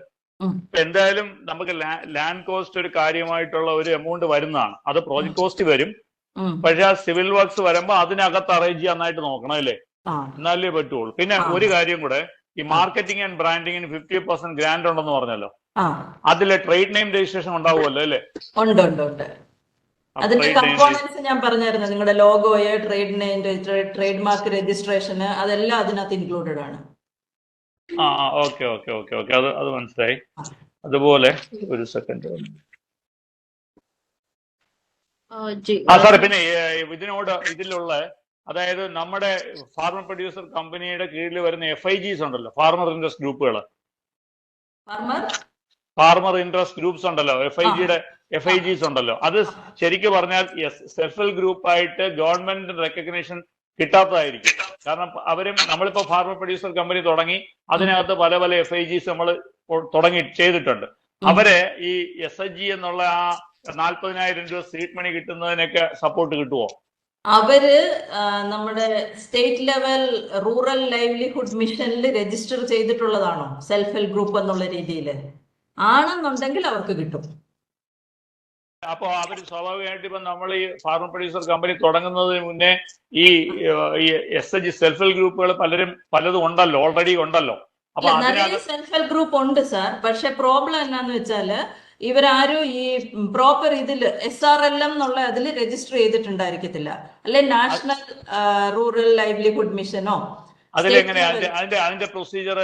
എന്തായാലും നമുക്ക് ലാൻഡ് കോസ്റ്റ് ഒരു കാര്യമായിട്ടുള്ള ഒരു എമൗണ്ട് വരുന്നതാണ്. അത് പ്രോജക്ട് കോസ്റ്റ് വരും. പക്ഷെ ആ സിവിൽ വർക്ക്സ് വരുമ്പോൾ അതിനകത്ത് അറേഞ്ച് ചെയ്യാനായിട്ട് നോക്കണം അല്ലേ, എന്നാലേ പറ്റുള്ളൂ. പിന്നെ ഒരു കാര്യം കൂടെ, ഈ മാർക്കറ്റിംഗ് ആൻഡ് ബ്രാൻഡിങ്ങിന് 50% ഗ്രാൻഡ് ഉണ്ടെന്ന് പറഞ്ഞല്ലോ, അതിലെ ട്രേഡ് നെയിം രജിസ്ട്രേഷൻ ഉണ്ടാവുമല്ലോ അല്ലേ? ഉണ്ട് ഉണ്ട് ഉണ്ട്. അതിന്റെ കമ്പോണൻസ് ഞാൻ പറഞ്ഞായിരുന്നു. നിങ്ങളുടെ ലോഗോയെ, ട്രേഡ് നെയിം, ട്രേഡ് മാർക്ക് രജിസ്ട്രേഷന്, അതെല്ലാം അതിനകത്ത് ഇൻക്ലൂഡഡ് ആണ്. ഓക്കെ ഓക്കെ ഓക്കെ ഓക്കെ, അത് മനസ്സിലായി. അതുപോലെ ഒരു സെക്കൻഡ് സാറേ, പിന്നെ ഇതിലുള്ള അതായത് നമ്മുടെ ഫാർമർ പ്രൊഡ്യൂസർ കമ്പനിയുടെ കീഴിൽ വരുന്ന FIGs ഉണ്ടല്ലോ, ഫാർമർ ഇൻട്രസ്റ്റ് ഗ്രൂപ്പുകൾ, ഫാർമർ ഇൻട്രസ്റ്റ് ഗ്രൂപ്പ്സ് ഉണ്ടല്ലോ, FIGs ഉണ്ടല്ലോ, അത് ശരിക്കും പറഞ്ഞാൽ സെൽഫ് ഹെൽപ്പ് ഗ്രൂപ്പായിട്ട് ഗവൺമെന്റ് റെക്കഗ്നേഷൻ കിട്ടാത്തതായിരിക്കും. കാരണം നമ്മളിപ്പോ ഫാർമർ പ്രൊഡ്യൂസർ കമ്പനി തുടങ്ങി, അതിനകത്ത് പല പല FIGs നമ്മൾ ചെയ്തിട്ടുണ്ട്. അവരെ ഈ SHG എന്നുള്ള ആ 40,000 രൂപ സീഡ് മണി കിട്ടുന്നതിനൊക്കെ സപ്പോർട്ട് കിട്ടുമോ? അവര് നമ്മുടെ സ്റ്റേറ്റ് ലെവൽ റൂറൽ ലൈവ്ലിഹുഡ് മിഷനിൽ രജിസ്റ്റർ ചെയ്തിട്ടുള്ളതാണോ സെൽഫ് ഹെൽപ്പ് ഗ്രൂപ്പ് എന്നുള്ള രീതിയിൽ? ആണെന്നുണ്ടെങ്കിൽ അവർക്ക് കിട്ടും. അപ്പൊ അവര് സ്വാഭാവികമായിട്ട് ഇപ്പൊ നമ്മൾ ഈ ഫാർമർ പ്രൊഡ്യൂസർ കമ്പനി തുടങ്ങുന്നതിന് മുന്നേ ഈ SHG സെൽഫ് ഹെൽപ്പ് ഗ്രൂപ്പുകൾ പലതും ഉണ്ടല്ലോ, ഓൾറെഡി ഉണ്ടല്ലോ. അപ്പൊ നിറയെ സെൽഫ് ഹെൽപ്പ് ഗ്രൂപ്പ് ഉണ്ട് സാർ. പക്ഷെ പ്രോബ്ലം എന്നാന്ന് വെച്ചാല് ഇവരാരും ഈ പ്രോപ്പർ ഇതില് SRLM എന്നുള്ള അതിൽ രജിസ്റ്റർ ചെയ്തിട്ടുണ്ടായിരിക്കത്തില്ല, അല്ലെ നാഷണൽ റൂറൽ ലൈവ്ലിഹുഡ് മിഷനോ. അതിലെങ്ങനെ അതിന്റെ പ്രൊസീജിയർ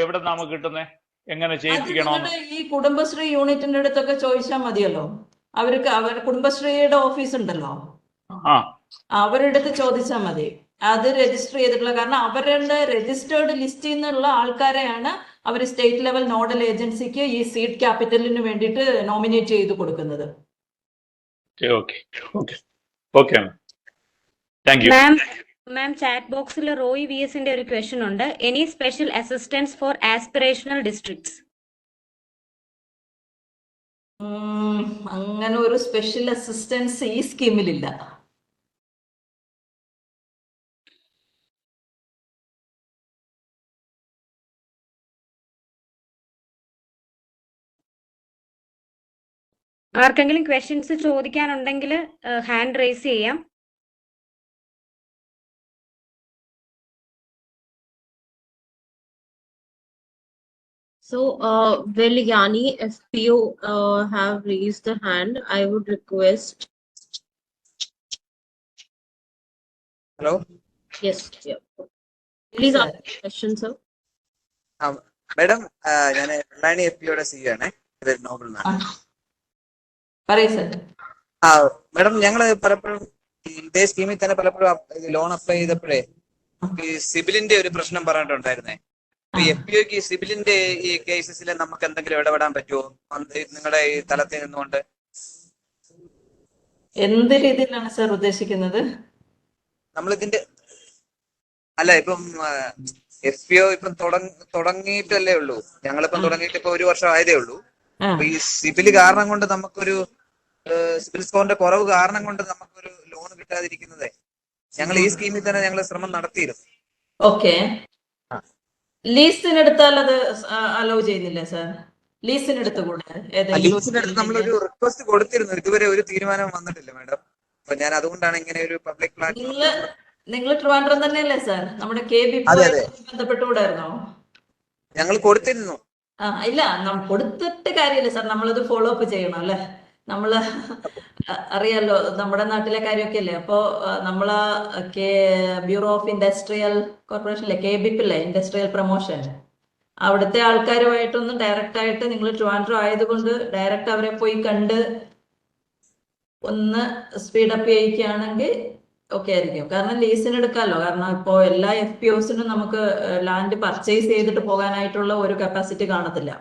എവിടെ നമുക്ക് കിട്ടുന്നേ, എങ്ങനെ ചെയ്യിപ്പിക്കണോ? ഈ കുടുംബശ്രീ യൂണിറ്റിന്റെ അടുത്തൊക്കെ ചോദിച്ചാൽ മതിയല്ലോ. അവർ കുടുംബശ്രീയുടെ ഓഫീസ് ഉണ്ടല്ലോ, അവരുടെ അടുത്ത് ചോദിച്ചാൽ മതി. അത് രജിസ്റ്റർ ചെയ്തിട്ടുള്ള, കാരണം അവരുടെ രജിസ്റ്റേർഡ് ലിസ്റ്റിൽ നിന്നുള്ള ആൾക്കാരെയാണ് അവർ സ്റ്റേറ്റ് ലെവൽ നോഡൽ ഏജൻസിക്ക് ഈ സീഡ് ക്യാപിറ്റലിന് വേണ്ടിയിട്ട് നോമിനേറ്റ് ചെയ്ത് കൊടുക്കുന്നത്. മാം, ചാറ്റ് ബോക്സിൽ റോയ് VSന്റെ ഒരു ക്വസ്റ്റ്യൻ ഉണ്ട്. Any special assistance for aspirational districts? അങ്ങനെ ഒരു സ്പെഷ്യൽ അസിസ്റ്റൻസ് ഈ സ്കീമിലില്ല. ആർക്കെങ്കിലും ക്വസ്റ്റ്യൻസ് ചോദിക്കാനുണ്ടെങ്കിൽ ഹാൻഡ് റേസ് ചെയ്യാം. So, will Yani FPO have raised the hand? I would request. Hello. Yes. Yeah. Please ask the question, sir. Madam, ഞാൻ Yani FPOയുടെ CEO ആണ്. ഇത് നോബൽ മാം. പറയൂ സർ. മാഡം, ഞങ്ങള് പലപ്പോഴും ഇതേ സ്കീമിൽ തന്നെ പലപ്പോഴും ലോൺ അപ്ലൈ ചെയ്തപ്പോഴേ ഈ സിബിലിന്റെ ഒരു പ്രശ്നം പറഞ്ഞിട്ടുണ്ടായിരുന്നേ. FPOക്ക് സിബിലിന്റെ ഈ കേസസിൽ നമുക്ക് എന്തെങ്കിലും ഇടപെടാൻ പറ്റുമോ നിങ്ങളുടെ ഈ തലത്തിൽ നിന്നുകൊണ്ട്? എന്ത് രീതിയിലാണ് സാർ ഉദ്ദേശിക്കുന്നത്? നമ്മളിതിന്റെ ഇപ്പം FPO ഇപ്പം തുടങ്ങിയിട്ടല്ലേ ഉള്ളൂ. ഞങ്ങളിപ്പം തുടങ്ങിയിട്ട് ഇപ്പൊ 1 വർഷം ആയതേ ഉള്ളൂ. അപ്പൊ ഈ സിബിൽ കാരണം കൊണ്ട് നമുക്കൊരു സിബിൽ സ്കോറിന്റെ കുറവ് കാരണം കൊണ്ട് നമുക്കൊരു ലോൺ കിട്ടാതിരിക്കുന്നതേ, ഞങ്ങൾ ഈ സ്കീമിൽ തന്നെ ഞങ്ങൾ ശ്രമം നടത്തിയിരുന്നു. ഓക്കെ, ലീസിനെടുത്താൽ അത് അലോ ചെയ്യുന്നില്ല സാർ? ലീസിനെടുത്തുകൂടെ? ലീസിനെടുത്ത് നമ്മളൊരു റിക്വസ്റ്റ് കൊടുത്തിരുന്നു, ഇതുവരെ ഒരു തീരുമാനം വന്നിട്ടില്ല മാഡം. അപ്പൊ ഞാൻ അതുകൊണ്ടാണ് ഇങ്ങനെ ഒരു പബ്ലിക് പ്ലാറ്റ്ഫോം. നിങ്ങൾ ട്രിവാൻഡ്രം തന്നെയല്ലേ സാർ? നമ്മുടെ KB ബന്ധപ്പെട്ടുകൂടായിരുന്നോ? ഞങ്ങൾ കൊടുത്തിരുന്നു. ഇല്ല, കൊടുത്തിട്ട് കാര്യമില്ല സാർ, നമ്മളത് ഫോളോ അപ്പ് ചെയ്യണം അല്ലെ. നമ്മള് അറിയാലോ നമ്മുടെ നാട്ടിലെ കാര്യമൊക്കെ അല്ലേ. അപ്പോ നമ്മള് ബ്യൂറോ ഓഫ് ഇൻഡസ്ട്രിയൽ കോർപ്പറേഷൻ അല്ലേ, KBP അല്ലേ, ഇൻഡസ്ട്രിയൽ പ്രൊമോഷൻ, അവിടുത്തെ ആൾക്കാരുമായിട്ടൊന്നും ഡയറക്റ്റ് ആയിട്ട് നിങ്ങൾ ട്രിവാൻഡ്രം ആയതുകൊണ്ട് ഡയറക്റ്റ് അവരെ പോയി കണ്ട് ഒന്ന് സ്പീഡപ്പ് ചെയ്യിക്കുകയാണെങ്കിൽ ഓക്കെ ആയിരിക്കും. കാരണം ലീസിന് എടുക്കാമല്ലോ. കാരണം ഇപ്പോൾ എല്ലാ FPOസിനും നമുക്ക് ലാൻഡ് പർച്ചേസ് ചെയ്തിട്ട് പോകാനായിട്ടുള്ള ഒരു കപ്പാസിറ്റി കാണത്തില്ല.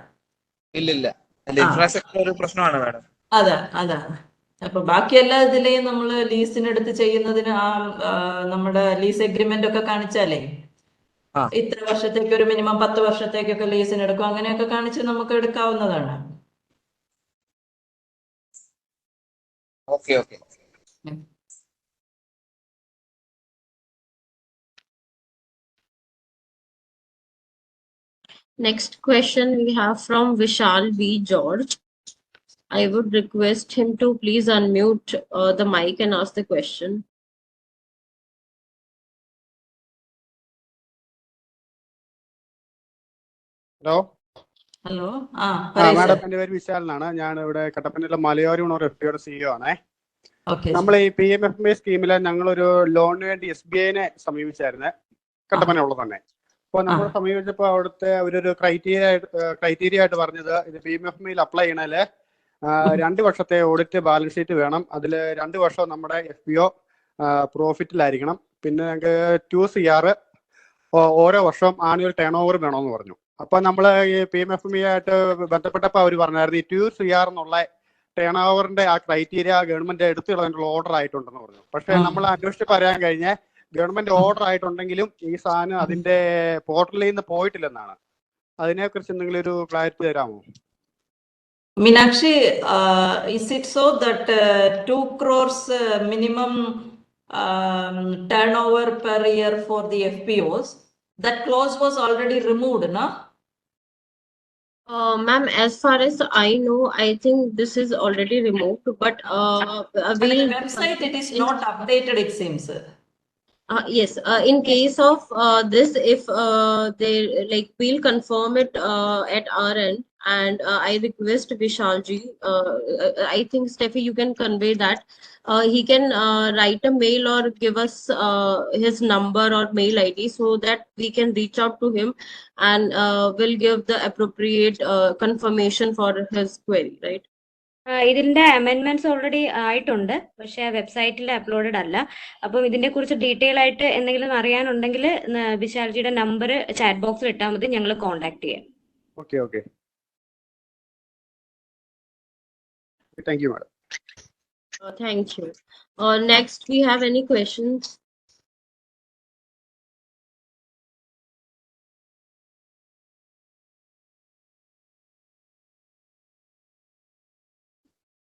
ഇല്ലില്ല, ഇൻഫ്രാസ്ട്രക്ചർ ഒരു പ്രശ്നമാണ് മാഡം. അതാണ്. അപ്പൊ ബാക്കി എല്ലാ ഇതിലെയും നമ്മൾ ലീസിനെടുത്ത് ചെയ്യുന്നതിന് നമ്മുടെ ലീസ് എഗ്രിമെന്റ് ഒക്കെ കാണിച്ചാലേ ഇത്ര വർഷത്തേക്ക് ഒരു മിനിമം 10 വർഷത്തേക്കൊക്കെ ലീസിന് എടുക്കും, അങ്ങനെയൊക്കെ കാണിച്ച് നമുക്ക് എടുക്കാവുന്നതാണ്. Okay, okay. Next question we have from Vishal V. George. I would request him to please unmute the mic and ask the question. Hello hello madam, എൻ്റെ പേര് വിശാൽ എന്നാണ്. ഞാൻ ഇവിടെ കട്ടപ്പനയിലെ മലയോര ഉണർ FPOയുടെ CEO ആണേ. ഓക്കെ. നമ്മൾ ഈ PMFME സ്കീമിൽ ഞങ്ങളൊരു ലോണിന് വേണ്ടി SBIനെ സമീപിച്ചായിരുന്നേ, കട്ടപ്പനയുള്ള തന്നെ. അപ്പോൾ നമ്മൾ സമീപിച്ചപ്പോൾ അവിടുത്തെ അവരൊരു ക്രൈറ്റീരിയ ആയിട്ട് പറഞ്ഞത്, ഇത് PMFMEയിൽ അപ്ലൈ ചെയ്യണേൽ 2 വർഷത്തെ ഓഡിറ്റ് ബാലൻസ് ഷീറ്റ് വേണം. അതിൽ 2 വർഷം നമ്മുടെ FPO പ്രോഫിറ്റിലായിരിക്കണം. പിന്നെ ഞങ്ങൾക്ക് 2 CR ഓരോ വർഷം ആനുവൽ ടേൺ ഓവർ വേണമെന്ന് പറഞ്ഞു. അപ്പൊ നമ്മൾ ഈ PMFME ആയിട്ട് ബന്ധപ്പെട്ടപ്പോൾ അവർ പറഞ്ഞായിരുന്നു ഈ 2 CR എന്നുള്ള ടേൺ ഓവറിന്റെ ആ ക്രൈറ്റീരിയ ഗവൺമെന്റ് എടുത്തു കളയാനുള്ള ഓർഡർ ആയിട്ടുണ്ടെന്ന് പറഞ്ഞു. പക്ഷെ നമ്മൾ അന്വേഷിച്ച് പറയാൻ കഴിഞ്ഞ ഗവൺമെന്റ് ഓർഡർ ആയിട്ടുണ്ടെങ്കിലും ഈ സാധനം അതിന്റെ പോർട്ടലിൽ നിന്ന് പോയിട്ടില്ലെന്നാണ്. അതിനെക്കുറിച്ച് എന്തെങ്കിലും ഒരു ക്ലാരിറ്റി തരാമോ? Meenakshi, is it so that 2 crores minimum turnover per year for the FPOs, that clause was already removed, no? Ma'am, as far as I know, I think this is already removed, but On the website it is not updated, it seems. Yes, in case of this, if they like, we'll confirm it at our end, and I request Vishalji, I think Steffi, you can convey that. He can write a mail or give us his number or mail ID so that we can reach out to him and will give the appropriate confirmation for his query, right? ഇതിന്റെ അമെൻമെന്റ്സ് ഓൾറെഡി ആയിട്ടുണ്ട്, പക്ഷെ വെബ്സൈറ്റിൽ അപ്ലോഡഡ് അല്ല. അപ്പം ഇതിനെ കുറിച്ച് ഡീറ്റെയിൽ ആയിട്ട് എന്തെങ്കിലും അറിയാനുണ്ടെങ്കിൽ വിശാൽജിയുടെ നമ്പർ ചാറ്റ് ബോക്സിൽ ഇട്ടാൽ മതി, ഞങ്ങൾ കോൺടാക്ട് ചെയ്യാം. Okay okay, thank you madam. Thank you. Next, we have any questions?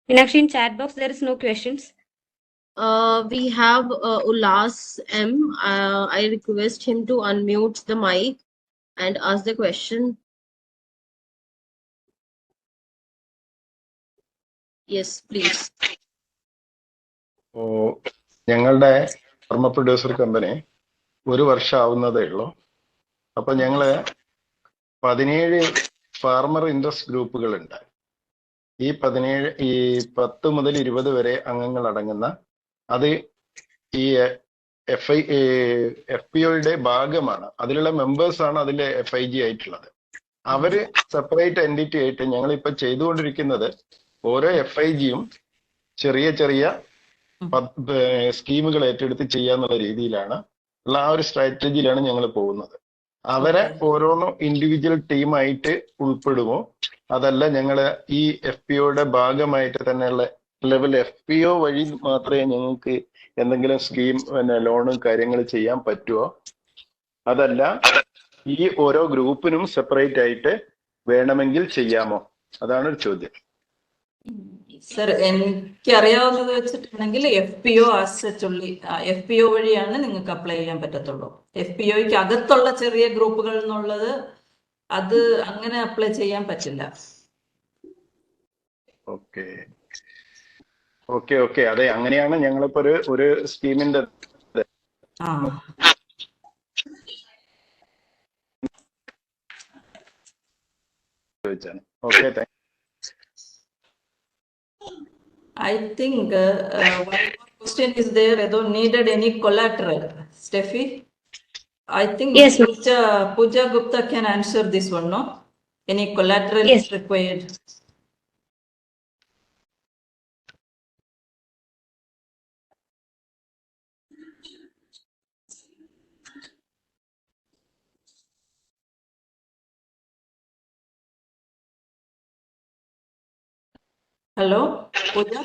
Meenakshi, in chat box there is no questions. We have Ulas M. I request him to unmute the mic and ask the question. Yes, please. ഞങ്ങളുടെ ഫാർമ പ്രൊഡ്യൂസർ കമ്പനി 1 വർഷം ആവുന്നതേ ഉള്ളൂ. അപ്പൊ ഞങ്ങള് 17 ഫാർമർ ഇൻട്രസ്റ്റ് ഗ്രൂപ്പുകളുണ്ട്. ഈ 10 മുതൽ 20 വരെ അംഗങ്ങൾ അടങ്ങുന്ന അത് ഈ FPOയുടെ ഭാഗമാണ്. അതിലുള്ള മെമ്പേഴ്സ് ആണ് അതിലെ FIG ആയിട്ടുള്ളത്. അവര് സെപ്പറേറ്റ് എൻറ്റിറ്റി ആയിട്ട് ഞങ്ങളിപ്പോ ചെയ്തുകൊണ്ടിരിക്കുന്നത് ഓരോ FIGയും ചെറിയ ചെറിയ സ്കീമുകൾ ഏറ്റെടുത്ത് ചെയ്യാന്നുള്ള രീതിയിലാണ് ഉള്ള ആ ഒരു സ്ട്രാറ്റജിയിലാണ് ഞങ്ങൾ പോകുന്നത്. അവരെ ഓരോന്നും ഇൻഡിവിജ്വൽ ടീമായിട്ട് ഉൾപ്പെടുമോ, അതല്ല ഞങ്ങള് ഈ FPOയുടെ ഭാഗമായിട്ട് തന്നെയുള്ള ലെവൽ FPO വഴി മാത്രമേ ഞങ്ങൾക്ക് എന്തെങ്കിലും സ്കീം ലോണും കാര്യങ്ങൾ ചെയ്യാൻ പറ്റുമോ, അതല്ല ഈ ഓരോ ഗ്രൂപ്പിനും സെപ്പറേറ്റ് ആയിട്ട് വേണമെങ്കിൽ ചെയ്യാമോ? അതാണ് ഒരു ചോദ്യം. സർ, എനിക്ക് അറിയാവുന്നത് വെച്ചിട്ടുണ്ടെങ്കിൽ FPO ആസച്ചുള്ളി FPO വഴിയാണ് നിങ്ങൾക്ക് അപ്ലൈ ചെയ്യാൻ പറ്റത്തുള്ളൂ. FPOയ്ക്ക് അകത്തുള്ള ചെറിയ ഗ്രൂപ്പുകൾ എന്നുള്ളത് അത് അങ്ങനെ അപ്ലൈ ചെയ്യാൻ പറ്റില്ല. ഓക്കെ ഓക്കെ ഓക്കെ, അതെ, അങ്ങനെയാണ് ഞങ്ങളിപ്പോ ഒരു സ്കീമിന്റെ ചോദിച്ചാണ്. Okay, thank you. I think one more question is there. I don't needed any collateral. Steffi, I think Yes, Pooja Gupta can answer this one, no? Any collateral is required? Hello, Pooja?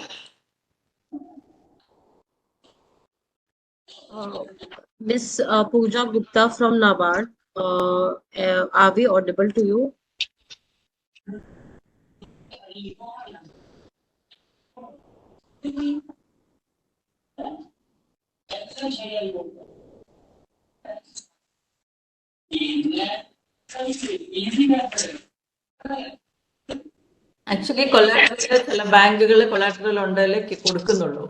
Miss Pooja Gupta from NABARD. Are we audible to you? Actually collateral ചില ബാങ്കുകൾ കൊലാട്രൽ ഉണ്ടല്ലേ കൊടുക്കുന്നുള്ളൂ.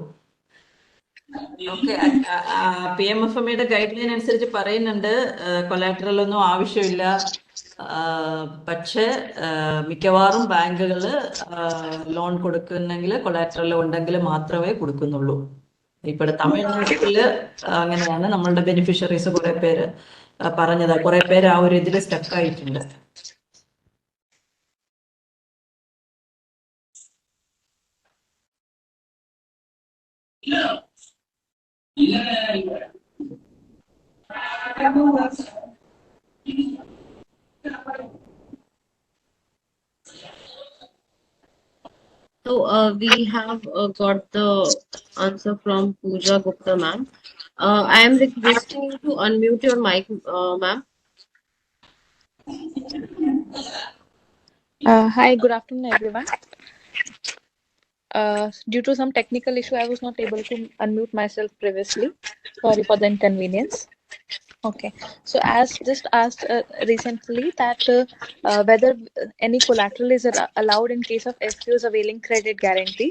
ഓക്കെ, PMFMEയുടെ ഗൈഡ് ലൈൻ അനുസരിച്ച് പറയുന്നുണ്ട് കൊലാട്രൽ ഒന്നും ആവശ്യമില്ല. പക്ഷെ മിക്കവാറും ബാങ്കുകൾ ലോൺ കൊടുക്കുന്നെങ്കിൽ കൊലാട്രൽ ഉണ്ടെങ്കിൽ മാത്രമേ കൊടുക്കുന്നുള്ളൂ. ഇപ്പോൾ തമിഴ്നാട്ടില് അങ്ങനെയാണ് നമ്മളുടെ ബെനിഫിഷ്യറീസ് കുറെ പേര് പറഞ്ഞത്. കുറെ പേര് ആ ഒരു ഇതിൽ സ്റ്റക്കായിട്ടുണ്ട്. So we have got the answer from Pooja Gupta ma'am. I am requesting you to unmute your mic, ma'am. Hi, good afternoon, everyone. Due to some technical issue, I was not able to unmute myself previously. Sorry for the inconvenience. Okay, so as just asked recently that whether any collateral is allowed in case of FPOs availing credit guarantee.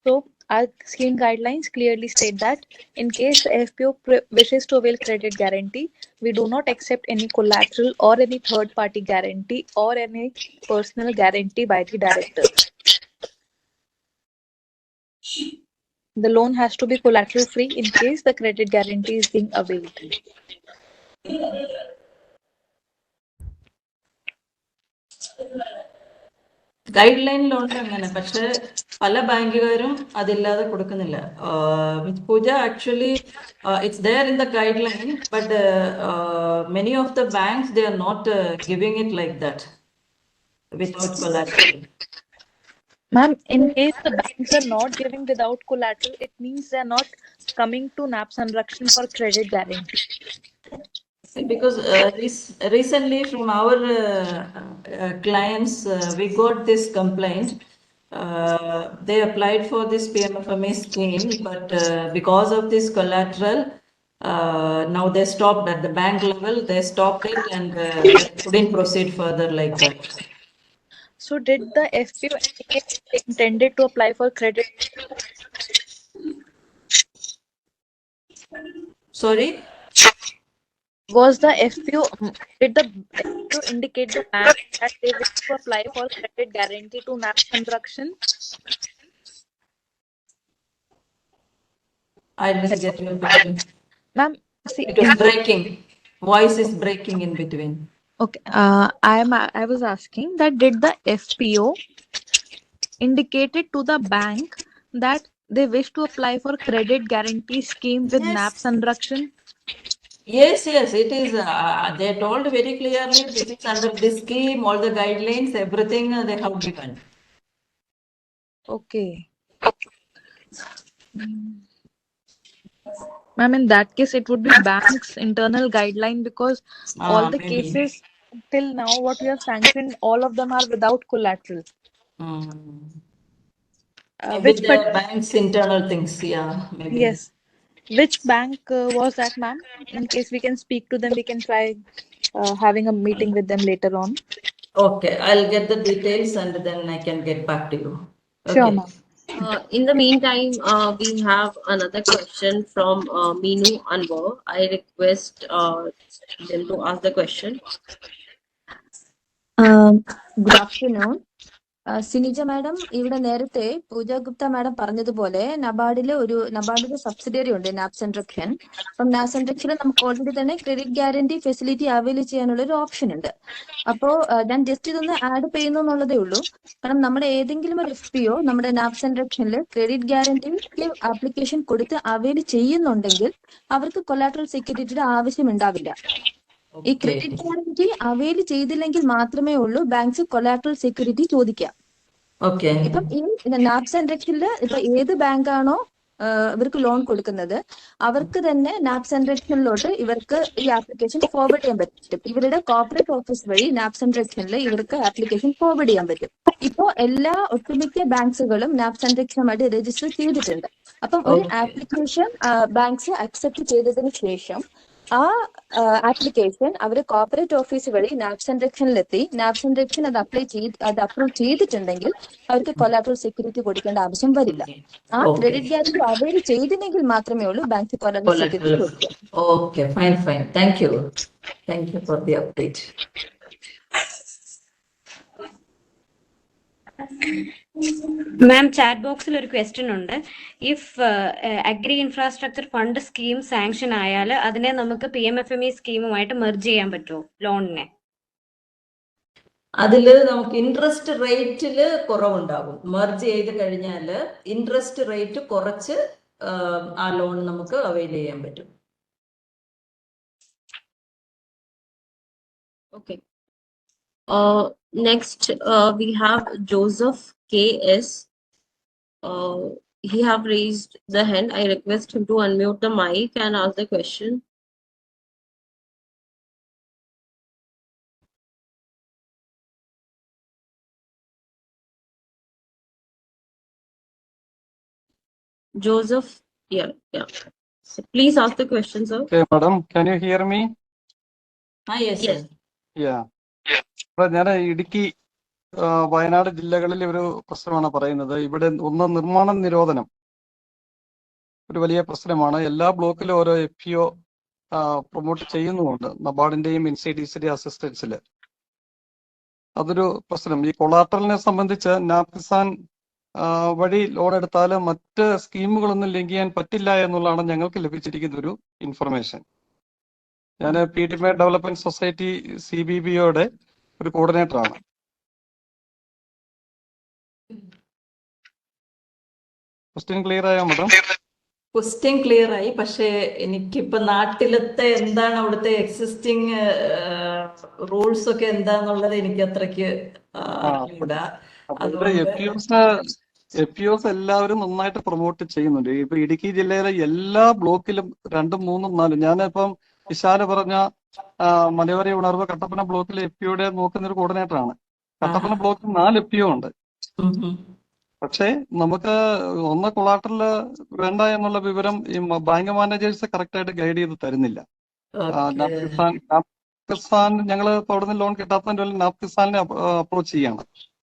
So our scheme guidelines clearly state that in case the FPO wishes to avail credit guarantee, we do not accept any collateral or any third party guarantee or any personal guarantee by the director. The loan has to be collateral free in case the credit guarantee is being availed. ഗൈഡ് ലൈനിലുണ്ട് അങ്ങനെ, പക്ഷെ പല ബാങ്കുകാരും അതില്ലാതെ കൊടുക്കുന്നില്ല. Pooja actually it's there in the guideline, but many of the banks they are not giving it like that without collateral. Ma'am, in case the banks are not giving without collateral, it means they are not coming to NAP Sanrakshan for credit guarantee. Because recently from our clients, we got this complaint. They applied for this PMFME scheme, but because of this collateral, now they stopped at the bank level. They stopped it and couldn't proceed further like that. So did the FPO indicate they intended to apply for credit? Sorry? Was the FPO, did the FPO indicate the bank that they wish to apply for credit guarantee to NAP Sanrakshan? I didn't get your question. Ma'am, see, it is breaking. Voice is breaking in between. Okay, I was asking that did the FPO indicated to the bank that they wish to apply for credit guarantee scheme with NAP Sanrakshan? Yes, it is. They told very clearly this is under this scheme, all the guidelines, everything they have given. Okay. Ma'am, in that case, it would be bank's internal guideline because all the maybe. cases till now, what we have sanctioned, all of them are without collateral. With the bank's internal things, yeah, maybe. Yes. Which bank was that, ma'am? In case we can speak to them, we can try having a meeting with them later on. Okay, I'll get the details and then I can get back to you. Okay. Sure, ma'am. In the meantime, we have another question from Meenu Anwar. I request them to ask the question. Good afternoon. Sinija madam, ഇവിടെ നേരത്തെ പൂജ ഗുപ്ത മാഡം പറഞ്ഞതുപോലെ നബാർഡിലെ സബ്സിഡിയറി ഉണ്ട് നാപ് സെൻട്രക്ഷൻ. അപ്പം നാപ് സെൻട്രക്ഷനിൽ നമുക്ക് ഓൾറെഡി തന്നെ ക്രെഡിറ്റ് ഗ്യാരണ്ടി ഫെസിലിറ്റി അവൈൽ ചെയ്യാനുള്ള ഒരു ഓപ്ഷൻ ഉണ്ട്. അപ്പോൾ ഞാൻ ജസ്റ്റ് ഇതൊന്ന് ആഡ് ചെയ്യുന്നു എന്നുള്ളതേ ഉള്ളൂ. കാരണം നമ്മുടെ ഏതെങ്കിലും ഒരു FPO നമ്മുടെ നാപ് സെൻട്രക്ഷനിൽ ക്രെഡിറ്റ് ഗ്യാരണ്ടിക്ക് ആപ്ലിക്കേഷൻ കൊടുത്ത് അവൈൽ ചെയ്യുന്നുണ്ടെങ്കിൽ അവർക്ക് കൊലാട്രൽ സെക്യൂരിറ്റിയുടെ ആവശ്യം ഉണ്ടാവില്ല. ഈ ക്രെഡിറ്റ് ഗ്യാരണ്ടി അവൈൽ ചെയ്തില്ലെങ്കിൽ മാത്രമേ ഉള്ളൂ ബാങ്ക്സ് കൊലാട്രൽ സെക്യൂരിറ്റി ചോദിക്കാം. ഇപ്പം ഈ നാപ് സെൻട്രക്ഷനിൽ ഇപ്പൊ ഏത് ബാങ്കാണോ ഇവർക്ക് ലോൺ കൊടുക്കുന്നത് അവർക്ക് തന്നെ നാപ് സെൻട്രക്ഷനിലോട്ട് ഇവർക്ക് ഈ ആപ്ലിക്കേഷൻ ഫോർവേഡ് ചെയ്യാൻ പറ്റും. ഇവരുടെ കോർപ്പറേറ്റ് ഓഫീസ് വഴി നാപ് സെൻട്രക്ഷനിൽ ഇവർക്ക് ആപ്ലിക്കേഷൻ ഫോർവേഡ് ചെയ്യാൻ പറ്റും. ഇപ്പോ എല്ലാ ഒട്ടുമിക്ക ബാങ്ക്സുകളും നാപ് സംരക്ഷണമായിട്ട് രജിസ്റ്റർ ചെയ്തിട്ടുണ്ട്. അപ്പം ഒരു ആപ്ലിക്കേഷൻ ബാങ്ക്സ് അക്സെപ്റ്റ് ചെയ്തതിന് ശേഷം ആ ആപ്ലിക്കേഷൻ അവർ കോർപ്പറേറ്റ് ഓഫീസ് വഴി നാപ് സംരക്ഷണിലെത്തി നാപ് സംരക്ഷൻ അത് അപ്രൂവ് ചെയ്തിട്ടുണ്ടെങ്കിൽ അവർക്ക് കൊലാട്രൽ സെക്യൂരിറ്റി കൊടുക്കേണ്ട ആവശ്യം വരില്ല. ആ ക്രെഡിറ്റ് ഗ്യാരണ്ടി അവൈൽ ചെയ്തില്ലെങ്കിൽ മാത്രമേ ഉള്ളൂ ബാങ്ക് കൊലാട്രൽ സെക്യൂരിറ്റി കൊടുക്കുക. Okay, fine fine, thank you for the update. Ma'am, chat ബോക്സിൽ ഒരു ക്വസ്റ്റ്യൻ ഉണ്ട്. If agri infrastructure fund scheme sanction ആയാൽ അതിനെ നമുക്ക് PMFME സ്കീമുമായിട്ട് മെർജ് ചെയ്യാൻ പറ്റുമോ ലോണിനെ? അതില് നമുക്ക് ഇൻട്രസ്റ്റ് റേറ്റില് കുറവുണ്ടാകും. മെർജ് ചെയ്ത് കഴിഞ്ഞാൽ ഇൻട്രസ്റ്റ് റേറ്റ് കുറച്ച് ആ ലോൺ നമുക്ക് അവൈൽ ചെയ്യാൻ പറ്റും. Okay. Next, we have Joseph KS. He have raised the hand. I request him to unmute the mic and ask the question. Joseph, yeah. So please ask the question, sir. Okay, madam, can you hear me? Yes, sir. Yeah. ഞാൻ ഇടുക്കി വയനാട് ജില്ലകളിലെ ഒരു പ്രശ്നമാണ് പറയുന്നത്. ഇവിടെ ഒന്ന് നിർമ്മാണ നിരോധനം ഒരു വലിയ പ്രശ്നമാണ്. എല്ലാ ബ്ലോക്കിലും ഓരോ FPO പ്രൊമോട്ട് ചെയ്യുന്നുമുണ്ട് നബാർഡിന്റെയും NCDCയുടെ അസിസ്റ്റൻസിൽ. അതൊരു പ്രശ്നം. ഈ കൊളാട്രലിനെ സംബന്ധിച്ച് നാപ് കിസാൻ വഴി ലോൺ എടുത്താൽ മറ്റ് സ്കീമുകളൊന്നും ലിങ്ക് ചെയ്യാൻ പറ്റില്ല എന്നുള്ളതാണ് ഞങ്ങൾക്ക് ലഭിച്ചിരിക്കുന്ന ഒരു ഇൻഫർമേഷൻ. ഞാൻ PDMA ഡെവലപ്മെന്റ് സൊസൈറ്റി CBBOയുടെ ഒരു കോർഡിനേറ്ററാണ്. ക്വസ്റ്റ്യൻ ക്ലിയർ ആയോ മാഡം? ക്വസ്റ്റ്യൻ ക്ലിയർ ആയി. പക്ഷേ എനിക്കിപ്പോ നാട്ടിലത്തെ എന്താണ് അവിടുത്തെ എക്സിസ്റ്റിംഗ് റൂൾസ് ഒക്കെ എന്താന്നുള്ളത് എനിക്ക് അത്രയ്ക്ക് അറിഞ്ഞൂടാ. FPOs എല്ലാവരും നന്നായിട്ട് പ്രൊമോട്ട് ചെയ്യുന്നുണ്ട്. ഇപ്പൊ ഇടുക്കി ജില്ലയിലെ എല്ലാ ബ്ലോക്കിലും 2, 3, 4 ഞാനിപ്പം വിശാല പറഞ്ഞ മലയോര ഉണർവ് കട്ടപ്പന ബ്ലോക്കിൽ FPOയുടെ നോക്കുന്ന ഒരു കോർഡിനേറ്ററാണ്. കട്ടപ്പന ബ്ലോക്കിൽ 4 FPO ഉണ്ട്. പക്ഷേ നമുക്ക് ഒന്ന് കൊളാട്രൽ വേണ്ട എന്നുള്ള വിവരം ഈ ബാങ്ക് മാനേജേഴ്സ് കറക്റ്റ് ആയിട്ട് ഗൈഡ് ചെയ്ത് തരുന്നില്ല. നാപ് കിസാൻ ഞങ്ങൾ അവിടുന്ന് ലോൺ കിട്ടാത്തതിന്റെ നാപ് കിസാനിനെ അപ്രോച്ച് ചെയ്യാണ്.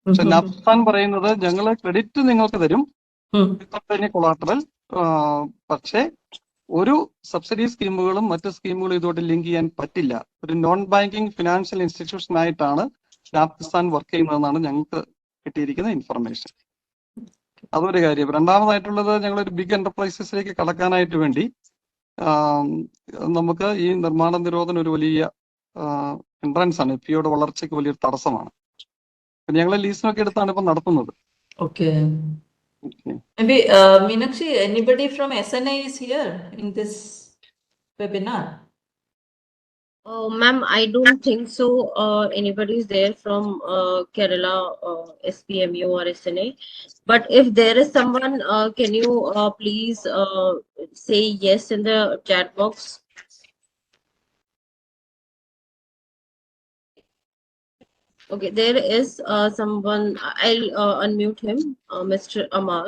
പക്ഷെ നാപ് കിസാൻ പറയുന്നത് ഞങ്ങൾ ക്രെഡിറ്റ് നിങ്ങൾക്ക് തരും കൊളാട്രൽ, പക്ഷേ ഒരു സബ്സിഡി സ്കീമുകളും മറ്റ് സ്കീമുകളും ഇതോട്ട് ലിങ്ക് ചെയ്യാൻ പറ്റില്ല. ഒരു നോൺ ബാങ്കിങ് ഫിനാൻഷ്യൽ ഇൻസ്റ്റിറ്റ്യൂഷൻ ആയിട്ടാണ് നാപ് കിസാൻ വർക്ക് ചെയ്യുന്നതെന്നാണ് ഞങ്ങൾക്ക് കിട്ടിയിരിക്കുന്ന ഇൻഫർമേഷൻ. അതൊരു കാര്യം. രണ്ടാമതായിട്ടുള്ളത്, ഞങ്ങളൊരു ബിഗ് എന്റർപ്രൈസസിലേക്ക് കടക്കാനായിട്ട് വേണ്ടി നമുക്ക് ഈ നിർമ്മാണ നിരോധനം ഒരു വലിയ എൻട്രൻസ് ആണ്. FPOയുടെ വളർച്ചയ്ക്ക് വലിയൊരു തടസ്സമാണ്. ഞങ്ങൾ ലീസിനൊക്കെ എടുത്താണ് ഇപ്പൊ നടത്തുന്നത്. Maybe Meenakshi, anybody from SNA is here in this webinar? Ma'am, I don't think so. Anybody is there from Kerala, SPMU or SNA. But if there is someone, can you please say yes in the chat box? Okay, there is someone. I'll unmute him, Mr. Amar.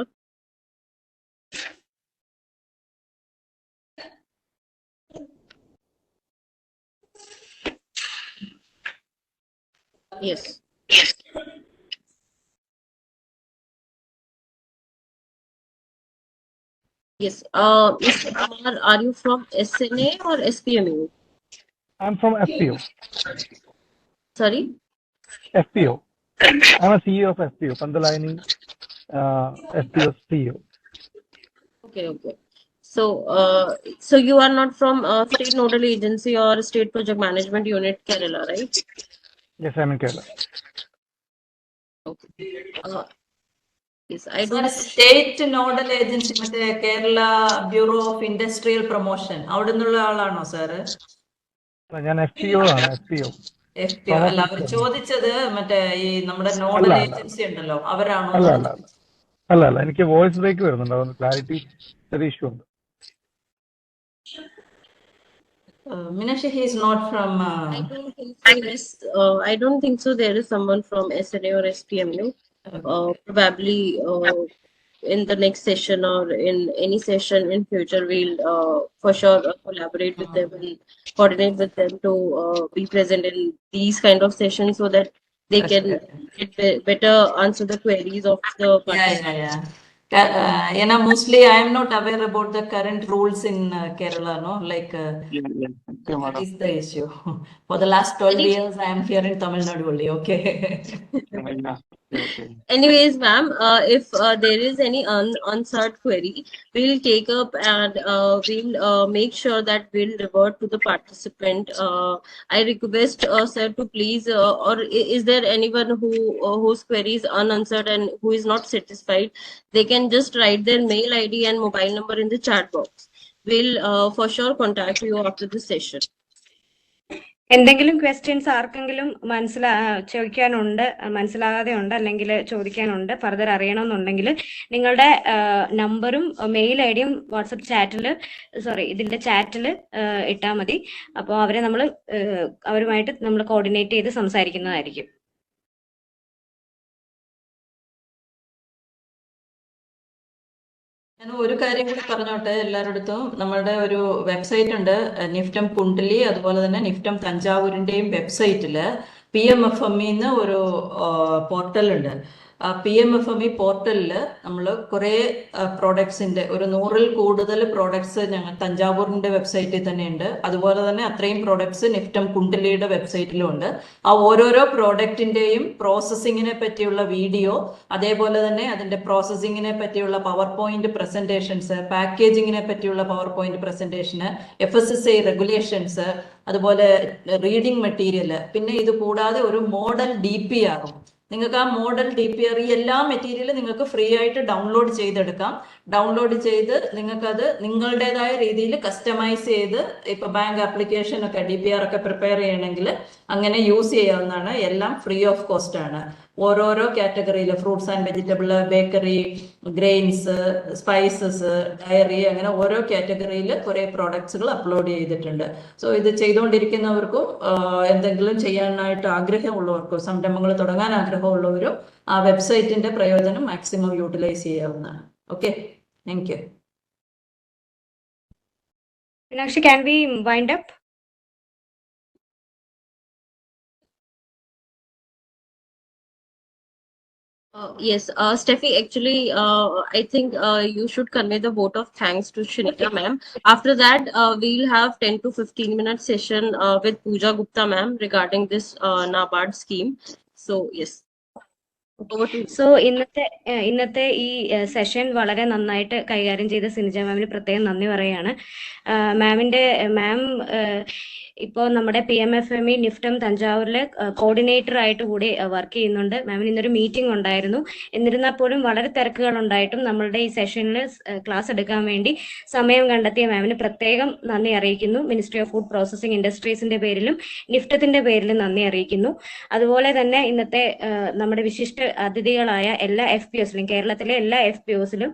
Yes. Yes. Mr. Amar, are you from SNA or SPMU? I'm from FPO. Sorry? FPO. I'm a CEO of FPO, Pandalini FPO CEO. Okay. So you are not from State Nodal Agency or State Project Management Unit, Kerala, right? Yes, I'm in Kerala. Okay. Yes, I don't. State Nodal Agency, Kerala Bureau of Industrial Promotion. അവിടെ നിന്നുള്ള ആളാണോ സാറ്? ഞാൻ FPO ആണ്. FPO അല്ല, അവർ ചോദിച്ചത് മറ്റേ ഈ നമ്മുടെ നോഡൽ ഏജൻസി ഉണ്ടല്ലോ, അവരാണോ? അല്ല, എനിക്ക് വോയിസ് ബ്രേക്ക് വരുന്നുണ്ട്, അതുകൊണ്ട് ക്ലാരിറ്റി ചെറിയ ഇഷ്യൂ ഉണ്ട്. Meenakshi, he is not from. I don't think so. I don't think so. There is someone from SNA or SPMU. probably in the next session or in any session in future, we'll for sure collaborate with them and coordinate with them to be present in these kind of sessions so that they can get better answer the queries of the participants. Mostly I am not aware about the current rules in Kerala, no? Like, that is the issue. For the last 12 years, I am here in Tamil Nadu only, okay? Anyways, ma'am, if there is any unanswered query, we'll take up and we'll make sure that we'll revert to the participant. I request sir to please, or is there anyone whose query is unanswered and who is not satisfied? They can just write their mail ID and mobile number in the chat box. We'll for sure contact you after the session. എന്തെങ്കിലും ക്വസ്റ്റ്യൻസ് ആർക്കെങ്കിലും ചോദിക്കാനുണ്ട്, മനസ്സിലാകാതെ ഉണ്ട്, അല്ലെങ്കിൽ ചോദിക്കാനുണ്ട്, ഫർദർ അറിയണമെന്നുണ്ടെങ്കിൽ നിങ്ങളുടെ നമ്പറും മെയിൽ ഐ ഡിയും വാട്സപ്പ് ചാറ്റിൽ ഇതിന്റെ ചാറ്റിൽ ഇട്ടാൽ മതി. അപ്പോൾ അവരുമായിട്ട് നമ്മൾ കോർഡിനേറ്റ് ചെയ്ത് സംസാരിക്കുന്നതായിരിക്കും. ഞാൻ ഒരു കാര്യം കൂടി പറഞ്ഞോട്ടെ എല്ലാവരുടെടുത്തും. നമ്മളുടെ ഒരു വെബ്സൈറ്റ് ഉണ്ട്, നിഫ്റ്റം കുണ്ടലി, അതുപോലെ തന്നെ നിഫ്റ്റം തഞ്ചാവൂരിന്റെയും വെബ്സൈറ്റില് PMFME ഒരു പോർട്ടൽ ഉണ്ട്. ആ PMFME പോർട്ടലിൽ നമ്മൾ കുറേ പ്രോഡക്ട്സിന്റെ ഒരു 100-ൽ കൂടുതൽ പ്രോഡക്ട്സ് ഞങ്ങൾ തഞ്ചാവൂരിന്റെ വെബ്സൈറ്റിൽ തന്നെ ഉണ്ട്. അതുപോലെ തന്നെ അത്രയും പ്രോഡക്ട്സ് നിഫ്റ്റം കുണ്ടലിയുടെ വെബ്സൈറ്റിലും ഉണ്ട്. ആ ഓരോരോ പ്രോഡക്റ്റിന്റെയും പ്രോസസ്സിങ്ങിനെ പറ്റിയുള്ള വീഡിയോ, അതേപോലെ തന്നെ അതിന്റെ പ്രോസസ്സിങ്ങിനെ പറ്റിയുള്ള പവർ പോയിന്റ് പ്രസന്റേഷൻസ്, പാക്കേജിങ്ങിനെ പറ്റിയുള്ള പവർ പോയിന്റ് പ്രസന്റേഷന്, FSSAI റെഗുലേഷൻസ്, അതുപോലെ റീഡിംഗ് മെറ്റീരിയൽ, പിന്നെ ഇത് കൂടാതെ ഒരു മോഡൽ DPR. നിങ്ങൾക്ക് ആ മോഡൽ DPR ഈ എല്ലാ മെറ്റീരിയലും നിങ്ങൾക്ക് ഫ്രീ ആയിട്ട് ഡൗൺലോഡ് ചെയ്തെടുക്കാം. ഡൗൺലോഡ് ചെയ്ത് നിങ്ങൾക്കത് നിങ്ങളുടേതായ രീതിയിൽ കസ്റ്റമൈസ് ചെയ്ത് ഇപ്പൊ ബാങ്ക് ആപ്ലിക്കേഷൻ ഒക്കെ DPR ഒക്കെ പ്രിപ്പയർ ചെയ്യണമെങ്കിൽ അങ്ങനെ യൂസ് ചെയ്യാവുന്നതാണ്. എല്ലാം ഫ്രീ ഓഫ് കോസ്റ്റ് ആണ്. ഓരോരോ കാറ്റഗറിയിൽ fruits and vegetable, bakery, grains, spices, dairy, അങ്ങനെ ഓരോ കാറ്റഗറിയിൽ കുറെ പ്രോഡക്ട്സുകൾ അപ്ലോഡ് ചെയ്തിട്ടുണ്ട്. സോ ഇത് ചെയ്തുകൊണ്ടിരിക്കുന്നവർക്കും എന്തെങ്കിലും ചെയ്യാനായിട്ട് ആഗ്രഹമുള്ളവർക്കും സംരംഭങ്ങൾ തുടങ്ങാൻ ആഗ്രഹമുള്ളവരും ആ വെബ്സൈറ്റിന്റെ പ്രയോജനം മാക്സിമം യൂട്ടിലൈസ് ചെയ്യാവുന്നതാണ്. Okay, thank U. Meenakshi, can we wind up? Yes, Steffi, actually, I think you should convey the vote of thanks to Shinita ma'am. After that, we'll have 10 to 15 minute session with Pooja Gupta ma'am regarding this NABARD scheme. So, yes. So ഇന്നത്തെ ഈ സെഷൻ വളരെ നന്നായിട്ട് കൈകാര്യം ചെയ്ത സിനിജ മാമിന് പ്രത്യേകം നന്ദി പറയാണ്. മാം ഇപ്പോൾ നമ്മുടെ PMFME നിഫ്റ്റം തഞ്ചാവൂരിലെ കോർഡിനേറ്റർ ആയിട്ട് കൂടി വർക്ക് ചെയ്യുന്നുണ്ട്. മാമിന് ഇന്നൊരു മീറ്റിംഗ് ഉണ്ടായിരുന്നു. എന്നിരുന്നാൽ പോലും വളരെ തിരക്കുകൾ ഉണ്ടായിട്ടും നമ്മളുടെ ഈ സെഷനിൽ ക്ലാസ് എടുക്കാൻ വേണ്ടി സമയം കണ്ടെത്തിയ മാമിന് പ്രത്യേകം നന്ദി അറിയിക്കുന്നു. മിനിസ്ട്രി ഓഫ് ഫുഡ് പ്രോസസിംഗ് ഇൻഡസ്ട്രീസിന്റെ പേരിലും നിഫ്റ്റത്തിന്റെ പേരിലും നന്ദി അറിയിക്കുന്നു. അതുപോലെ തന്നെ ഇന്നത്തെ നമ്മുടെ വിശിഷ്ട അതിഥികളായ എല്ലാ FPOസിലും, കേരളത്തിലെ എല്ലാ FPOസിലും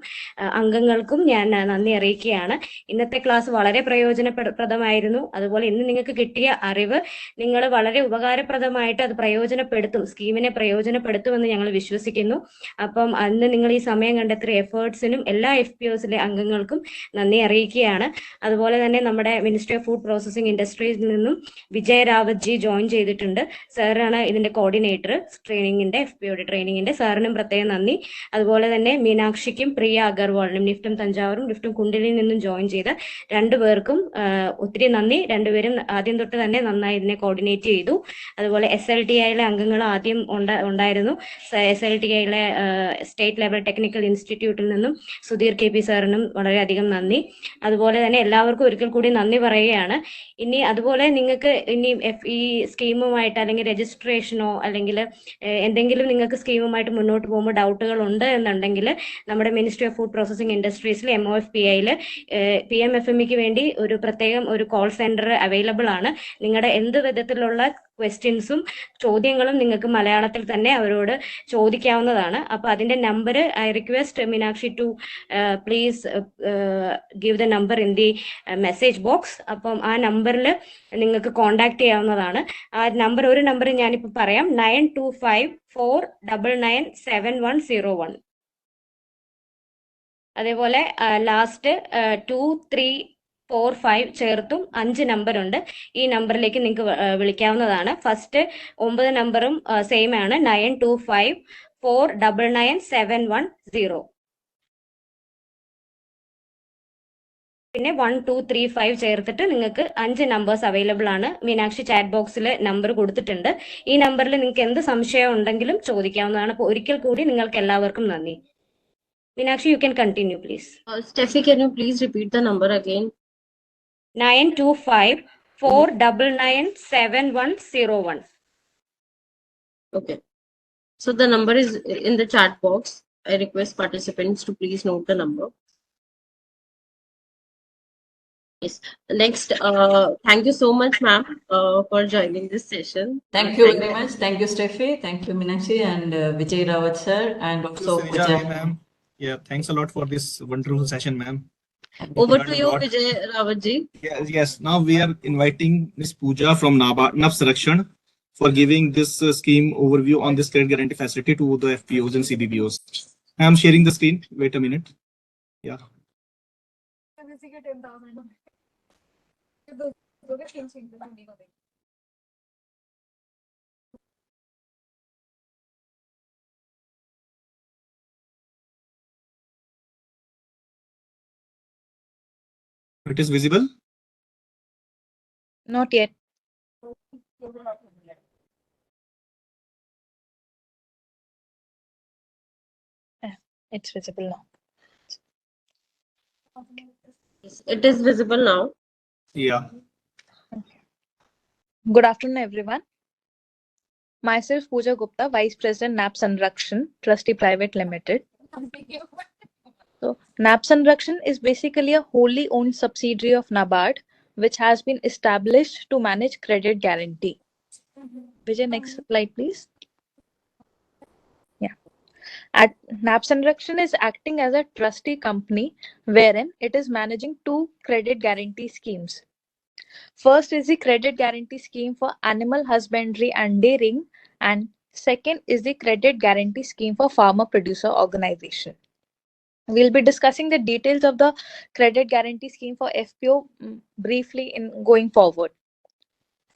അംഗങ്ങൾക്കും ഞാൻ നന്ദി അറിയിക്കുകയാണ്. ഇന്നത്തെ ക്ലാസ് വളരെ പ്രയോജനപ്രദമായിരുന്നു. അതുപോലെ ഇന്ന് നിങ്ങൾക്ക് കിട്ടിയ അറിവ് നിങ്ങൾ വളരെ ഉപകാരപ്രദമായിട്ട് അത് പ്രയോജനപ്പെടുത്തും, സ്കീമിനെ പ്രയോജനപ്പെടുത്തുമെന്ന് ഞങ്ങൾ വിശ്വസിക്കുന്നു. അപ്പം അന്ന് നിങ്ങൾ ഈ സമയം കണ്ടെത്തിയ എഫേർട്സിനും എല്ലാ FPOസിലെ അംഗങ്ങൾക്കും നന്ദി അറിയിക്കുകയാണ്. അതുപോലെ തന്നെ നമ്മുടെ മിനിസ്ട്രി ഓഫ് ഫുഡ് പ്രോസസിംഗ് ഇൻഡസ്ട്രീസിൽ നിന്നും വിജയ് റാവത്ത് ജി ജോയിൻ ചെയ്തിട്ടുണ്ട്. സാറാണ് ഇതിന്റെ കോർഡിനേറ്റർ ട്രെയിനിങ്ങിന്റെ, FPOയുടെ ട്രെയിനിങ്ങിന്റെ. സാറിനും പ്രത്യേകം നന്ദി. അതുപോലെ തന്നെ മീനാക്ഷിക്കും പ്രിയ അഗർവാളിനും നിഫ്റ്റം തഞ്ചാവൂരും നിഫ്റ്റം കുണ്ടലിയിൽ നിന്നും ജോയിൻ ചെയ്ത രണ്ടുപേർക്കും ഒത്തിരി നന്ദി. രണ്ടുപേരും ആദ്യം തൊട്ട് തന്നെ നന്നായി ഇതിനെ കോർഡിനേറ്റ് ചെയ്തു. അതുപോലെ SLTIയിലെ അംഗങ്ങൾ ആദ്യം ഉണ്ടായിരുന്നു. SLTIയിലെ സ്റ്റേറ്റ് ലെവൽ ടെക്നിക്കൽ ഇൻസ്റ്റിറ്റ്യൂട്ടിൽ നിന്നും സുധീർ KP സാറിനും വളരെയധികം നന്ദി. അതുപോലെ തന്നെ എല്ലാവർക്കും ഒരിക്കൽ കൂടി നന്ദി പറയുകയാണ്. ഇനി അതുപോലെ നിങ്ങൾക്ക് ഇനി ഈ സ്കീമുമായിട്ട് അല്ലെങ്കിൽ രജിസ്ട്രേഷനോ അല്ലെങ്കിൽ എന്തെങ്കിലും നിങ്ങൾക്ക് സ്കീമുമായിട്ട് മുന്നോട്ട് പോകുമ്പോൾ ഡൗട്ടുകൾ ഉണ്ട് എന്നുണ്ടെങ്കിൽ നമ്മുടെ മിനിസ്ട്രി ഓഫ് ഫുഡ് പ്രോസസിംഗ് ഇൻഡസ്ട്രീസിൽ MOFPIയിൽ PMFMEക്ക് വേണ്ടി ഒരു പ്രത്യേകം ഒരു കോൾ സെന്റർ അവൈലബിൾ ആണ്. നിങ്ങളുടെ എന്ത് വിധത്തിലുള്ള ക്വസ്റ്റ്യൻസും ചോദ്യങ്ങളും നിങ്ങൾക്ക് മലയാളത്തിൽ തന്നെ അവരോട് ചോദിക്കാവുന്നതാണ്. അപ്പോൾ അതിന്റെ number I request Meenakshi to please give the number in the message box. അപ്പം ആ നമ്പറിൽ നിങ്ങൾക്ക് കോൺടാക്ട് ചെയ്യാവുന്നതാണ്. ആ നമ്പർ, ഒരു നമ്പർ ഞാനിപ്പോൾ പറയാം, 9254997101. അതേപോലെ ലാസ്റ്റ് 2345 ചേർത്തും 5 നമ്പർ ഉണ്ട്. ഈ നമ്പറിലേക്ക് നിങ്ങൾക്ക് വിളിക്കാവുന്നതാണ്. ഫസ്റ്റ് 9 നമ്പറും സെയിം ആണ്, 9254997110. പിന്നെ 1235 ചേർത്തിട്ട് നിങ്ങൾക്ക് 5 നമ്പേഴ്സ് അവൈലബിൾ ആണ്. മീനാക്ഷി ചാറ്റ് ബോക്സിൽ നമ്പർ കൊടുത്തിട്ടുണ്ട്. ഈ നമ്പറിൽ നിങ്ങൾക്ക് എന്ത് സംശയം ഉണ്ടെങ്കിലും ചോദിക്കാവുന്നതാണ്. അപ്പോൾ ഒരിക്കൽ കൂടി നിങ്ങൾക്ക് എല്ലാവർക്കും നന്ദി. Meenakshi, you can continue, please. Steffi, can you please repeat the number again? 9254997101. Okay. So the number is in the chat box. I request participants to please note the number. Yes. Next, thank you so much, ma'am, for joining this session. Thank you very much. Thank you, Steffi. Thank you, Meenakshi and Vijay Rawat sir, and also Vijay, ma'am. Yeah, thanks a lot for this wonderful session, ma'am. Over to you, Vijay Rawat ji. Yes. Now we are inviting Ms. Pooja from NAB Selection for giving this scheme overview on this credit guarantee facility to the FPOs and CBBOs. I am sharing the screen. Wait a minute. Yeah. It is visible? Not yet. It's visible now. Yes, it is visible now. Yeah. Good afternoon, everyone. Myself, Pooja Gupta, Vice President, NAB Sanrakshan, Trustee Private Limited. So, NAB Sanrakshan is basically a wholly owned subsidiary of NABARD, which has been established to manage credit guarantee. Vijay, next slide, please. Yeah. NAB Sanrakshan is acting as a trustee company wherein it is managing 2 credit guarantee schemes. First is the credit guarantee scheme for animal husbandry and dairying, and second is the credit guarantee scheme for farmer producer organization. We'll be discussing the details of the credit guarantee scheme for FPO briefly in going forward.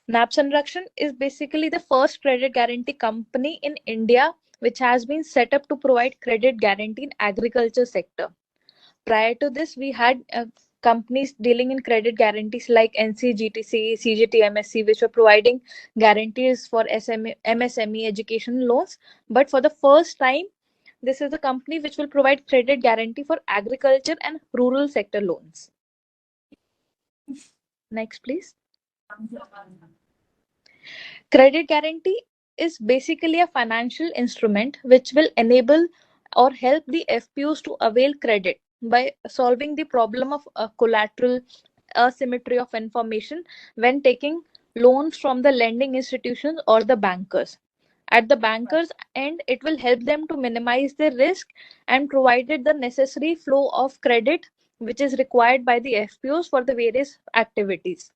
NAB Sanrakshan is basically the first credit guarantee company in India which has been set up to provide credit guarantee in agriculture sector. Prior to this, we had companies dealing in credit guarantees like NCGTC, CGTMSC, which were providing guarantees for MSME education loans. But for the first time, this is a company which will provide credit guarantee for agriculture and rural sector loans. Next, please. Credit guarantee is basically a financial instrument which will enable or help the FPOs to avail credit by solving the problem of collateral asymmetry of information when taking loans from the lending institutions or the bankers. At the bankers' end, it will help them to minimize the risk and provided the necessary flow of credit which is required by the FPOs for the various activities.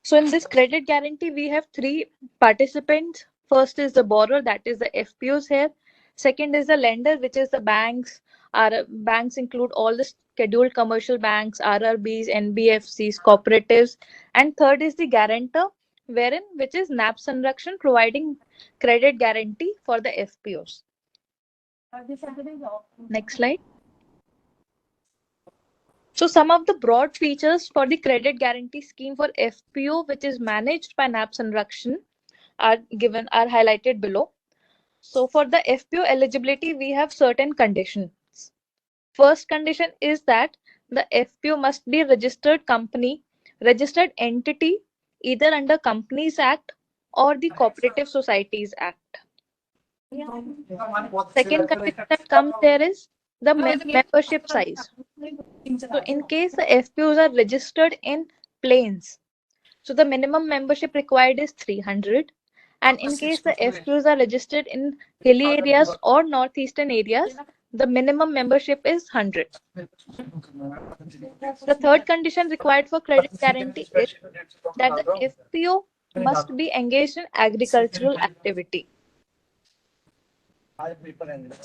So in this credit guarantee, we have 3 participants. First is the borrower, that is the FPOs here. Second is the lender, which is the banks. Our banks include all the scheduled commercial banks, RRBs, NBFCs, cooperatives. And third is the guarantor, which is NAB Sanrakshan providing credit guarantee for the FPOs. Next slide. So some of the broad features for the credit guarantee scheme for FPO, which is managed by NAB Sanrakshan, are highlighted below. So for the FPO eligibility, we have certain conditions. First condition is that the FPO must be registered company, registered entity, either under Companies Act or the Cooperative Societies Act. Second condition that comes there is the membership size. So in case the FPOs are registered in plains, So the minimum membership required is 300. And in case the FPOs are registered in hilly areas or northeastern areas, the minimum membership is 100. The third condition required for credit guarantee is that the FPO must be engaged in agricultural activity.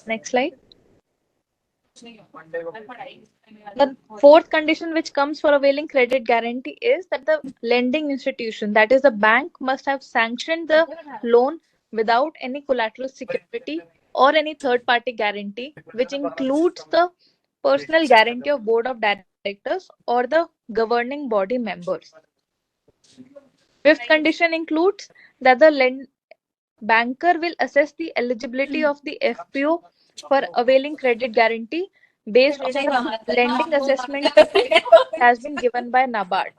Next slide. The fourth condition which comes for availing credit guarantee is that the lending institution, that is the bank, must have sanctioned the loan without any collateral security or any third party guarantee, which includes the personal guarantee of board of directors or the governing body members. Fifth condition includes that the banker will assess the eligibility of the FPO for availing credit guarantee based on the lending assessment has been given by NABARD.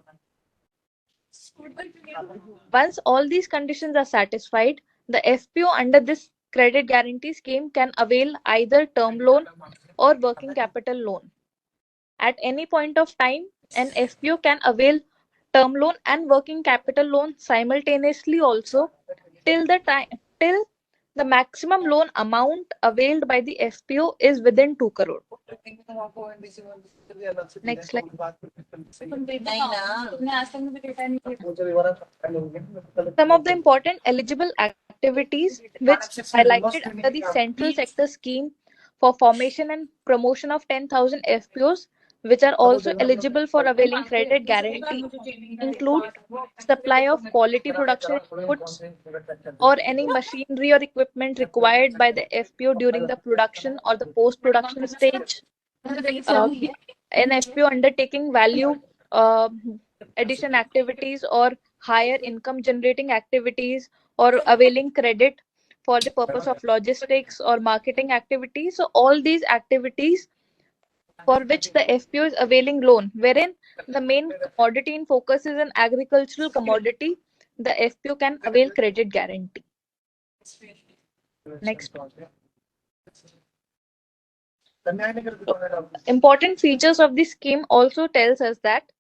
Once all these conditions are satisfied, the FPO under this credit guarantee scheme can avail either term loan or working capital loan. At any point of time, an FPO can avail term loan and working capital loan simultaneously also till the maximum loan amount availed by the FPO is within 2 crore. Next slide. Some of the important eligible activities which highlighted under the central sector scheme for formation and promotion of 10,000 FPOs, which are also eligible for availing credit guarantee, include supply of quality production inputs or any machinery or equipment required by the FPO during the production or the post-production stage. An FPO undertaking value addition activities or higher income generating activities or availing credit for the purpose of logistics or marketing activities. So all these activities for which the FPO is availing loan, wherein the main commodity in focus is an agricultural commodity, the FPO can avail credit guarantee. Next. Important features of the scheme also tells us that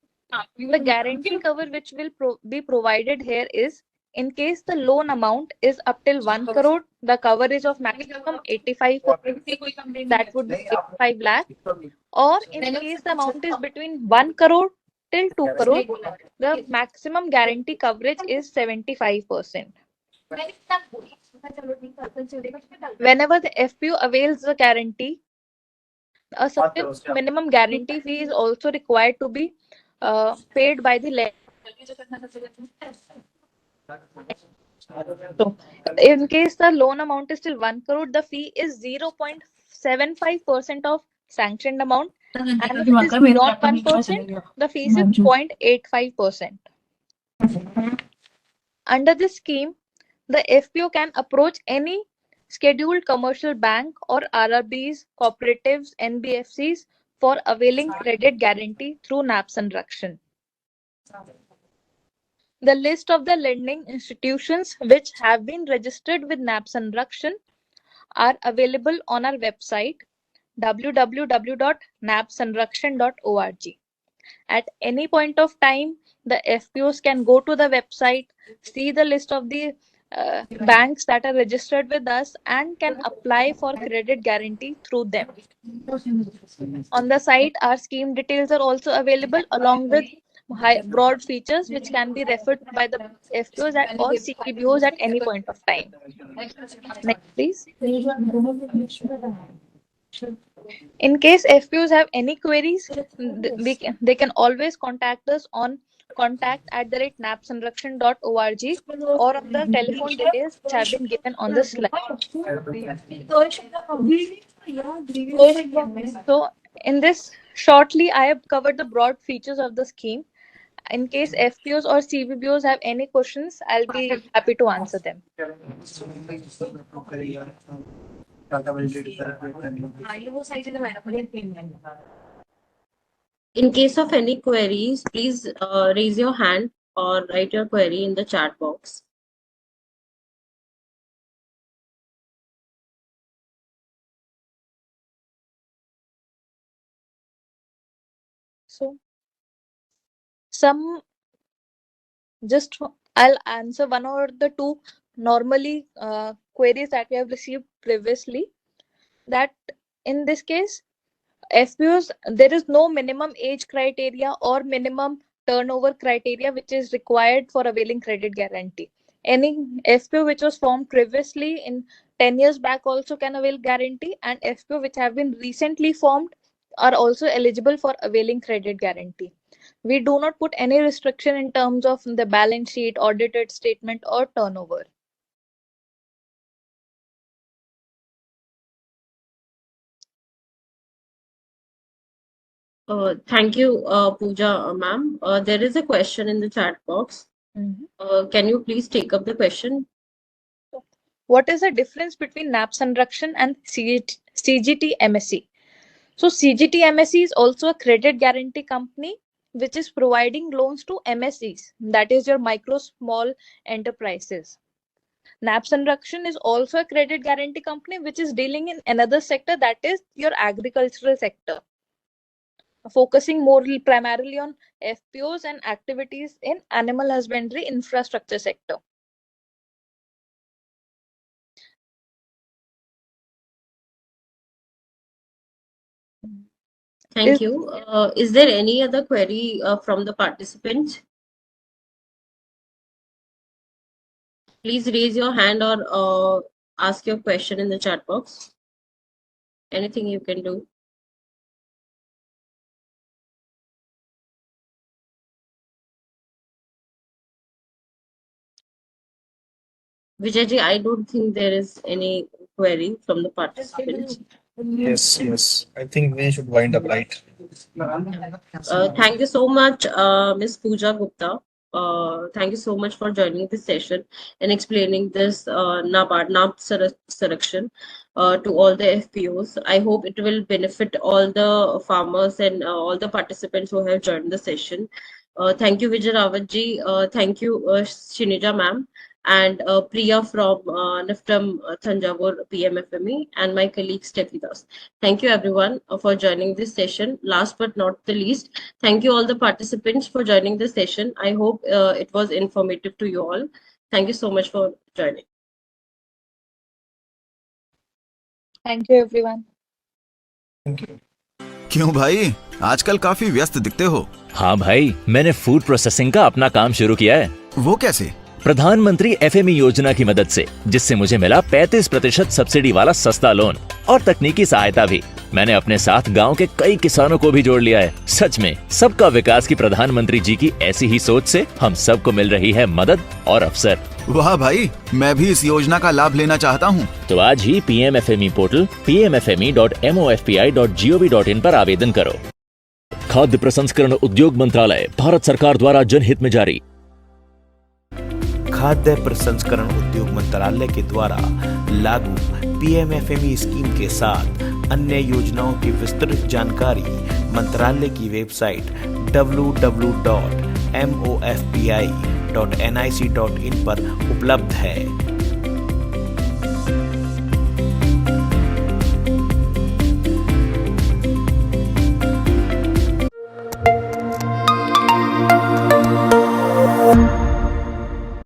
the guarantee cover which will be provided here is, in case the loan amount is up till 1 crore, the coverage of maximum 85, that would be 85 lakh, or in case the amount is between 1 crore till 2 crore, the maximum guarantee coverage is 75%. Whenever the FPO avails the guarantee, a certain minimum guarantee fee is also required to be paid by the lender. So, in case the loan amount is still 1 crore, the fee is 0.75% of sanctioned amount, and if it is beyond 1%, the fee is 0.85%. Under this scheme, the FPO can approach any scheduled commercial bank or RRBs, cooperatives, NBFCs for availing credit guarantee through NAP Sanrakshan. The list of the lending institutions which have been registered with NAP Sanrakshan are available on our website www.napsanrakshan.org. At any point of time, the FPOs can go to the website, see the list of the banks that are registered with us, and can apply for credit guarantee through them. On the site, our scheme details are also available along with broad features which can be referred by the FPOs or CPBOs at any point of time. Next, please. In case FPOs have any queries, they can always contact us on contact@napsanrakshan.org or on the telephone details which have been given on the slide. So, in this, shortly, I have covered the broad features of the scheme. In case FPOs or CBBOs have any questions, I'll be happy to answer them. In case of any queries, please raise your hand or write your query in the chat box. So, some Just I'll answer one or the two normally queries that we have received previously. That in this case, FPOs, there is no minimum age criteria or minimum turnover criteria which is required for availing credit guarantee. Any FPO which was formed previously in 10 years back also can avail guarantee, and FPO which have been recently formed are also eligible for availing credit guarantee. We do not put any restriction in terms of the balance sheet, audited statement, or turnover. Thank you, Pooja, ma'am. There is a question in the chat box. Can you please take up the question? What is the difference between NAP Sanrakshan and CGT MSE? So CGT MSE is also a credit guarantee company which is providing loans to MSEs, that is your micro small enterprises. NAP Sanrakshan is also a credit guarantee company which is dealing in another sector, that is your agricultural sector, focusing more primarily on FPOs and activities in animal husbandry infrastructure sector. Thank you. Is there any other query from the participants? Please raise your hand or ask your question in the chat box. Anything you can do. Vijayji, I don't think there is any query from the participants. Yes. I think we should wind up, right? Thank you so much, Ms. Pooja Gupta. Thank you so much for joining this session and explaining this NAP selection to all the FPOs. I hope it will benefit all the farmers and all the participants who have joined the session. Thank you, Vijay Rawatji. Thank you, Shinija ma'am, and Priya from NIFTM Thanjavur PMFME, and my colleague Steffi Das. Thank you everyone for joining this session. Last but not the least, thank you all the participants for joining the session. I hope it was informative to you all. Thank you so much for joining. Thank you everyone. क्यों भाई, आजकल काफी व्यस्त दिखते हो? हाँ भाई, मैंने फूड प्रोसेसिंग का अपना काम शुरू किया है। वो कैसे? प्रधानमंत्री FME योजना की मदद से, जिससे मुझे मिला 35% सब्सिडी वाला सस्ता लोन और तकनीकी सहायता भी। मैंने अपने साथ गांव के कई किसानों को भी जोड़ लिया है। सच में सबका विकास की प्रधानमंत्री जी की ऐसी ही सोच से हम सबको मिल रही है मदद और अवसर। वाह भाई, मैं भी इस योजना का लाभ लेना चाहता हूँ। तो आज ही PMFME पोर्टल pmfme.mofpi.gov.in पर आवेदन करो। खाद्य प्रसंस्करण उद्योग मंत्रालय, भारत सरकार द्वारा जनहित में जारी। खाद्य प्रसंस्करण उद्योग मंत्रालय के द्वारा लागू PMFME स्कीम के साथ अन्य योजनाओं की विस्तृत जानकारी मंत्रालय की वेबसाइट www.mofpi.nic.in पर उपलब्ध है।